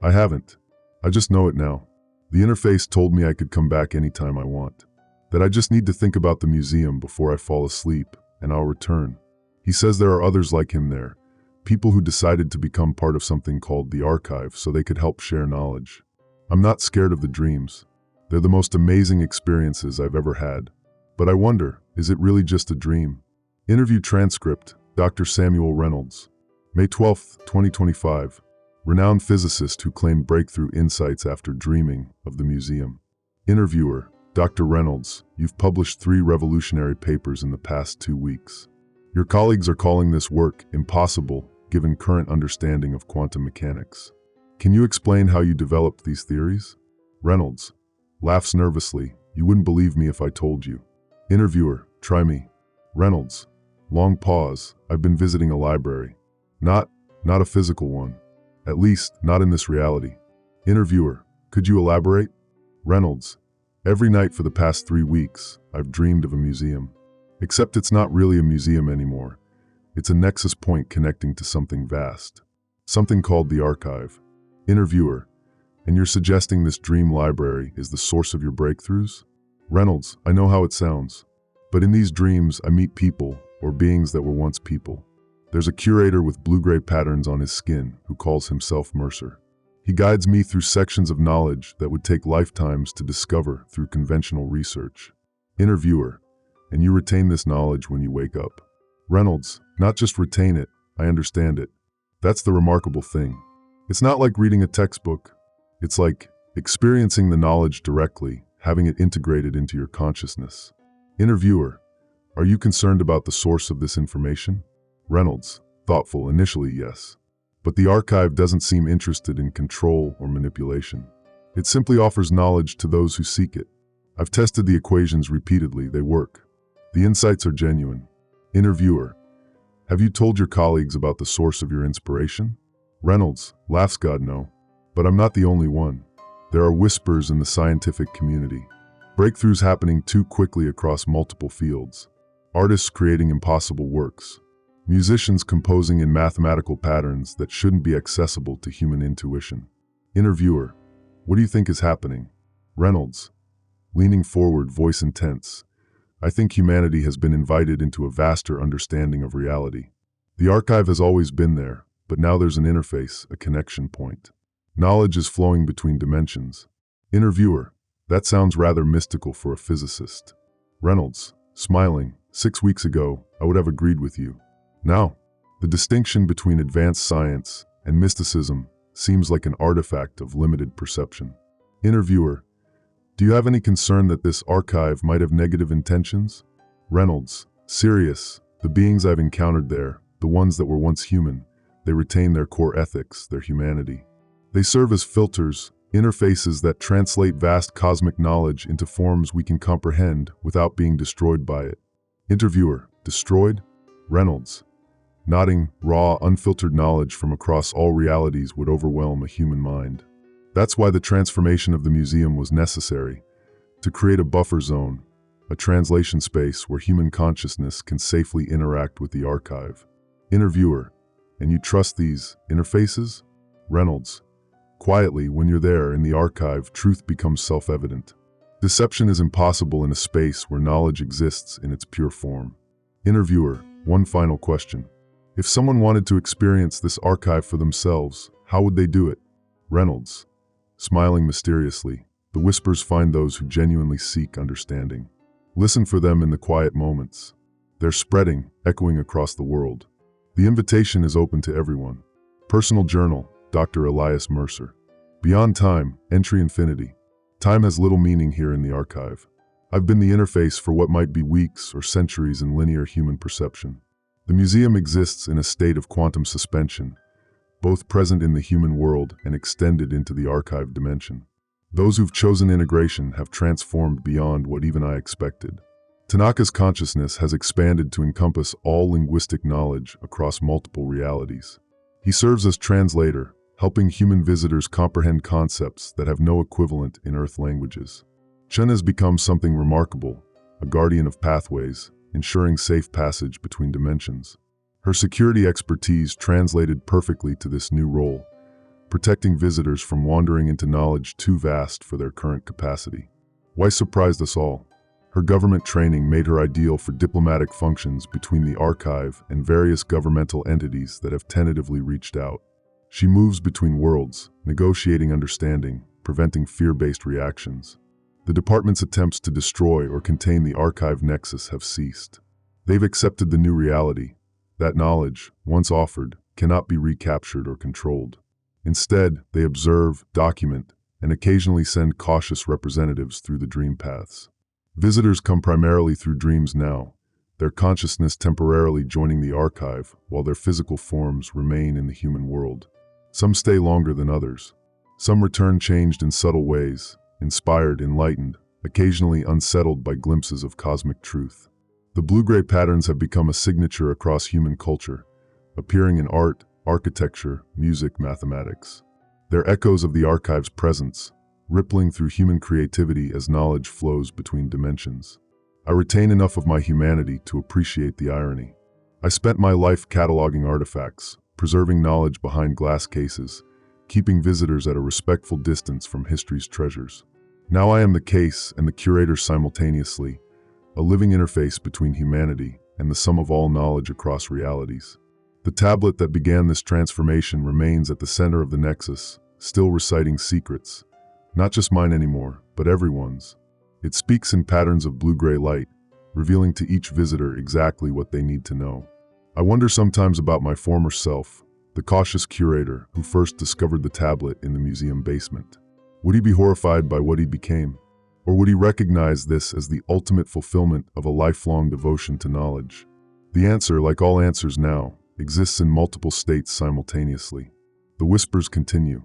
I haven't. I just know it now. The interface told me I could come back anytime I want. That I just need to think about the museum before I fall asleep, and I'll return. He says there are others like him there, people who decided to become part of something called the archive so they could help share knowledge. I'm not scared of the dreams. They're the most amazing experiences I've ever had. But I wonder, is it really just a dream? Interview transcript, Dr. Samuel Reynolds. May 12, 2025. Renowned physicist who claimed breakthrough insights after dreaming of the museum. Interviewer, Dr. Reynolds, you've published 3 revolutionary papers in the past 2 weeks. Your colleagues are calling this work impossible given current understanding of quantum mechanics. Can you explain how you developed these theories? Reynolds laughs nervously. You wouldn't believe me if I told you. Interviewer, try me. Reynolds, long pause. I've been visiting a library. Not a physical one. At least, not in this reality. Interviewer, could you elaborate? Reynolds, every night for the past 3 weeks, I've dreamed of a museum. Except it's not really a museum anymore. It's a nexus point connecting to something vast. Something called the archive. Interviewer, and you're suggesting this dream library is the source of your breakthroughs? Reynolds, I know how it sounds. But in these dreams, I meet people, or beings that were once people. There's a curator with blue-gray patterns on his skin who calls himself Mercer. He guides me through sections of knowledge that would take lifetimes to discover through conventional research. Interviewer, and you retain this knowledge when you wake up. Reynolds, not just retain it, I understand it. That's the remarkable thing. It's not like reading a textbook. It's like experiencing the knowledge directly, having it integrated into your consciousness. Interviewer, are you concerned about the source of this information? Reynolds, thoughtful, initially yes. But the archive doesn't seem interested in control or manipulation. It simply offers knowledge to those who seek it. I've tested the equations repeatedly, they work. The insights are genuine. Interviewer, have you told your colleagues about the source of your inspiration? Reynolds, laughs, God no. But I'm not the only one. There are whispers in the scientific community. Breakthroughs happening too quickly across multiple fields. Artists creating impossible works. Musicians composing in mathematical patterns that shouldn't be accessible to human intuition. Interviewer, what do you think is happening? Reynolds, leaning forward, voice intense. I think humanity has been invited into a vaster understanding of reality. The archive has always been there, but now there's an interface, a connection point. Knowledge is flowing between dimensions. Interviewer, that sounds rather mystical for a physicist. Reynolds, smiling, 6 weeks ago, I would have agreed with you. Now, the distinction between advanced science and mysticism seems like an artifact of limited perception. Interviewer, do you have any concern that this archive might have negative intentions? Reynolds, serious. The beings I've encountered there, the ones that were once human, they retain their core ethics, their humanity. They serve as filters, interfaces that translate vast cosmic knowledge into forms we can comprehend without being destroyed by it. Interviewer, destroyed? Reynolds, nodding, raw, unfiltered knowledge from across all realities would overwhelm a human mind. That's why the transformation of the museum was necessary, to create a buffer zone, a translation space where human consciousness can safely interact with the archive. Interviewer, and you trust these interfaces? Reynolds, quietly, when you're there in the archive, truth becomes self-evident. Deception is impossible in a space where knowledge exists in its pure form. Interviewer, one final question. If someone wanted to experience this archive for themselves, how would they do it? Reynolds, smiling mysteriously, the whispers find those who genuinely seek understanding. Listen for them in the quiet moments. They're spreading, echoing across the world. The invitation is open to everyone. Personal Journal, Dr. Elias Mercer. Beyond Time, Entry Infinity. Time has little meaning here in the archive. I've been the interface for what might be weeks or centuries in linear human perception. The museum exists in a state of quantum suspension, both present in the human world and extended into the archive dimension. Those who've chosen integration have transformed beyond what even I expected. Tanaka's consciousness has expanded to encompass all linguistic knowledge across multiple realities. He serves as translator, helping human visitors comprehend concepts that have no equivalent in Earth languages. Chen has become something remarkable, a guardian of pathways, ensuring safe passage between dimensions. Her security expertise translated perfectly to this new role, protecting visitors from wandering into knowledge too vast for their current capacity. Why surprised us all? Her government training made her ideal for diplomatic functions between the archive and various governmental entities that have tentatively reached out. She moves between worlds, negotiating understanding, preventing fear-based reactions. The department's attempts to destroy or contain the archive nexus have ceased. They've accepted the new reality. That knowledge, once offered, cannot be recaptured or controlled. Instead, they observe, document, and occasionally send cautious representatives through the dream paths. Visitors come primarily through dreams now, their consciousness temporarily joining the archive while their physical forms remain in the human world. Some stay longer than others. Some return changed in subtle ways, inspired, enlightened, occasionally unsettled by glimpses of cosmic truth. The blue-gray patterns have become a signature across human culture, appearing in art, architecture, music, mathematics. They're echoes of the archive's presence, rippling through human creativity as knowledge flows between dimensions. I retain enough of my humanity to appreciate the irony. I spent my life cataloging artifacts, preserving knowledge behind glass cases, keeping visitors at a respectful distance from history's treasures. Now I am the case and the curator simultaneously, a living interface between humanity and the sum of all knowledge across realities. The tablet that began this transformation remains at the center of the nexus, still reciting secrets, not just mine anymore, but everyone's. It speaks in patterns of blue-gray light, revealing to each visitor exactly what they need to know. I wonder sometimes about my former self, the cautious curator who first discovered the tablet in the museum basement. Would he be horrified by what he became? Or would he recognize this as the ultimate fulfillment of a lifelong devotion to knowledge? The answer, like all answers now, exists in multiple states simultaneously. The whispers continue.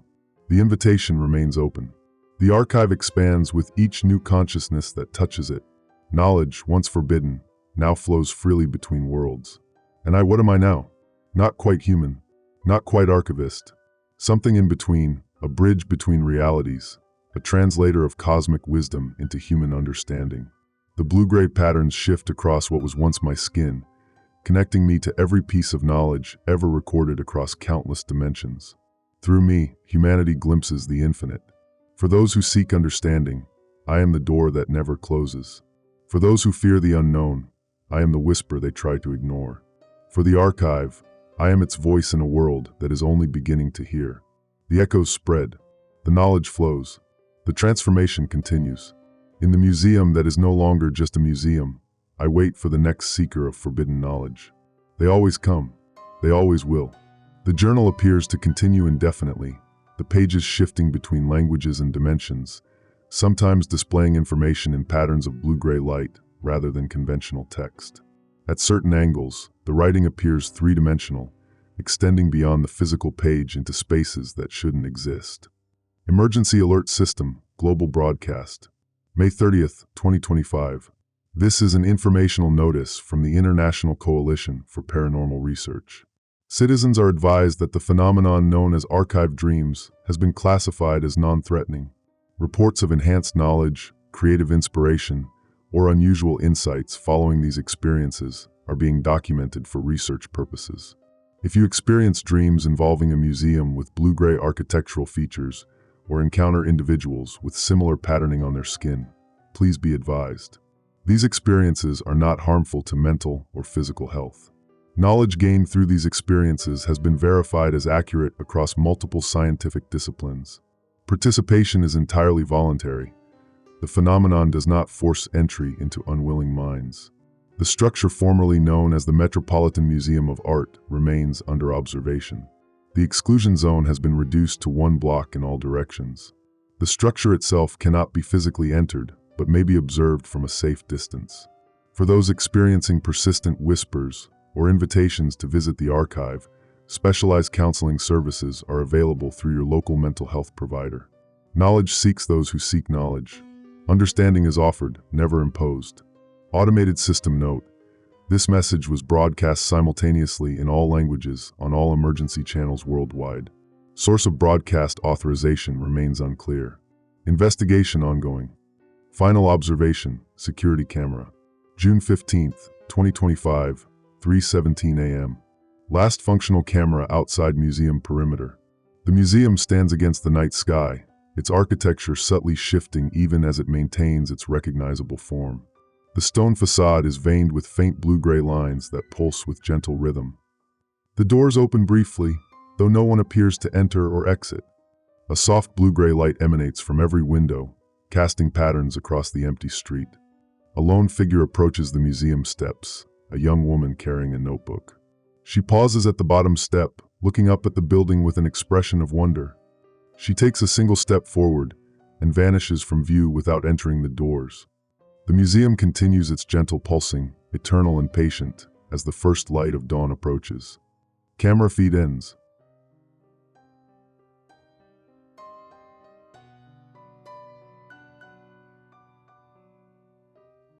The invitation remains open. The archive expands with each new consciousness that touches it. Knowledge, once forbidden, now flows freely between worlds. And what am I now? Not quite human, not quite archivist. Something in between, a bridge between realities, a translator of cosmic wisdom into human understanding. The blue-gray patterns shift across what was once my skin, connecting me to every piece of knowledge ever recorded across countless dimensions. Through me, humanity glimpses the infinite. For those who seek understanding, I am the door that never closes. For those who fear the unknown, I am the whisper they try to ignore. For the archive, I am its voice in a world that is only beginning to hear. The echoes spread. The knowledge flows. The transformation continues. In the museum that is no longer just a museum, I wait for the next seeker of forbidden knowledge. They always come. They always will. The journal appears to continue indefinitely, the pages shifting between languages and dimensions, sometimes displaying information in patterns of blue-gray light rather than conventional text. At certain angles, the writing appears three-dimensional, extending beyond the physical page into spaces that shouldn't exist. Emergency Alert System, Global Broadcast. May 30th, 2025. This is an informational notice from the International Coalition for Paranormal Research. Citizens are advised that the phenomenon known as archive dreams has been classified as non-threatening. Reports of enhanced knowledge, creative inspiration, or unusual insights following these experiences are being documented for research purposes. If you experience dreams involving a museum with blue-gray architectural features or encounter individuals with similar patterning on their skin, please be advised. These experiences are not harmful to mental or physical health. Knowledge gained through these experiences has been verified as accurate across multiple scientific disciplines. Participation is entirely voluntary. The phenomenon does not force entry into unwilling minds. The structure formerly known as the Metropolitan Museum of Art remains under observation. The exclusion zone has been reduced to 1 block in all directions. The structure itself cannot be physically entered, but may be observed from a safe distance. For those experiencing persistent whispers or invitations to visit the archive, specialized counseling services are available through your local mental health provider. Knowledge seeks those who seek knowledge. Understanding is offered, never imposed. Automated system note. This message was broadcast simultaneously in all languages on all emergency channels worldwide. Source of broadcast authorization remains unclear. Investigation ongoing. Final observation, security camera. June 15, 2025, 3:17 a.m. Last functional camera outside museum perimeter. The museum stands against the night sky, its architecture subtly shifting even as it maintains its recognizable form. The stone facade is veined with faint blue-gray lines that pulse with gentle rhythm. The doors open briefly, though no one appears to enter or exit. A soft blue-gray light emanates from every window, casting patterns across the empty street. A lone figure approaches the museum steps, a young woman carrying a notebook. She pauses at the bottom step, looking up at the building with an expression of wonder. She takes a single step forward and vanishes from view without entering the doors. The museum continues its gentle pulsing, eternal and patient, as the first light of dawn approaches. Camera feed ends.